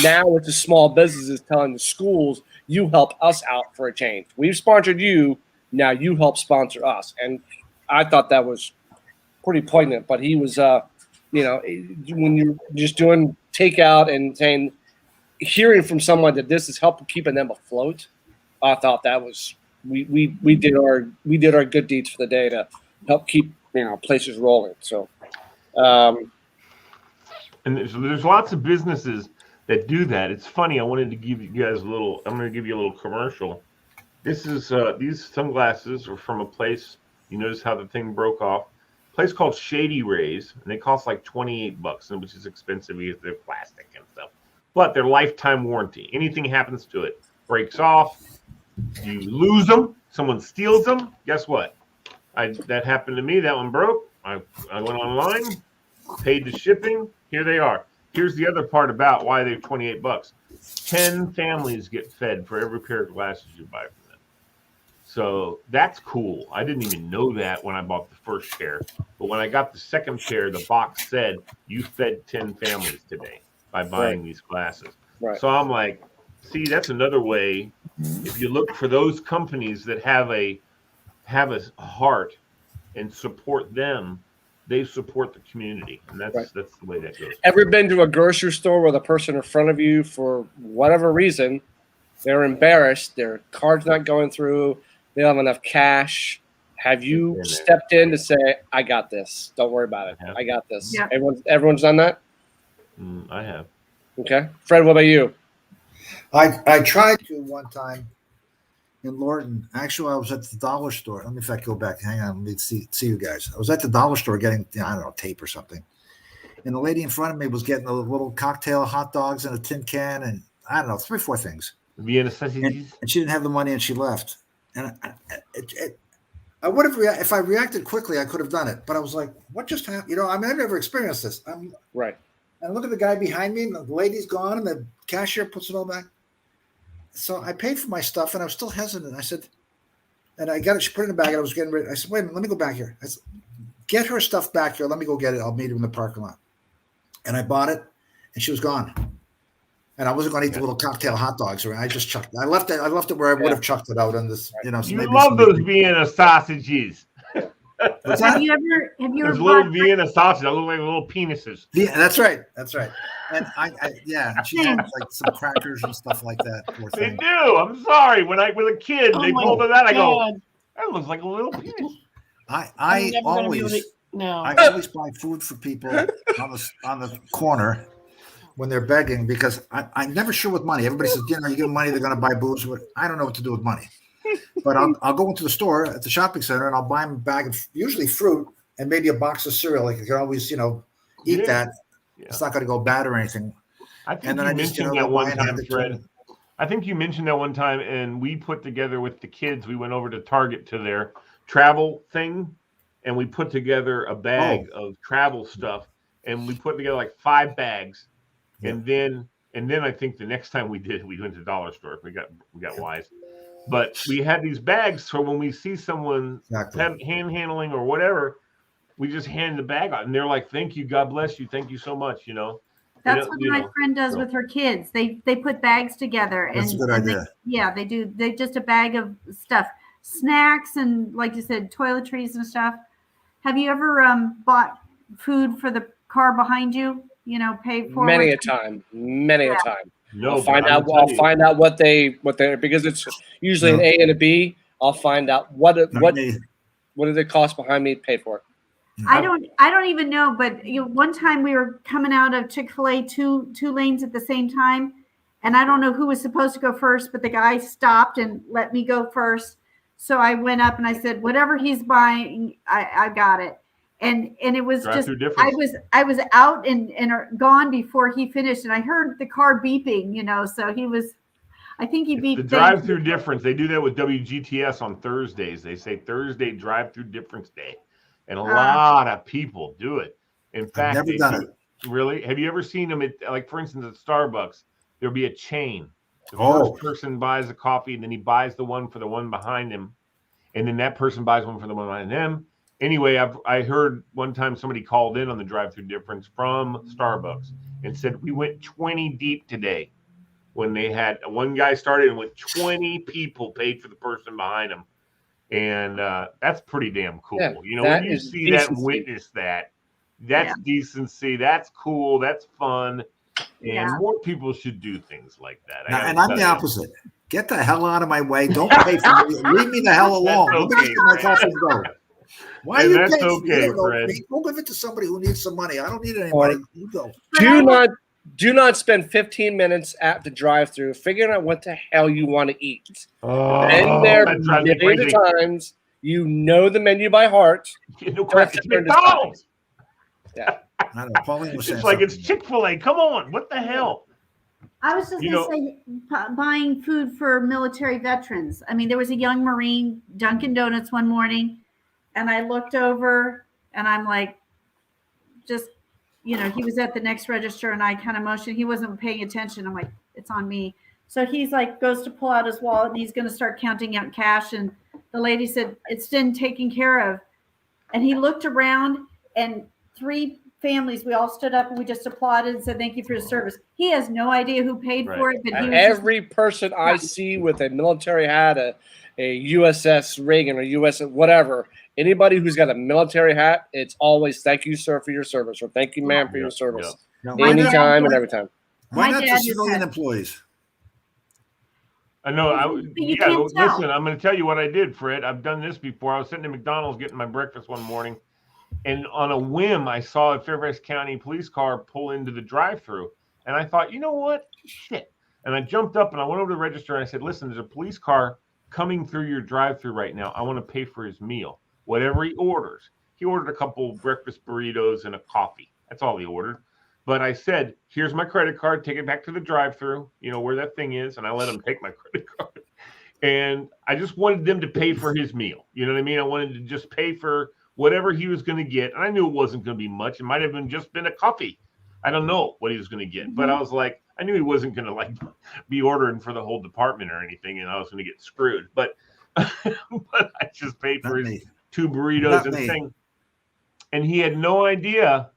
Now it's the small businesses telling the schools, you help us out for a change. We've sponsored you. Now you help sponsor us. And I thought that was pretty poignant, but he was, when you're just doing takeout and saying, hearing from someone that this is helping keeping them afloat, I thought that was we did our good deeds for the day to help keep places rolling. So, and there's lots of businesses that do that. It's funny. I wanted to give you guys I'm going to give you a little commercial. This is these sunglasses are from a place. You notice how the thing broke off. Place called Shady Rays, and they cost like $28, which is expensive because they're plastic and stuff. But they're lifetime warranty. Anything happens to it, breaks off, you lose them, someone steals them. Guess what? That happened to me. That one broke. I went online, paid the shipping. Here they are. Here's the other part about why they're $28. 10 families get fed for every pair of glasses you buy from them. So that's cool. I didn't even know that when I bought the first pair. But when I got the second pair, the box said, you fed 10 families today by buying these glasses. Right. So I'm like, see, that's another way. If you look for those companies that have a heart and support them, they support the community. And that's the way that goes. Ever been to a grocery store where the person in front of you, for whatever reason, they're embarrassed, their card's not going through, they don't have enough cash? Have you stepped in to say, I got this, don't worry about it, I got this? Yeah. Everyone's done that? I have. Okay. Fred, what about you? I tried to one time in Lorton. Actually, I was at the dollar store. Let me, in fact, go back. Hang on. Let me see you guys. I was at the dollar store getting, I don't know, tape or something. And the lady in front of me was getting a little cocktail hot dogs in a tin can and, I don't know, 3 or 4 things. Vienna sausages. And she didn't have the money and she left. And I would have if I reacted quickly, I could have done it. But I was like, what just happened? I've never experienced this. Right. And look at the guy behind me, and the lady's gone, and the cashier puts it all back. So I paid for my stuff, and I was still hesitant. I said, and I got it. She put it in the bag, and I was getting ready. I said, wait a minute, let me go back here. I said, get her stuff back here. Let me go get it. I'll meet her in the parking lot. And I bought it, and she was gone. And I wasn't going to eat the little cocktail hot dogs. I just chucked it. I left it where I would have chucked it out on this. So you love those Vienna sausages. Have you ever Those little Vienna sausages, they look like little penises. Yeah, that's right. And she had like some crackers and stuff like that. Poor They thing. do. I'm sorry. When I was a kid, they pulled it out. I go, God. that looks like a little penis. I never gonna be able always to- no. I always buy food for people on the corner when they're begging because I'm never sure with money. Everybody says, you give them money, they're going to buy booze. But I don't know what to do with money. But I'll go into the store at the shopping center and I'll buy them a bag of usually fruit and maybe a box of cereal. Like you can always, eat that. Yeah. It's not going to go bad or anything. I think And then you I just, mentioned go that one buy and time, have it Fred. too. I think you mentioned that one time, and we put together with the kids. We went over to Target to their travel thing, and we put together a bag of travel stuff, and we put together like 5 bags, and then I think the next time we went to the dollar store. We got wise, but we had these bags so when we see someone hand handling or whatever, we just hand the bag out, and they're like, "Thank you, God bless you, thank you so much." That's what my friend does with her kids. They put bags together. That's a good idea. They do. They just a bag of stuff, snacks, and like you said, toiletries and stuff. Have you ever bought food for the car behind you? Pay for Many a time. No, I'll find out what they because it's usually an A and a B. I'll find out what Not me. did it cost behind me to pay for it. I don't even know, but one time we were coming out of Chick-fil-A two lanes at the same time, and I don't know who was supposed to go first, but the guy stopped and let me go first. So I went up and I said, whatever he's buying, I got it. And it was just I was out and gone before he finished, and I heard the car beeping, so he was, I think he beeped. The drive-through difference. They do that with WGTS on Thursdays. They say Thursday drive-through difference day. And a lot of people do it. In fact, I've never done it. Really? Have you ever seen them at, like, for instance, at Starbucks, there'll be a chain. The first person buys a coffee, and then he buys the one for the one behind him. And then that person buys one for the one behind them. Anyway, I heard one time somebody called in on the drive-through difference from Starbucks and said, we went 20 deep today when they had one guy started and went 20 people paid for the person behind him. And that's pretty damn cool. Yeah, when you see decency. That and witness that, that's decency. That's cool. That's fun. And more people should do things like that. And I'm the opposite. Get the hell out of my way. Don't pay for me. Leave me the hell alone. Let me get my coffee and go. Why are you paying for me? Go give it to somebody who needs some money. I don't need anybody. You go. Do not spend 15 minutes at the drive-through figuring out what the hell you want to eat. And there millions of times, the menu by heart. It's McDonald's. Yeah. I know. Pauline was saying it's like it's Chick-fil-A. Come on. What the hell? I was just going to say, buying food for military veterans. I mean, there was a young Marine, Dunkin' Donuts one morning, and I looked over, and I'm like, he was at the next register, and I kind of motioned. He wasn't paying attention. I'm like, it's on me. So he's like, goes to pull out his wallet, and he's going to start counting out cash. And the lady said, it's been taken care of. And he looked around, and 3 families, we all stood up and we just applauded and said, thank you for your service. He has no idea who paid for it. But every person I see with a military hat, a USS Reagan or US whatever, anybody who's got a military hat, it's always thank you, sir, for your service, or thank you, ma'am, for your service. Anytime and every time. Why not the civilian employees? I know. Listen, I'm going to tell you what I did, Fred. I've done this before. I was sitting at McDonald's getting my breakfast one morning, and on a whim, I saw a Fairfax County police car pull into the drive-through, and I thought, you know what? Shit. And I jumped up and I went over to the register and I said, listen, there's a police car coming through your drive-through right now. I want to pay for his meal, whatever he orders. He ordered a couple breakfast burritos and a coffee. That's all he ordered. But I said, here's my credit card. Take it back to the drive-through, where that thing is. And I let him take my credit card. And I just wanted them to pay for his meal. You know what I mean? I wanted to just pay for whatever he was going to get. And I knew it wasn't going to be much. It might have just been a coffee. I don't know what he was going to get. But I was like, I knew he wasn't going to be ordering for the whole department or anything. And I was going to get screwed. But but I just paid for his 2 burritos and thing. And he had no idea.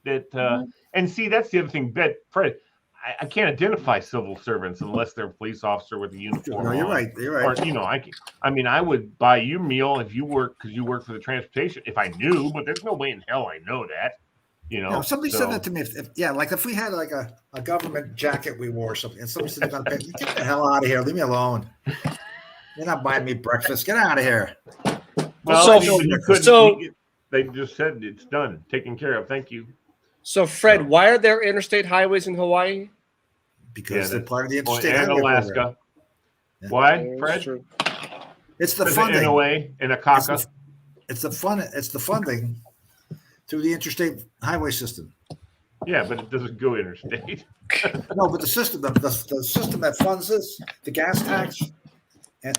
That and see, that's the other thing, Fred. I can't identify civil servants unless they're a police officer with a uniform. No, you're right. Or, I would buy you a meal if you work because you work for the transportation if I knew, but there's no way in hell I know that. Somebody said that to me. If we had like a government jacket we wore or something, and somebody said, "Get the hell out of here! Leave me alone. You're not buying me breakfast. Get out of here." Well, they just said it's done, taken care of. Thank you. So, Fred, why are there interstate highways in Hawaii? Because they're part of the interstate highway Alaska. Program. Why, Fred? It's the funding. NOA and ACACA. It's the funding through the interstate highway system. Yeah, but it doesn't go interstate. No, but the system that funds this, the gas tax,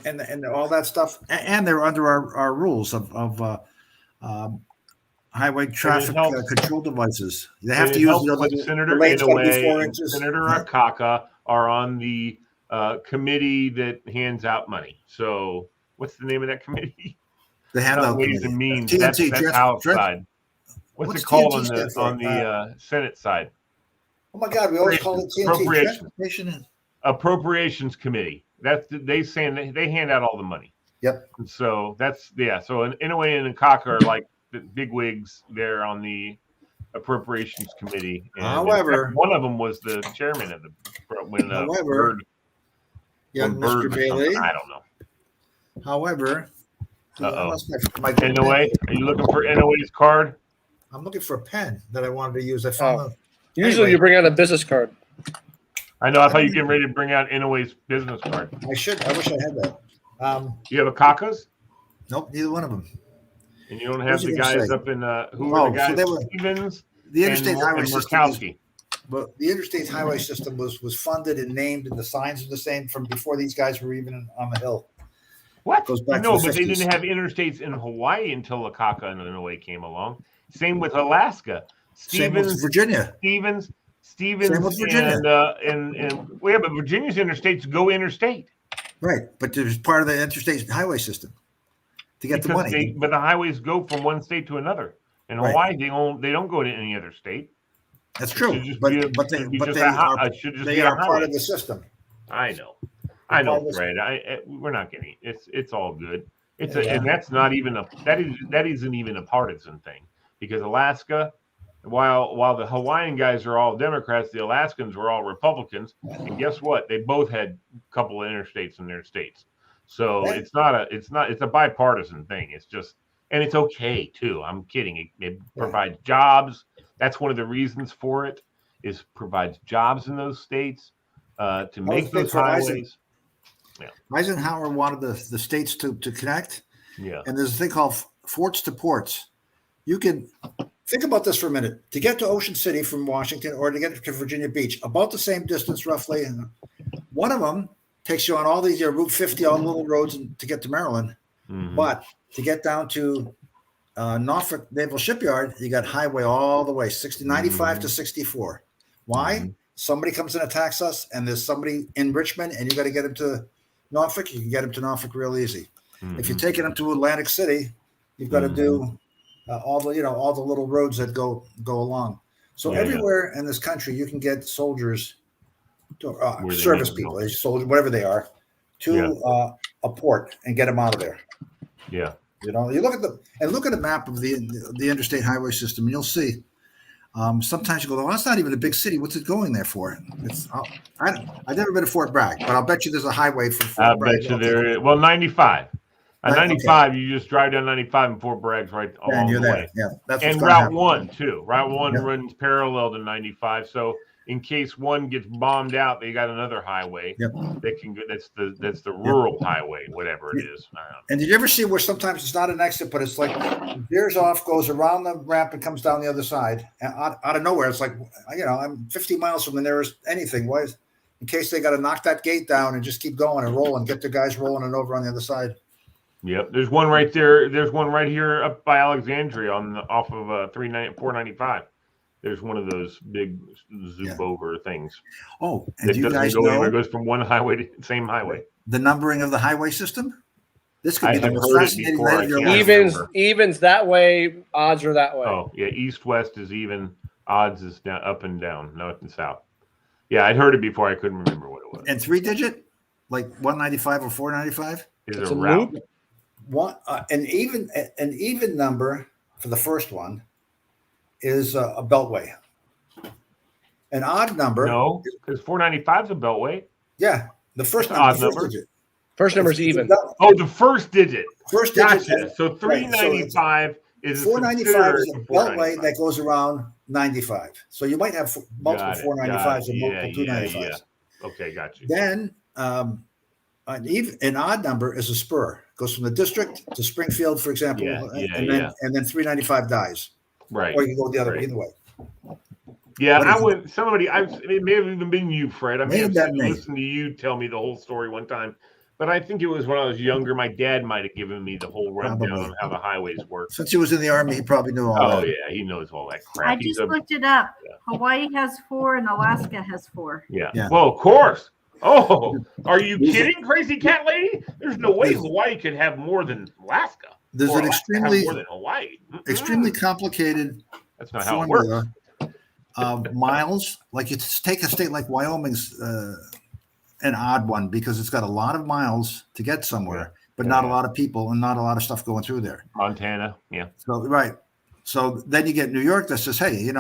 and all that stuff, and they're under our rules of highway traffic control devices. They have to use Senator Inouye and Senator ACACA are on the committee that hands out money. So, what's the name of that committee? The handout Ways and Means. TNT, that's outside. What's it called on the Senate side? Oh my God, we always call it TNT. Appropriations Committee. They hand out all the money. Yep. So So Inouye and ACACA are like the big wigs there on the Appropriations Committee. And however, one of them was the chairman of the. Mr. Bailey, I don't know. However, I Uh-oh. lost my pen. NOA? Are you looking for NOA's card? I'm looking for a pen that I wanted to use. I found Oh. them. Usually Anyway. you bring out a business card. I know. I thought you were getting ready to bring out NOA's business card. I wish I had that. You have a Kakos? Nope, neither one of them. And you don't What have was I the gonna guys say? up in who were the So guys? they were Stevens the interstate and highway system. Murkowski. But the interstate highway system was funded and named, and the signs are the same from before these guys were even on the hill. What? Goes back No, to the but they 50s. didn't have interstates in Hawaii until Akaka and NOA came along. Same with Alaska. Same with Virginia. Stevens, Same with Virginia. and well, yeah, but Virginia's interstates go interstate. Right, but there's part of the interstate highway system to get the money. But the highways go from one state to another. In Right. Hawaii, they don't go to any other state. That's true, It but should be they a are part highway. of the system. I know, part of the Fred. We're not getting it's all good. It's Yeah. and that's not even that isn't even a partisan thing, because Alaska, while the Hawaiian guys are all Democrats, the Alaskans were all Republicans, and guess what? They both had a couple of interstates in their states. So Yeah. it's a bipartisan thing. It's just, and it's okay too. I'm kidding. It provides jobs. That's one of the reasons for it, is provides jobs in those states to make those highways. Eisenhower wanted the states to connect. Yeah. And there's a thing called forts to ports. You can think about this for a minute. To get to Ocean City from Washington or to get to Virginia Beach, about the same distance roughly. And one of them takes you on all these Route 50, all the little roads to get to Maryland. Mhm. But to get down to Norfolk Naval Shipyard, you got highway all the way, 95 to 64. Why? Somebody comes and attacks us, and there's somebody in Richmond, and you got to get him to Norfolk. You can get him to Norfolk real easy. If you're taking him to Atlantic City, you've got to do all the little roads that go along. So everywhere in this country, you can get soldiers, service people, soldiers, whatever they are, to a port and get them out of there. Yeah. You look at the map of the interstate highway system, and you'll see. Sometimes you go, well, that's not even a big city. What's it going there for? I've never been to Fort Bragg, but I'll bet you there's a highway from Fort Bragg. Bet you there. Well, 95. Right, 95, you just drive down 95 and Fort Bragg's right along the way. Yeah, that's and Route 1 too. Route 1 runs parallel to 95. So in case one gets bombed out, they got another highway that can go. That's the rural highway, whatever it is. And did you ever see where sometimes it's not an exit, but it's like veers off, goes around the ramp, and comes down the other side, and out of nowhere, it's like, I'm 50 miles from the nearest anything. Why is, in case they got to knock that gate down and just keep going and rolling, get their guys rolling and over on the other side. Yep, there's one right there. There's one right here up by Alexandria off of 495. There's one of those big zoom over things. Oh, and do you guys know know it goes from one highway to the same highway? The numbering of the highway system? This could be the I've most heard it fascinating before. night of your life. Evens that way, odds are that way. Oh, yeah, east-west is even, odds is down, up and down, north and south. Yeah, I'd heard it before. I couldn't remember what it was. And 3-digit? Like 195 or 495? Is it a route? An even number for the first one is a beltway. An odd number. No, because 495 is a beltway. Yeah, the first number. Odd number. Digit. First number is even. Oh, the first digit. First digit. Gotcha. So 395 is 495 is a beltway that goes around 95. So you might have multiple 495s and multiple 295s. Yeah. Okay, got you. Then an odd number is a spur. Goes from the district to Springfield, for example, and then 395 dies. Right. Or you go the other way, either way. Yeah, I would. It may have even been you, Fred. I may have listened to you tell me the whole story one time, but I think it was when I was younger. My dad might have given me the whole rundown on how the highways work. Since he was in the Army, he probably knew all that. Oh yeah, he knows all that crap. I just looked it up. Hawaii has 4 and Alaska has 4. Yeah. Well, of course. Oh, are you kidding, crazy cat lady? There's no way Hawaii could have more than Alaska. There's an more than Hawaii. Extremely complicated. That's not how it works. Miles, like you take a state like Wyoming's an odd one because it's got a lot of miles to get somewhere, but not a lot of people and not a lot of stuff going through there. Montana, yeah. So then you get New York that says, hey,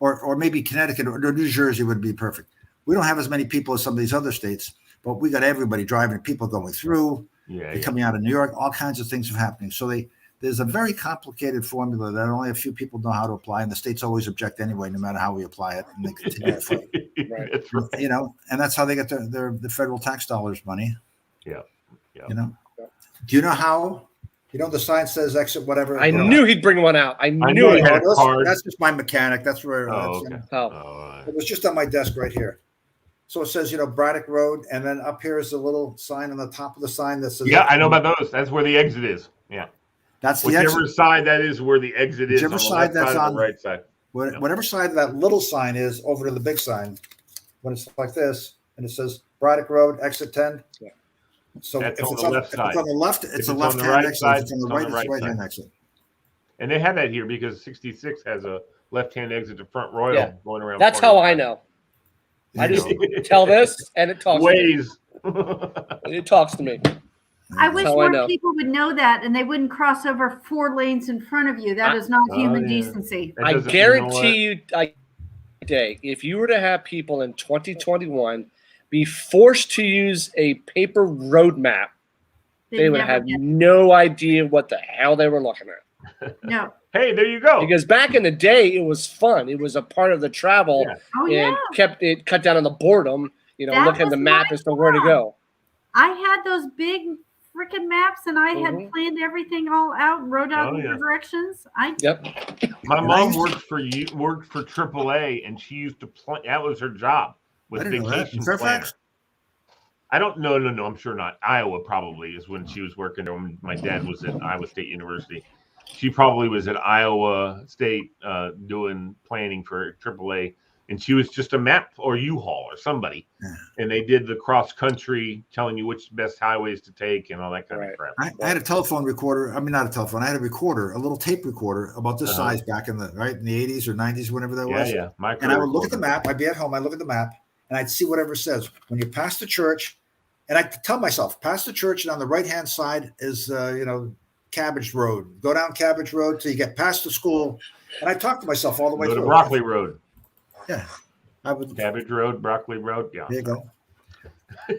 or maybe Connecticut or New Jersey would be perfect. We don't have as many people as some of these other states, but we got everybody driving, people going through. Yeah. coming out of New York. All kinds of things are happening. So there's a very complicated formula that only a few people know how to apply, and the states always object anyway, no matter how we apply it, and they continue to fight. Right. That's right. You know, and that's how they get the federal tax dollars money. Yeah. You know, do you know how? You know, the sign says exit whatever. I knew he'd bring one out. I knew he it. had a card. That's just my mechanic. That's where. Okay. It was just on my desk right here. So it says, you know, Braddock Road, and then up here is a little sign on the top of the sign that says. Yeah, I know about those. That's where the exit is. Yeah. That's the whichever exit. side that is where the exit is. Whichever on the side left that's side or on the right side. Whatever side of that little sign is over to the big sign, when it's like this, and it says Braddock Road, exit 10. Yeah. So That's if on it's the on, left if it's side. on the left, it's If a it's on the left-hand right exit. side, If it's on the it's on right, the it's a right right-hand side. exit. And they have that here because 66 has a left-hand exit to Front Royal Yeah. going around. That's how I know. I just tell this, and it talks. Ways. It talks to me. I wish how I more know. people would know that and they wouldn't cross over 4 lanes in front of you. That is not human decency. I guarantee you, Day, if you were to have people in 2021 be forced to use a paper road map, they would never have get- no idea what the hell they were looking at. No. Hey, there you go. Because back in the day, it was fun. It was a part of the travel, Oh, and yeah. kept it cut down on the boardom. You know, That looking at the was map my as to where to go. I had those big freaking maps and I Mhm. had planned everything all out and wrote out Oh, the yeah. directions. Yep. My And I mom used to- worked for AAA, and she used to plan. That was her job. I Was didn't know that. vacation In planner. Fairfax? I don't know. No, I'm sure not. Iowa probably is when she was working there. When my dad was at Iowa State University. She probably was at Iowa State doing planning for AAA, and she was just a map or U-Haul or somebody, and they did the cross country, telling you which best highways to take and all that kind of crap. I had a telephone recorder. I mean, not a telephone. I had a recorder, a little tape recorder about this size back in the 80s or 90s, whenever that was. Yeah. And I would look at the map. I'd be at home. I'd look at the map, and I'd see whatever it says. When you pass the church, and I tell myself, past the church, and on the right-hand side is, Cabbage Road. Go down Cabbage Road till you get past the school. And I talk to myself all the way Go to through. Broccoli Road. Yeah. I would. Cabbage Road, Broccoli Road. Yeah. There you go.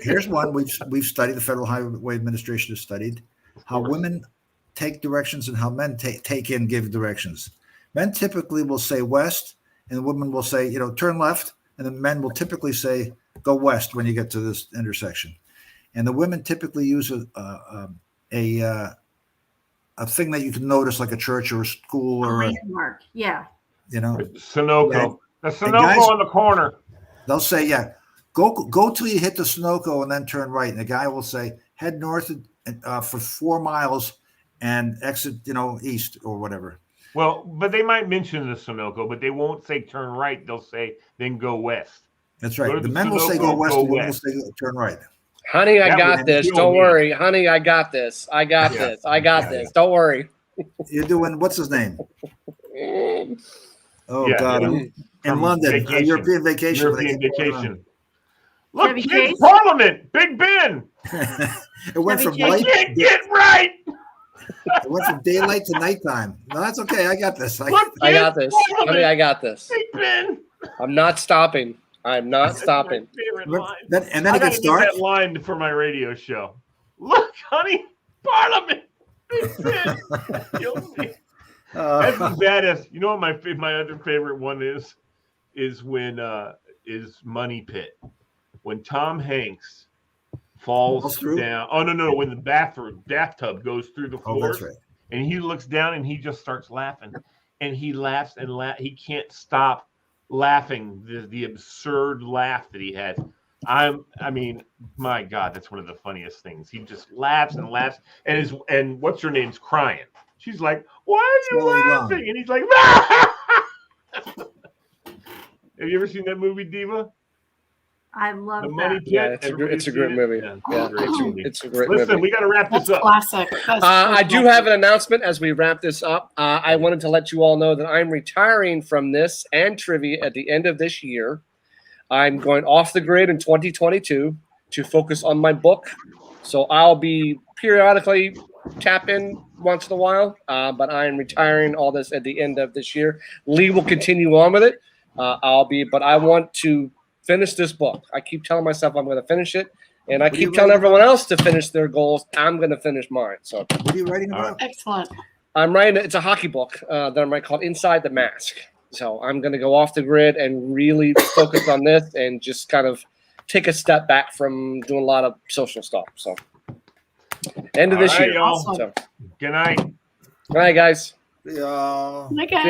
Here's one we've studied. The Federal Highway Administration has studied how women take directions and how men take in give directions. Men typically will say west, and the women will say, turn left, and the men will typically say go west when you get to this intersection. And the women typically use a thing that you can notice, like a church or a school or landmark. Yeah. Sunoco. Yeah. The Sunoco on the corner. They'll say, go till you hit the Sunoco and then turn right. And the guy will say, head north for 4 miles and exit, east or whatever. Well, but they might mention the Sunoco, but they won't say turn right. They'll say then go west. That's Go right. to The the men will say Sunoco, go west, go the women will west. say turn right. Honey, I That got would this. kill Don't me. worry. Honey, I got this. I got Yeah. this. I got this. Don't worry. You're doing, what's his name? Oh, Yeah, God. yeah. In From London, vacation. European vacation. European vacation. Look, Chevy kids, Chase? Parliament, Big Ben. It went Chevy from Chase? I light. can't get right. It went from daylight to nighttime. No, that's okay. I got this. Look, I got kids, this. Honey, Parliament, I got this. Big Ben. I'm not stopping. I'm not That's stopping. my favorite line. And then I it gotta gets get dark. that line for my radio show. Look, honey, Parliament, Big Ben. Kills me. That's the baddest. You know what my other favorite one is when is Money Pit. When Tom Hanks falls Falls through? down. Oh no, when the bathtub goes through the Oh, floor, that's right. and he looks down and he just starts laughing, and he laughs and he can't stop laughing. The absurd laugh that he has. I mean, my God, that's one of the funniest things. He just laughs and laughs, and what's her name's crying. She's like, "Why are you Shelley Long. laughing?" And he's like, "Have you ever seen that movie, Diva? I love The Money that. Pit." Yeah, it's a Everybody's great seen it? movie. Yeah, Yeah, great movie. it's a great Listen, movie. we got to wrap That's this up. classic. I do have an announcement as we wrap this up. I wanted to let you all know that I'm retiring from this and trivia at the end of this year. I'm going off the grid in 2022 to focus on my book. So I'll be periodically tap in once in a while, but I'm retiring all this at the end of this year. Lee will continue on with it. But I want to finish this book. I keep telling myself I'm going to finish it, And I What are you keep telling writing everyone about? else to finish their goals. I'm going to finish mine. So What are you writing All about? Excellent. I'm writing. It's a hockey book that I'm writing called Inside the Mask. So I'm going to go off the grid and really focus on this and just kind of take a step back from doing a lot of social stuff. So end of All this right, year. y'all. Awesome. So Good night. good night, guys. Yeah. Hi, See you guys.